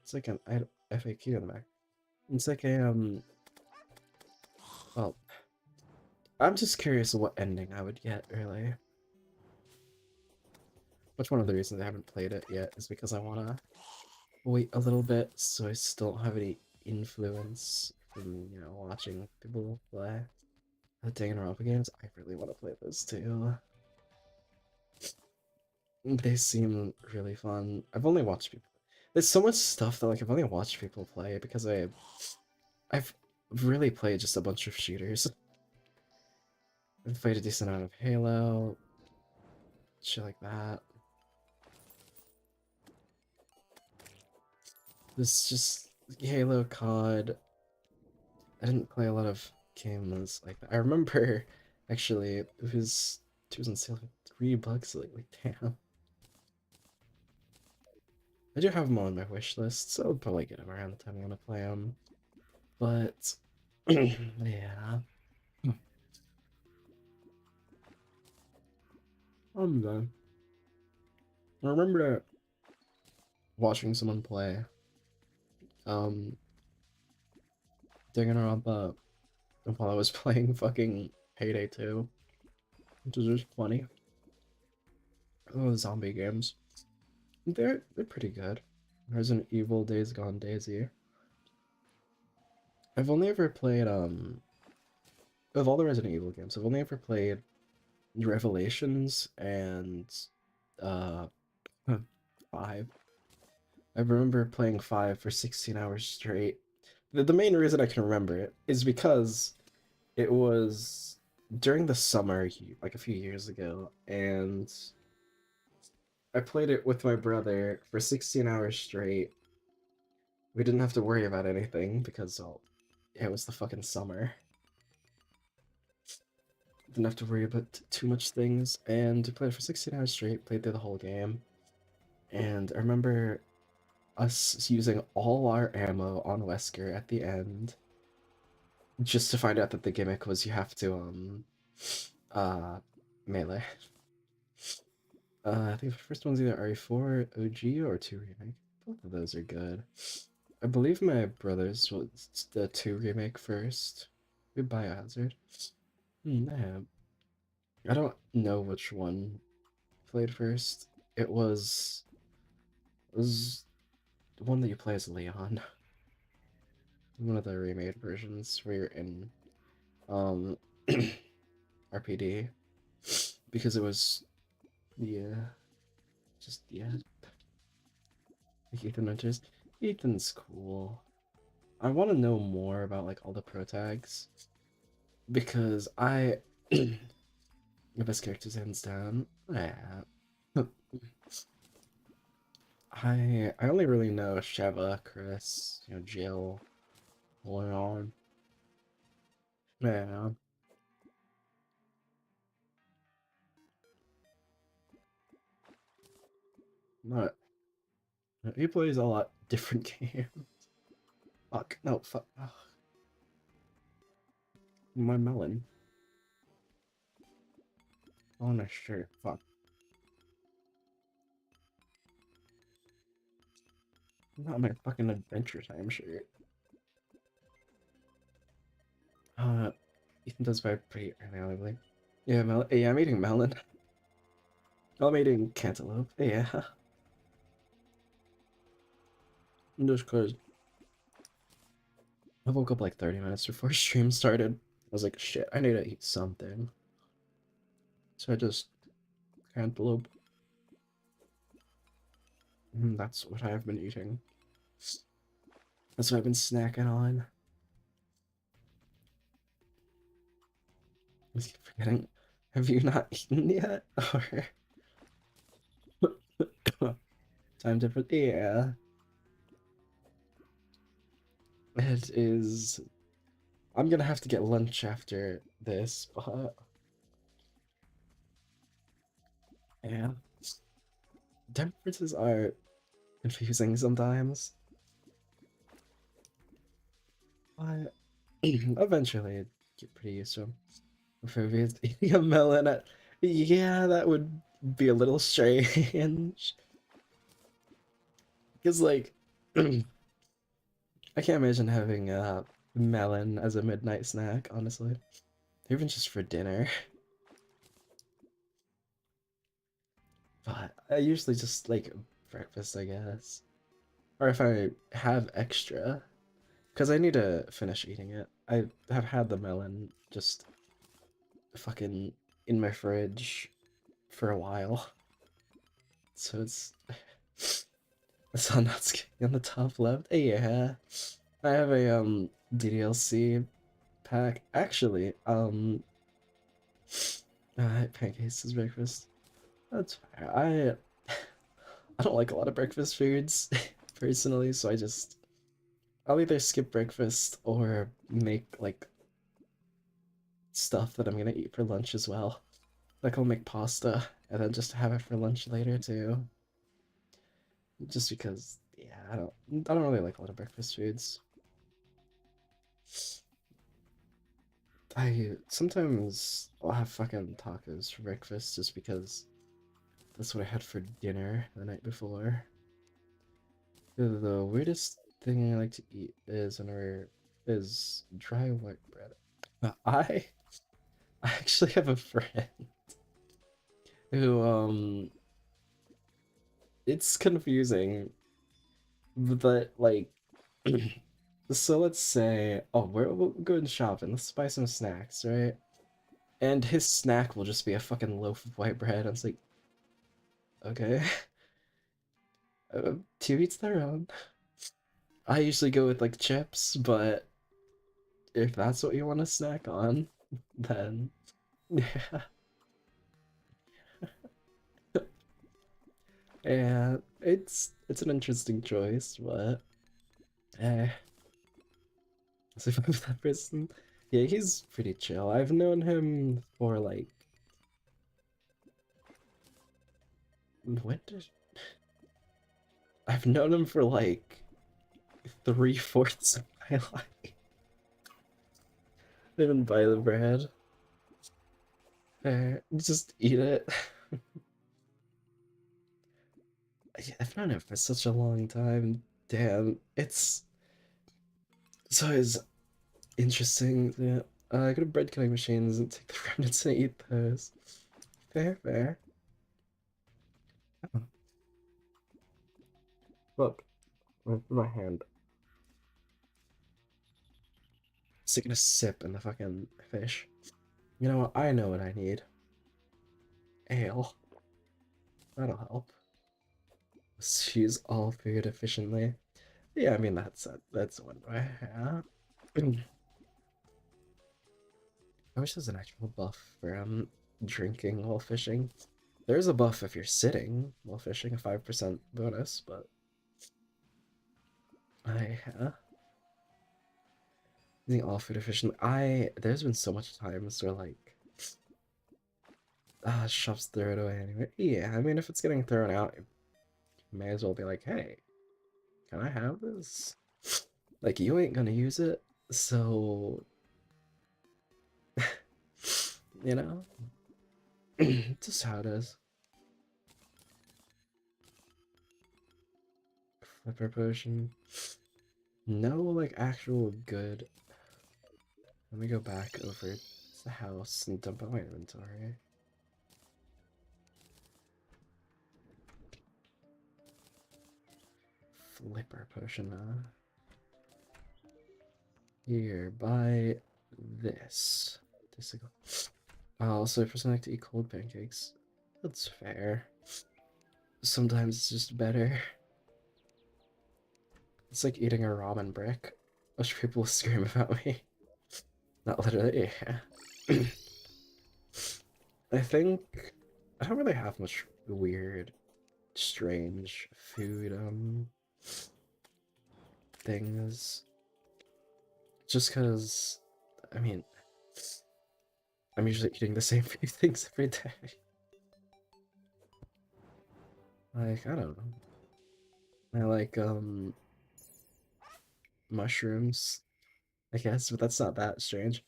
It's like an FAQ in the back. It's like a well, I'm just curious what ending I would get, really. Which one of the reasons I haven't played it yet is because I wanna wait a little bit so I still don't have any influence from, watching people play the Danganronpa games. I really want to play those too. They seem really fun. I've only watched people. There's so much stuff that like I've only watched people play because I've really played just a bunch of shooters. I've played a decent amount of Halo, shit like that. This just Halo COD. I didn't play a lot of games like that. I remember actually it was on sale for $3 lately. Damn. I do have them on my wish list, so I'll probably get them around the time I want to play them. But yeah, I'm done. I remember watching someone play Danganronpa while I was playing fucking Payday 2, which is just funny. Oh, zombie games. They're pretty good. Resident Evil, Days Gone, Daisy. I've only ever played of all the Resident Evil games, I've only ever played Revelations and uh 5. I remember playing 5 for 16 hours straight. The main reason I can remember it is because it was during the summer, like a few years ago, and I played it with my brother for 16 hours straight. We didn't have to worry about anything because, well, it was the fucking summer. Didn't have to worry about too much things, and we played it for 16 hours straight, played through the whole game. And I remember us using all our ammo on Wesker at the end, just to find out that the gimmick was you have to, uh, melee. I think the first one's either RE4 OG or 2 Remake. Both of those are good. I believe my brother's was the 2 Remake first. With Biohazard. Yeah. I don't know which one played first. It was the one that you play as Leon. One of the remade versions where you're in um RPD. Because it was yeah, like Ethan Winters. Ethan's cool. I want to know more about like all the pro tags because the best characters hands down. Yeah. I only really know Sheva, Chris, Jill, Leon. Yeah. Not he plays a lot different games. Fuck. No, fuck. Ugh. My melon. On a shirt. Fuck. Not my fucking Adventure Time shirt. Uh, Ethan does vibe pretty early, I believe. Yeah, yeah, I'm eating melon. I'm eating cantaloupe. Yeah. Just cause I woke up like 30 minutes before stream started. I was like, shit, I need to eat something. So I just cantaloupe. That's what I've been eating. That's what I've been snacking on. I keep forgetting. Have you not eaten yet? Or time difference? Yeah. It is. I'm gonna have to get lunch after this, but yeah. Differences are confusing sometimes. But eventually I'd get pretty used to them. If I was eating a melon at, yeah, that would be a little strange. Because, like, I can't imagine having melon as a midnight snack, honestly. Even just for dinner. But I usually just like breakfast, I guess. Or if I have extra, because I need to finish eating it. I have had the melon just fucking in my fridge for a while. So the sun not on the top left. Yeah. I have a DDLC pack. Actually, pancakes is breakfast. That's fair. I don't like a lot of breakfast foods personally, so I'll either skip breakfast or make like stuff that I'm gonna eat for lunch as well. Like I'll make pasta and then just have it for lunch later too. Just because, yeah, I don't really like a lot of breakfast foods. I sometimes I'll have fucking tacos for breakfast just because that's what I had for dinner the night before. The weirdest thing I like to eat is dry white bread. I actually have a friend who it's confusing, but like so let's say we'll go and shop and let's buy some snacks, right? And his snack will just be a fucking loaf of white bread. I was like, okay, to each their own. I usually go with like chips, but if that's what you want to snack on, then yeah, yeah, it's an interesting choice, but eh, so if I'm that person, yeah, he's pretty chill. I've known him for like when did I've known him for like 3/4 of my life. I didn't buy the bread. Just eat it. I've known him for such a long time. Damn, it's interesting. Yeah, I go to bread cutting machines and take the remnants and eat those. Fair, fair. Oh, look, with my hand. Sticking a sip in the fucking fish. You know what? I know what I need. Ale. That'll help. Let's use all food efficiently. Yeah, I mean that's one way. Yeah. I wish there's an actual buff for drinking while fishing. There is a buff if you're sitting while fishing, a 5% bonus, but I using all food efficiently. There's been so much times where like shops throw it away anyway. Yeah, I mean if it's getting thrown out, you may as well be like, hey, can I have this? Like you ain't gonna use it, so you know, just how it is. Flipper potion. No, like actual good. Let me go back over to the house and dump out my inventory. Flipper potion, Here, buy this. Also, for something like to eat cold pancakes. That's fair. Sometimes it's just better. It's like eating a ramen brick. Which people scream about me. Not literally, yeah. I think I don't really have much weird, strange food things. Just cause I mean I'm usually eating the same few things every day. Like, I don't know. I like mushrooms, I guess, but that's not that strange.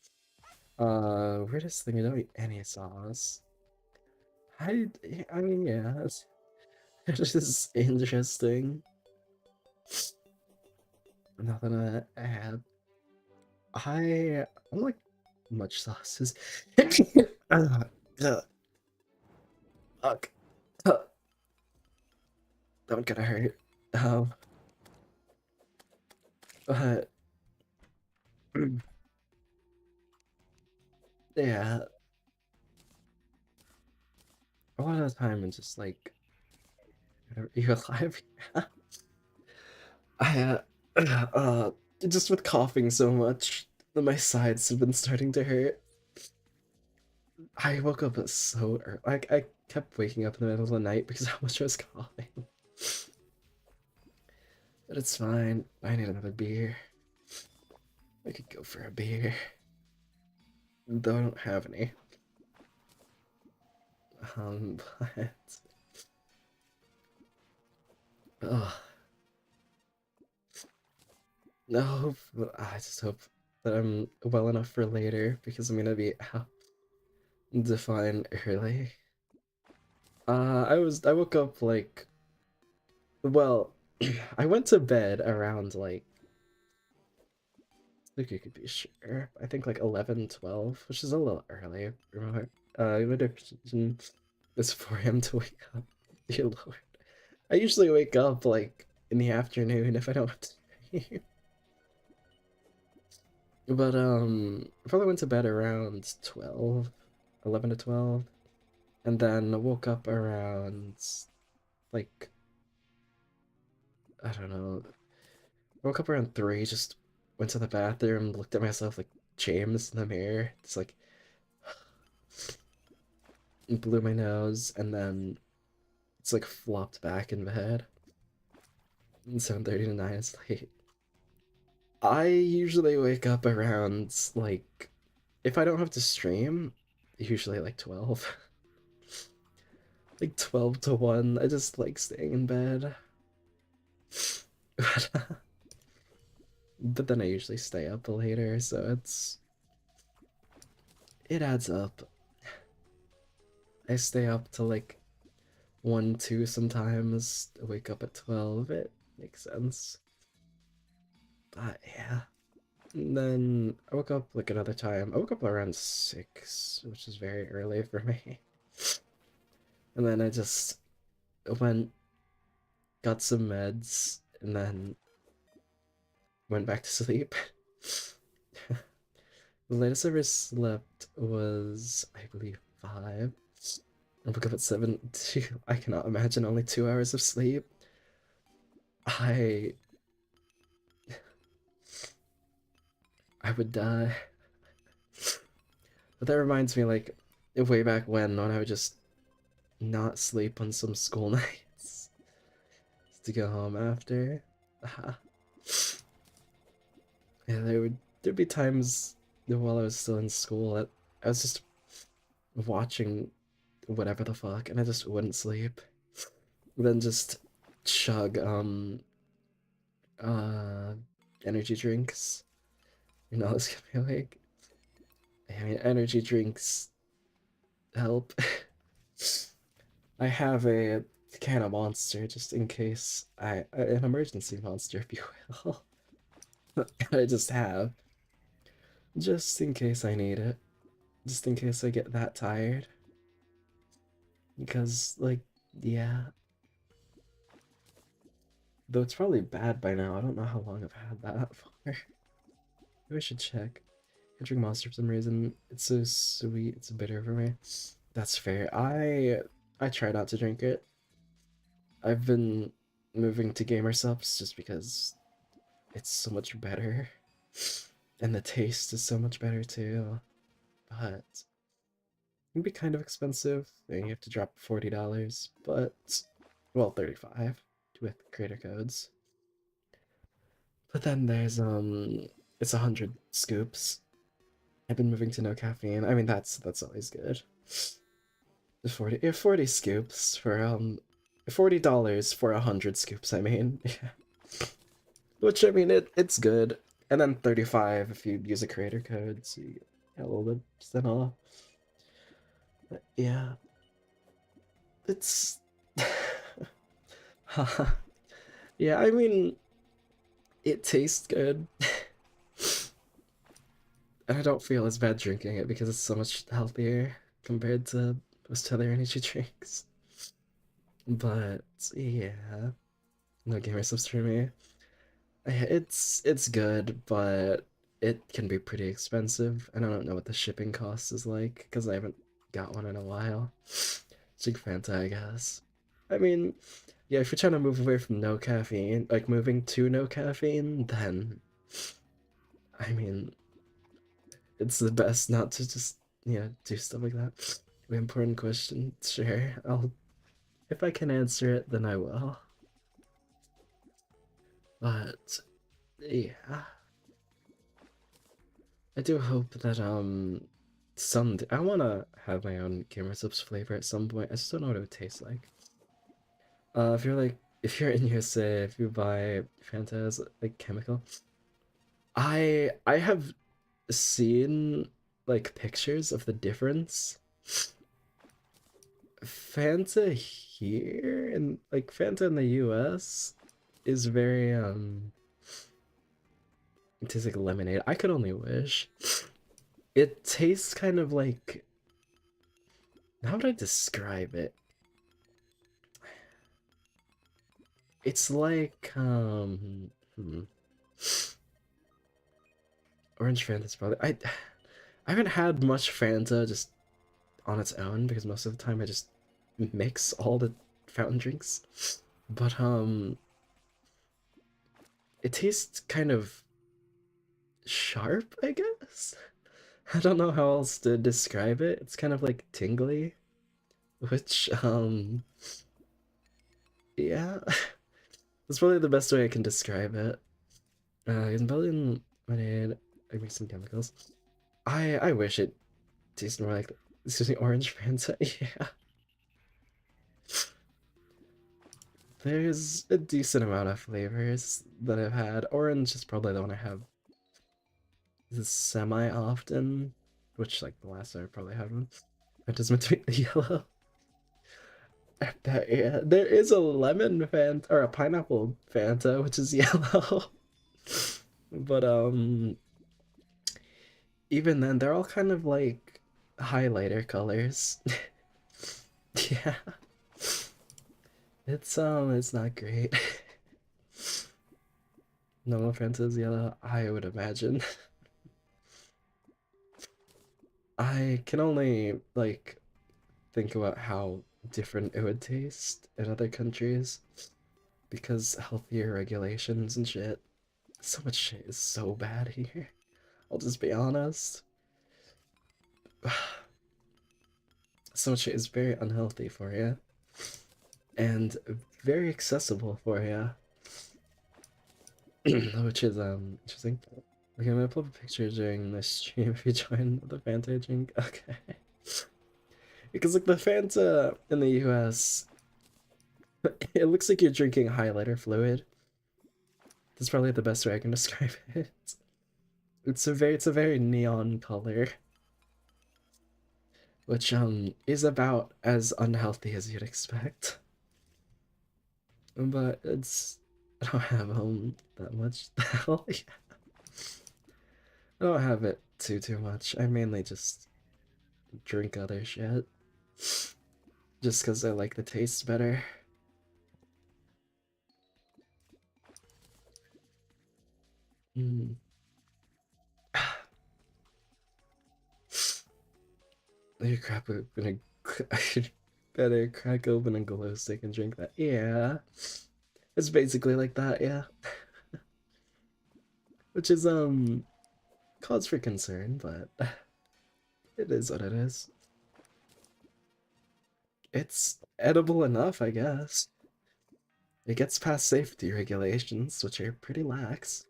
Weirdest thing, I don't eat any sauce. I I mean, yeah, it's just interesting. Nothing to add. I don't like much sauces. uh, uh, fuck. Uh, Don't gonna hurt. Um, but yeah, a lot of the time it's just like, are you alive? I just with coughing so much, my sides have been starting to hurt. I woke up so early. I kept waking up in the middle of the night because how much I was coughing. But it's fine. I need another beer. I could go for a beer. Though I don't have any. But oh no, but I just hope that I'm well enough for later because I'm gonna be out define early. I woke up like, well, I went to bed around like, I think you could be sure. I think like 11, 12, which is a little early. Remember, meditation is 4 a.m. to wake up. Dear Lord. I usually wake up like in the afternoon if I don't have to sleep. But I probably went to bed around 12, 11 to 12, and then I woke up around like, I don't know, I woke up around 3, just went to the bathroom, looked at myself like James in the mirror, just like blew my nose, and then it's like flopped back in bed. And 7:30 to 9 is late. I usually wake up around like, if I don't have to stream, usually like 12. Like 12 to 1. I just like staying in bed. But then I usually stay up later, so it adds up. I stay up till like 1, 2 sometimes, wake up at 12. It makes sense. But yeah. And then I woke up like another time. I woke up around 6, which is very early for me. And then I just went, got some meds, and then went back to sleep. The latest I ever slept was, I believe, 5. I woke up at 7. I cannot imagine only 2 hours of sleep. I I would die. But that reminds me, like, way back when I would just not sleep on some school nights to go home after. Uh, yeah, there'd be times while I was still in school that I was just watching whatever the fuck, and I just wouldn't sleep. Then just chug uh energy drinks. You know, it's gonna be like, I mean, energy drinks help. I have a can of Monster just in case an emergency monster, if you will. I just have just in case I need it, just in case I get that tired. Because like, yeah, though it's probably bad by now. I don't know how long I've had that for. Maybe I should check. I drink Monster for some reason. It's so sweet. It's bitter for me. That's fair. I try not to drink it. I've been moving to gamer subs just because it's so much better. And the taste is so much better too. But it can be kind of expensive. And you have to drop $40. But well, 35 with creator codes. But then there's it's 100 scoops. I've been moving to no caffeine. I mean that's always good. 40, yeah, 40 scoops for $40 for 100 scoops, I mean. Which I mean it's good. And then 35 if you use a creator code, so you get a little bit percent off. But yeah. It's yeah, I mean, it tastes good. And I don't feel as bad drinking it because it's so much healthier compared to most other energy drinks. But yeah, no gamer subs for me. It's good, but it can be pretty expensive, and I don't know what the shipping cost is like because I haven't got one in a while. It's like Fanta, I guess. I mean, yeah, if you're trying to move away from no caffeine, like moving to no caffeine, then I mean, it's the best not to just do stuff like that. Important question. Sure, I'll if I can answer it, then I will. But yeah, I do hope that someday I wanna have my own gamer subs flavor at some point. I just don't know what it would taste like. If you're like if you're in USA, if you buy Fanta as like chemical, I have seen like pictures of the difference. Fanta here and like Fanta in the US is very it tastes like lemonade. I could only wish. It tastes kind of like how would I describe it? It's like orange Fanta's probably I haven't had much Fanta just on its own because most of the time I just mix all the fountain drinks. But it tastes kind of sharp, I guess. I don't know how else to describe it. It's kind of like tingly, which yeah, that's probably the best way I can describe it. In Belgian lemonade, I mix some chemicals. I wish it tasted more like excuse me, orange Fanta. Yeah, there's a decent amount of flavors that I've had. Orange is probably the one I have semi often, which like the last time I probably had one. It is meant to be yellow. Yeah, there is a lemon Fanta or a pineapple Fanta, which is yellow. But even then, they're all kind of like highlighter colors. Yeah, it's not great. No Fanta is yellow, I would imagine. I can only like think about how different it would taste in other countries because healthier regulations and shit. So much shit is so bad here. I'll just be honest. So much shit is very unhealthy for you and very accessible for you, which is interesting. Okay, I'm gonna pull up a picture during this stream if you join the Fanta drink. Okay. Because like the Fanta in the US, it looks like you're drinking highlighter fluid. That's probably the best way I can describe it. It's a very neon color, which is about as unhealthy as you'd expect. But I don't have that much. The hell, yeah. I don't have it too much. I mainly just drink other shit, just because I like the taste better. Mm. You crap open a I should better crack open a glow stick and drink that. Yeah, it's basically like that. Yeah, which is cause for concern, but it is what it is. It's edible enough, I guess. It gets past safety regulations, which are pretty lax.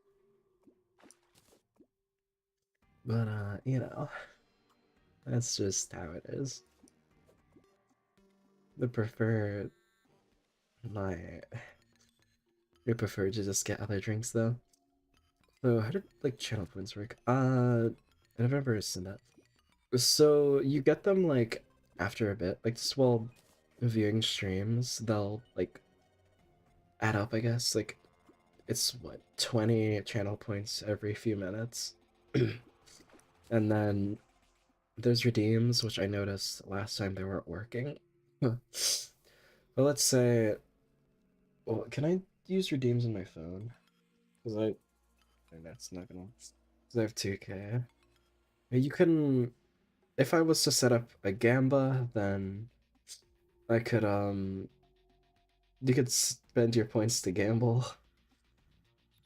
But that's just how it is. I prefer my I prefer to just get other drinks though. So how did like channel points work? I've never seen that. So you get them like after a bit, like just well viewing streams, they'll like add up, I guess. Like it's what 20 channel points every few minutes. And then there's redeems, which I noticed last time they weren't working. But let's say, well, can I use redeems on my phone? Because that's not gonna. Because I have 2K. You can, if I was to set up a Gamba, then I could you could spend your points to gamble.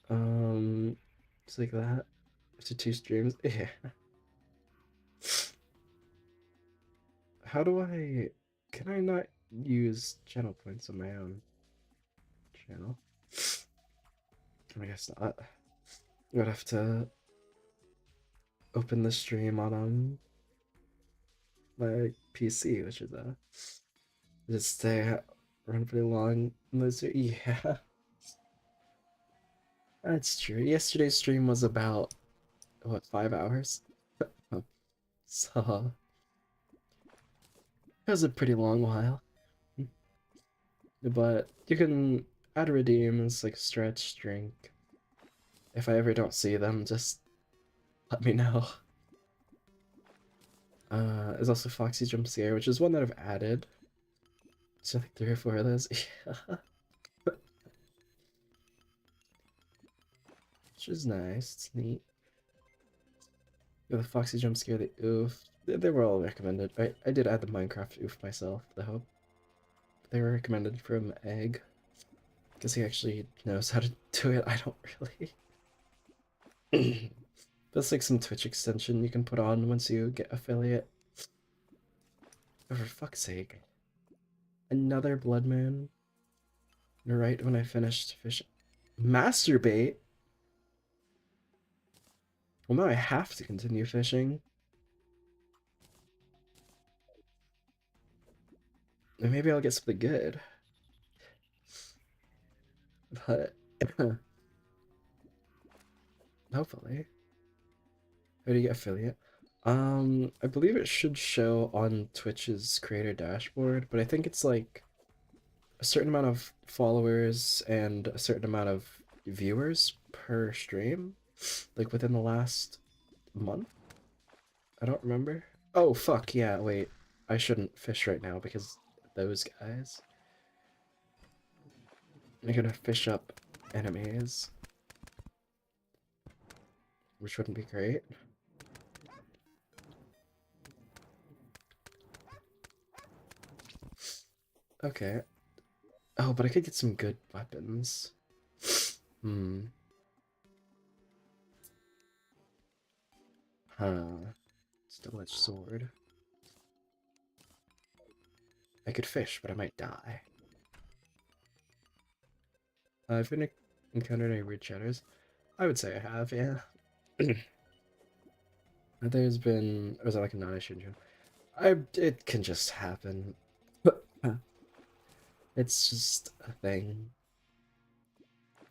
Um, just like that. To 2 streams. Yeah. How do I? Can I not use channel points on my own channel? I guess not. I would have to open the stream on my PC, which is just stay run pretty long. Yeah, that's true. Yesterday's stream was about what 5 hours, so it was a pretty long while. But you can add redeems like stretch, drink. If I ever don't see them, just let me know. There's also Foxy Jump Scare, which is one that I've added. So like 3 or 4 of those. Yeah. Which is nice. It's neat. Yeah, the Foxy Jump Scare, the oof. They were all recommended. I did add the Minecraft oof myself, the hope. They were recommended from Egg. Because he actually knows how to do it. I don't really. That's like some Twitch extension you can put on once you get affiliate. Oh, for fuck's sake. Another Blood Moon. Right when I finished fishing. Masturbate? Well, now I have to continue fishing. And maybe I'll get something good. But hopefully. How do you get affiliate? I believe it should show on Twitch's creator dashboard, but I think it's like a certain amount of followers and a certain amount of viewers per stream, like within the last month. I don't remember. Oh fuck yeah! Wait, I shouldn't fish right now because those guys. I'm gonna fish up enemies, which wouldn't be great. Okay. Oh, but I could get some good weapons. Hmm. Huh. Double-edged sword. I could fish, but I might die. I've been encountered any weird shadows. I would say I have, yeah. There's been, or was that like a non-issue? It can just happen. It's just a thing.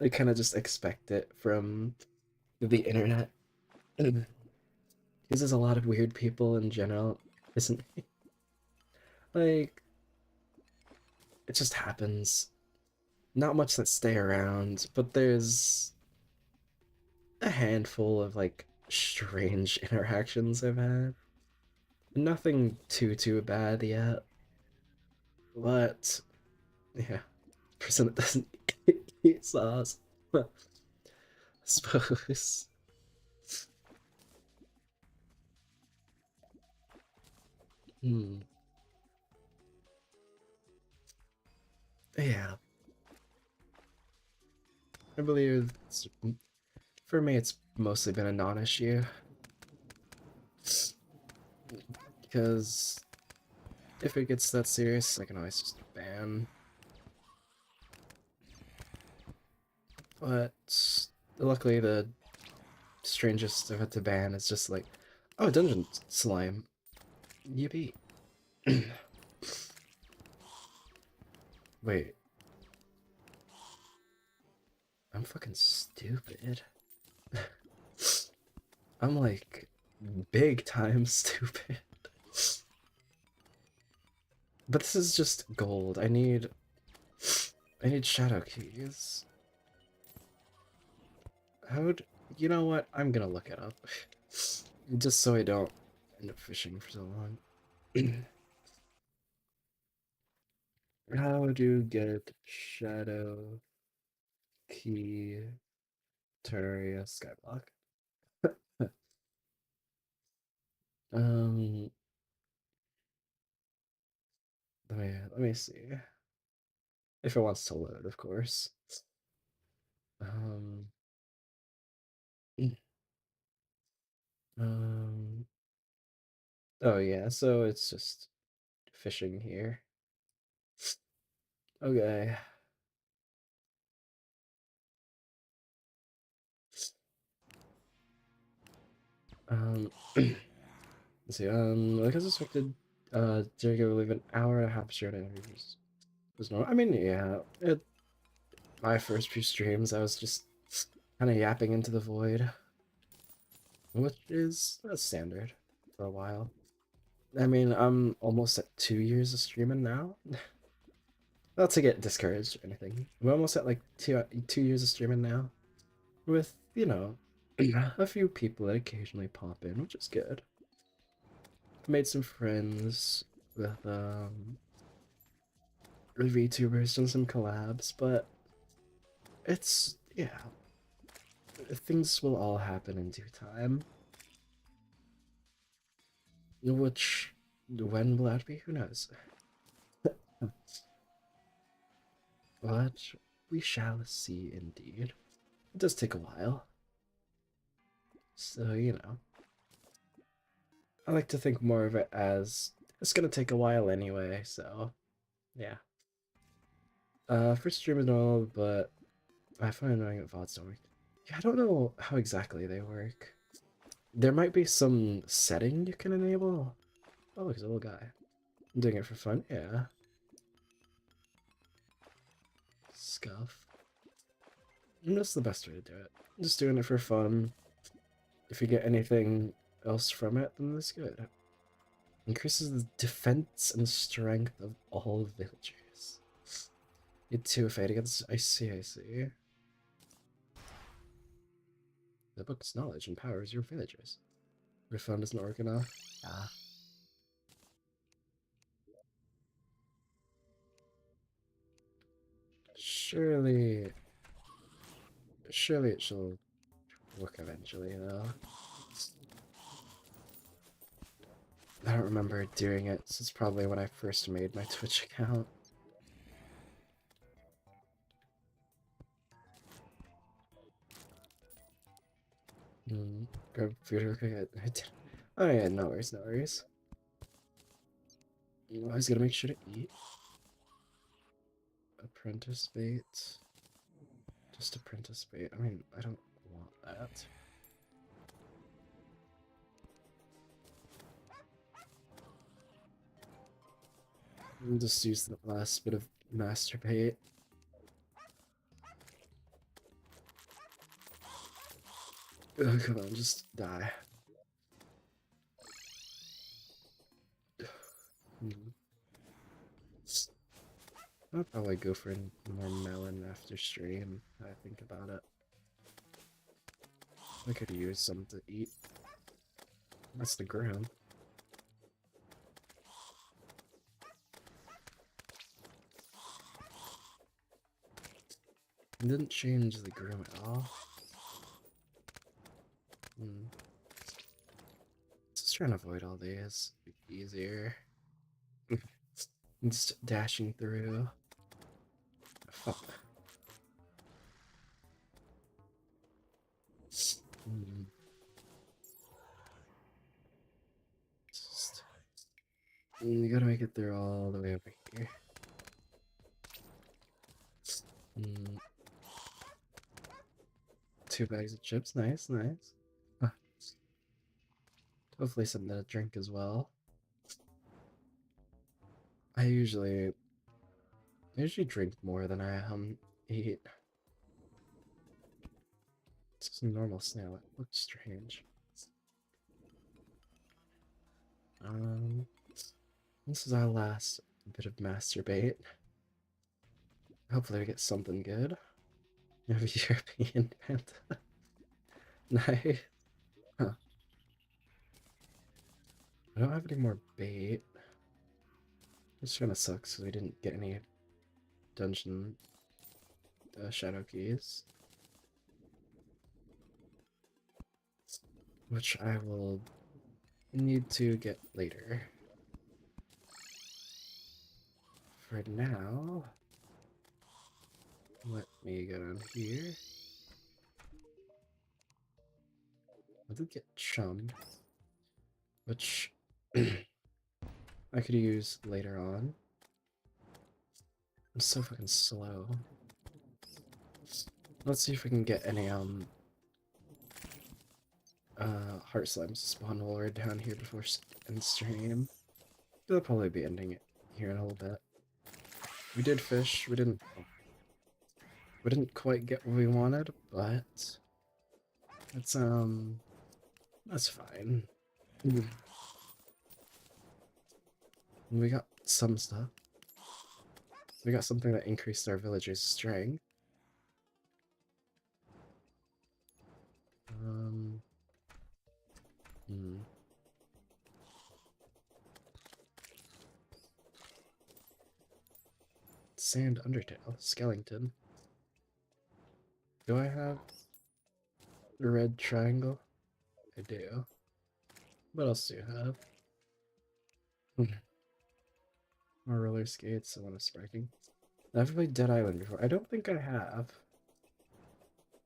I kind of just expect it from the internet. Because there's a lot of weird people in general, isn't like it just happens. Not much that stay around, but there's a handful of like strange interactions I've had. Nothing too bad yet, but yeah, person that doesn't eat sauce, I suppose. Hmm. Yeah, I believe for me it's mostly been a non-issue because if it gets that serious, I can always just ban. But luckily, the strangest I've had to ban is just like, oh, dungeon slime. Yippee. Wait, I'm fucking stupid. I'm like big time stupid. But this is just gold. I need shadow keys. How would you know what? I'm gonna look it up. Just so I don't end up fishing for so long. How do you get shadow key Terraria skyblock? Um, let me see if it wants to load, of course. Um, um. Oh yeah, so it's just fishing here. Okay. Um. Let's see. Like as expected, Jericho will leave an hour and a half shared interviews. Was normal. I mean, yeah. My first few streams, I was just kind of yapping into the void, which is standard for a while. I mean, I'm almost at 2 years of streaming now. Not to get discouraged or anything. I'm almost at like 2 years of streaming now, with a few people that occasionally pop in, which is good. Made some friends with VTubers, done some collabs, but it's yeah, things will all happen in due time. Which when will that be? Who knows? But we shall see indeed. It does take a while. So, I like to think more of it as it's gonna take a while anyway, so yeah. First stream is normal, but I find annoying that VODs don't work. Yeah, I don't know how exactly they work. There might be some setting you can enable. Oh, look, there's a little guy. I'm doing it for fun, yeah. Scuff. And that's the best way to do it. Just doing it for fun. If you get anything else from it, then that's good. Increases the defense and strength of all villagers. You two fight against. I see, I see. The book's knowledge empowers your villagers. Refund isn't work enough. Ah. Surely. Surely it shall work eventually, though. I don't remember doing it since probably when I first made my Twitch account. Grab food real quick. Oh yeah, no worries, no worries. Always gotta make sure to eat. Apprentice bait. Just apprentice bait. I mean, I don't want that. I'll just use the last bit of master bait. Oh, come on, just die. I'll probably go for more melon after stream. I think about it. I could use some to eat. That's the ground. It didn't change the groom at all. Just trying to avoid all these. Be easier. Just dashing through. Fuck. Just, you gotta make it through all the way over here. Mm. 2 bags of chips, nice, nice. Hopefully something to drink as well. I usually drink more than I eat. It's just a normal snail. It looks strange. Um, this is our last A bit of masturbate. Hopefully we get something good. We have a European panda. Nice. Huh. I don't have any more bait. Which kind of sucks because we didn't get any dungeon shadow keys. Which I will need to get later. For now, let me go down here. I did get chum, which I could use later on. I'm so fucking slow. Let's see if we can get any heart slimes to spawn while we're down here before end stream. They'll probably be ending it here in a little bit. We did fish. We didn't quite get what we wanted, but that's fine. We got some stuff. We got something that increased our villagers' strength. Hmm. Sand Undertale, Skellington. Do I have the red triangle? I do. What else do you have? More roller skates, I want a sparking. I've played Dead Island before. I don't think I have.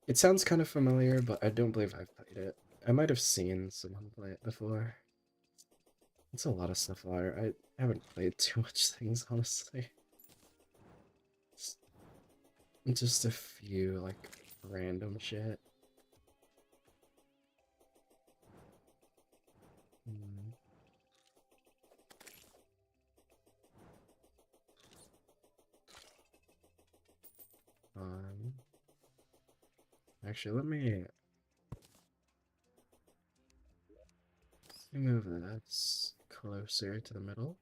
It sounds kind of familiar, but I don't believe I've played it. I might have seen someone play it before. It's a lot of stuff, Fire. I haven't played too much things, honestly. Just a few, like, random shit. Hmm. Um, Actually, let me move this closer to the middle.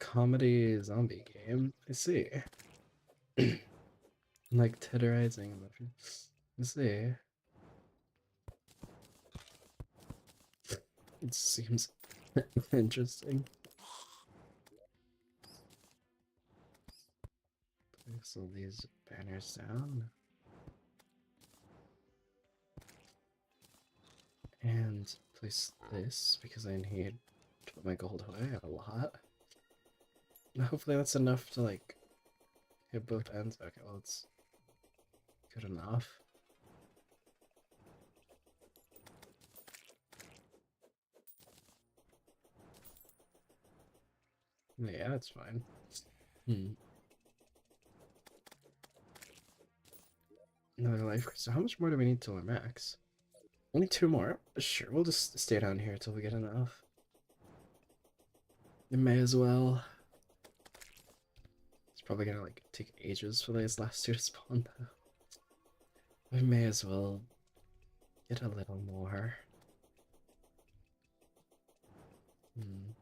Comedy zombie game. I see. Like terrorizing emotion. I see. It seems interesting. Place all these banners down. And place this because I need to put my gold away a lot. Hopefully that's enough to like hit both ends. Okay, well it's good enough. Yeah, that's fine. Another life. So how much more do we need till our max? Only two more? Sure, we'll just stay down here till we get enough. It may as well. It's probably gonna like take ages for these last two to spawn though. We may as well get a little more. Hmm.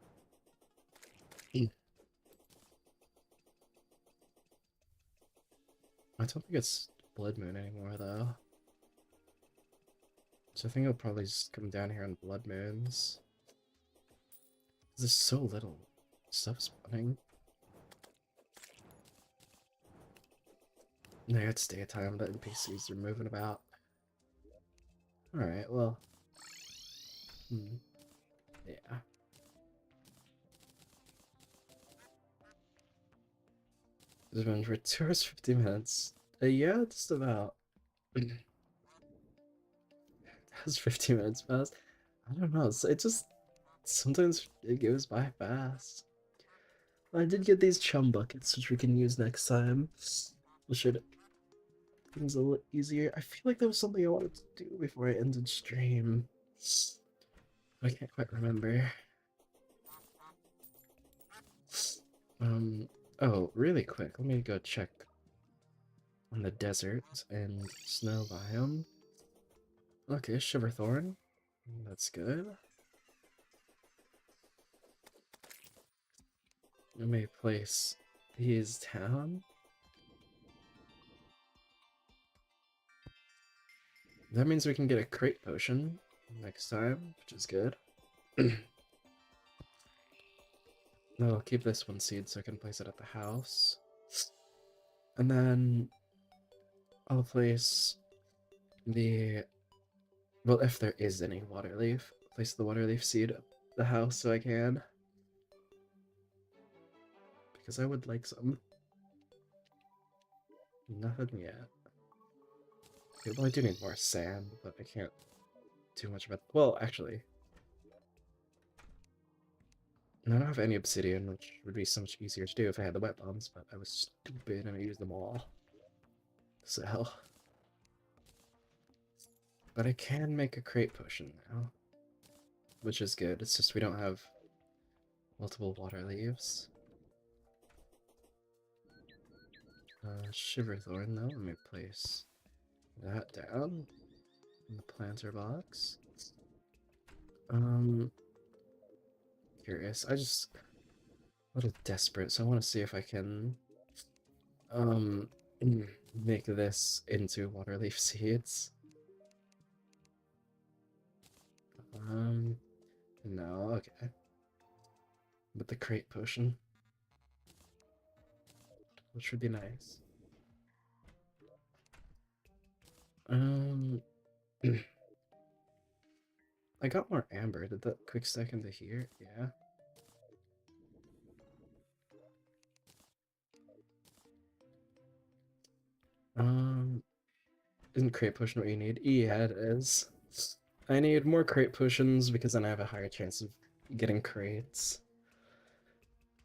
I don't think it's Blood Moon anymore though. So I think it'll probably just come down here on Blood Moons. There's so little stuff spawning. No, it's daytime, the NPCs are moving about. Alright, well. Yeah. It's been for 2 hours 50 minutes. Yeah, just about. That's 15 minutes past. I don't know. It just sometimes it goes by fast. I did get these chum buckets, which we can use next time. We should things a little easier. I feel like that was something I wanted to do before I ended stream. I can't quite remember. Oh, really quick. Let me go check on the desert and snow biome. Okay, Shiverthorn. That's good. I may place these down. That means we can get a crate potion next time, which is good. No, I'll keep this one seed so I can place it at the house. And then I'll place the, well, if there is any water leaf, place the water leaf seed at the house so I can. Because I would like some. Nothing yet. Okay, well, I do need more sand, but I can't do much about. Well, actually, I don't have any obsidian, which would be so much easier to do if I had the wet bombs, but I was stupid and I used them all. So, but I can make a crate potion now, which is good. It's just we don't have multiple water leaves. Shiverthorn, though, let me place that down in the planter box. Um, curious. I just a little desperate, so I want to see if I can um make this into water leaf seeds. Um, no, okay. With the crate potion, which would be nice. Um, I got more amber. Did that quick stack into here? Yeah. Um, isn't crate potion what you need? Yeah, it is. I need more crate potions because then I have a higher chance of getting crates.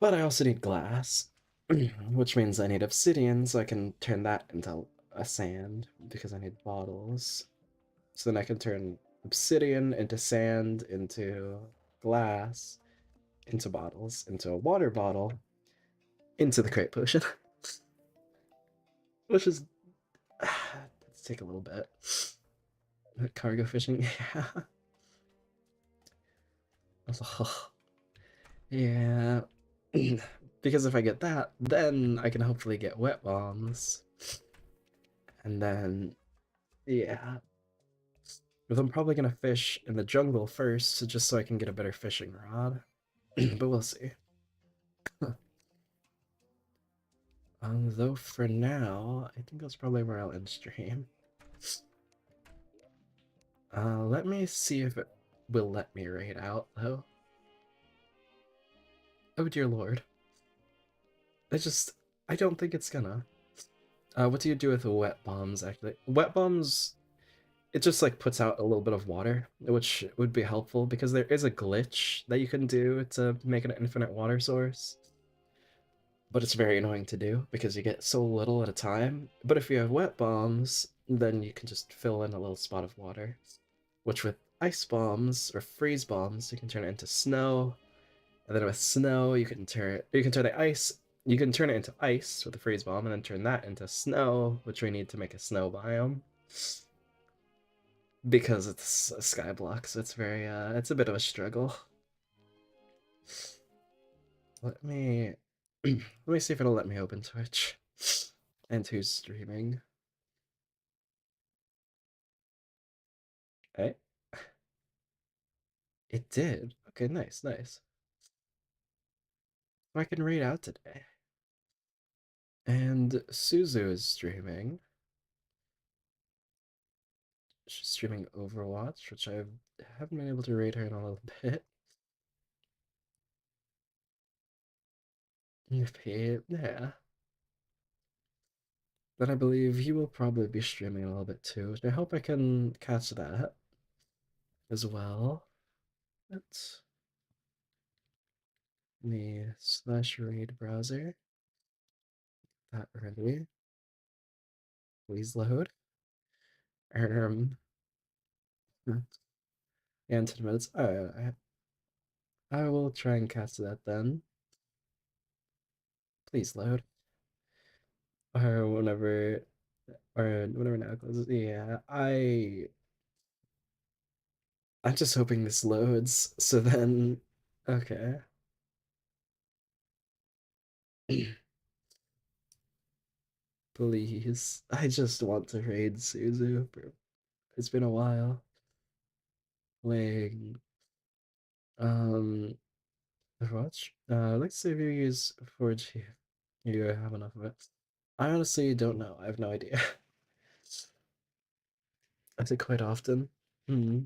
But I also need glass, which means I need obsidian so I can turn that into a sand because I need bottles. So then I can turn obsidian into sand, into glass, into bottles, into a water bottle, into the crate potion. Which is let's take a little bit. Cargo fishing, yeah. Yeah. Because if I get that, then I can hopefully get wet bombs. And then, yeah. But I'm probably gonna fish in the jungle first, just so I can get a better fishing rod. But we'll see. Though for now, I think that's probably where I'll end stream. Let me see if it will let me raid out, though. Oh dear lord. I don't think it's gonna. What do you do with wet bombs, actually? Wet bombs, it just, like, puts out a little bit of water, which would be helpful, because there is a glitch that you can do to make an infinite water source. But it's very annoying to do, because you get so little at a time. But if you have wet bombs, then you can just fill in a little spot of water. Which with ice bombs, or freeze bombs, you can turn it into snow, and then with snow, you can turn the ice, you can turn it into ice with a freeze bomb, and then turn that into snow, which we need to make a snow biome. Because it's a sky block, so it's very, it's a bit of a struggle. Let me, let me see if it'll let me open Twitch. And who's streaming. Hey, it did. Okay, nice, nice. I can read out today. And Suzu is streaming. She's streaming Overwatch, which I haven't been able to rate her in a little bit. Yeah. Then I believe he will probably be streaming a little bit too, which I hope I can catch that as well. Let's me slash raid browser. That ready. Please load. Um, and 10 minutes. I will try and catch that then. Please load. Or whenever now closes. Yeah, I'm just hoping this loads, so then okay. Please. I just want to raid Suzu. It's been a while. Playing Overwatch. Let's see if you use 4G. You have enough of it. I honestly don't know. I have no idea. I think quite often. Hmm.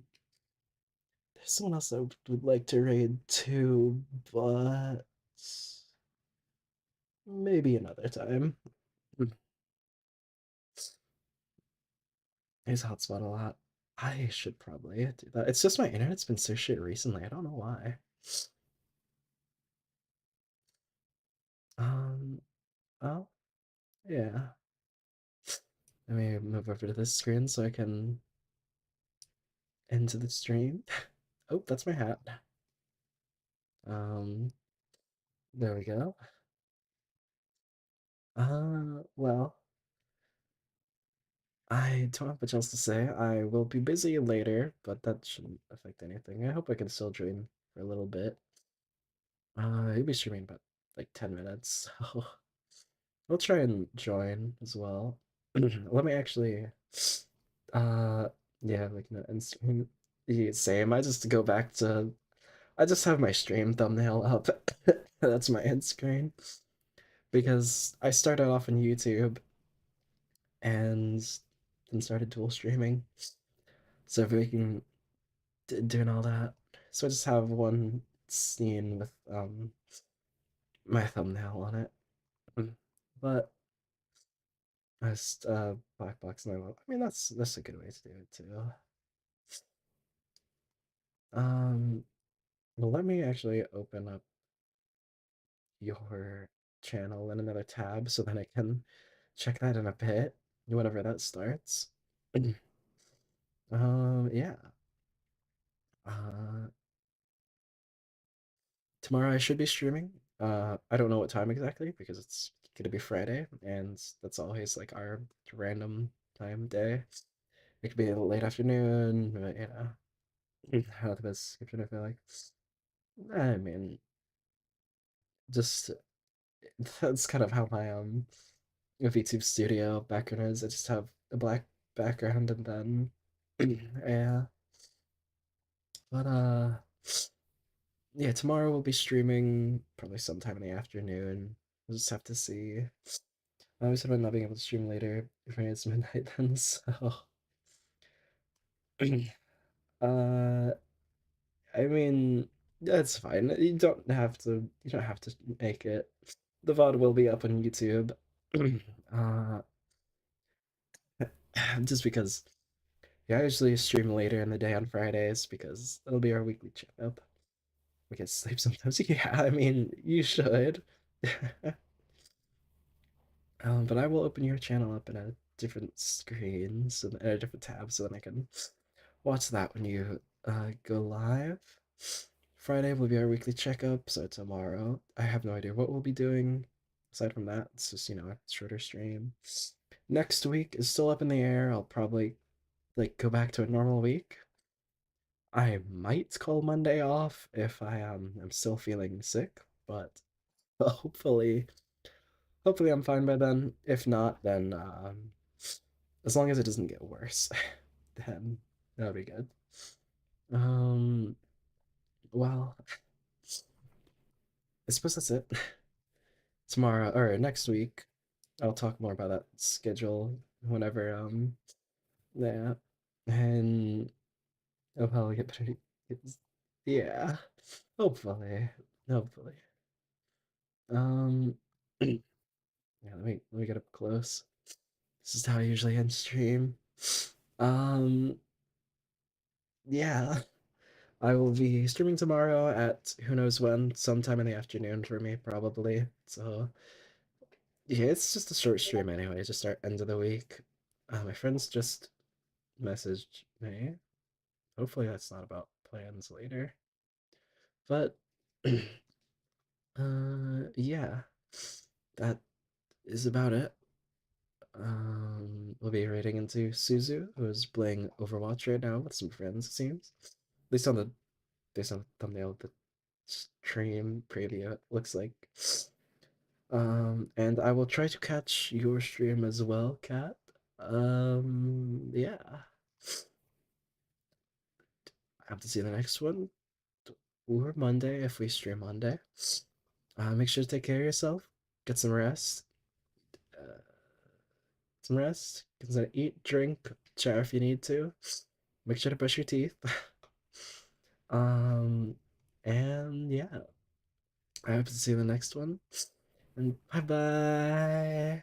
There's someone else I would like to raid too, but maybe another time. Hmm. I use hotspot a lot. I should probably do that. It's just my internet's been so shit recently. I don't know why. Um, oh, yeah. Let me move over to this screen so I can enter the stream. Oh, that's my hat. Um, there we go. Well, I don't have much else to say. I will be busy later, but that shouldn't affect anything. I hope I can still join for a little bit. He'll be streaming about like 10 minutes, so I'll try and join as well. Let me actually, uh, yeah, like no end stream. Yeah, same. I just go back to, I just have my stream thumbnail up. That's my end screen because I started off on YouTube and then started dual streaming. So if we can doing all that, so I just have one scene with my thumbnail on it. Mm. But I just black box and I love. I mean that's a good way to do it too. Um, well, let me actually open up your channel in another tab so then I can check that in a bit whenever that starts. Yeah. Uh, Tomorrow I should be streaming. I don't know what time exactly because it's gonna be Friday, and that's always like our random time day. It could be a late afternoon, but how the best description I feel like. I mean, just that's kind of how my VTube Studio background is. I just have a black background and then yeah. But yeah, tomorrow we'll be streaming probably sometime in the afternoon. We'll just have to see. I always about not being able to stream later if it's midnight then, so uh I mean that's fine. You don't have to make it. The VOD will be up on YouTube. uh just because yeah, I usually stream later in the day on Fridays because it'll be our weekly checkup. We get sleep sometimes. Yeah, I mean you should. But I will open your channel up in a different screen, so in a different tab, so then I can watch that when you go live. Friday will be our weekly checkup, so tomorrow I have no idea what we'll be doing. Aside from that, it's just a shorter stream. Next week is still up in the air. I'll probably like go back to a normal week. I might call Monday off if I'm still feeling sick, but hopefully I'm fine by then. If not, then as long as it doesn't get worse, then that'll be good. Um, well, I suppose that's it. Tomorrow or next week, I'll talk more about that schedule whenever yeah, and I'll probably get better. Yeah, hopefully, hopefully. Um, yeah. Let me get up close. This is how I usually end stream. Um, yeah. I will be streaming tomorrow at who knows when, sometime in the afternoon for me, probably. So, yeah, it's just a short stream anyway, just our end of the week. My friends just messaged me. Hopefully, that's not about plans later. But, yeah, that is about it. We'll be raiding into Suzu, who is playing Overwatch right now with some friends, it seems. least on the based on the thumbnail of the stream preview, it looks like. And I will try to catch your stream as well, Kat. Yeah. I have to see the next one or Monday if we stream Monday. Make sure to take care of yourself. Get some rest. Uh, some rest. Consider eat, drink, shower if you need to. Make sure to brush your teeth. um, and yeah, I hope to see you in the next one. And bye bye.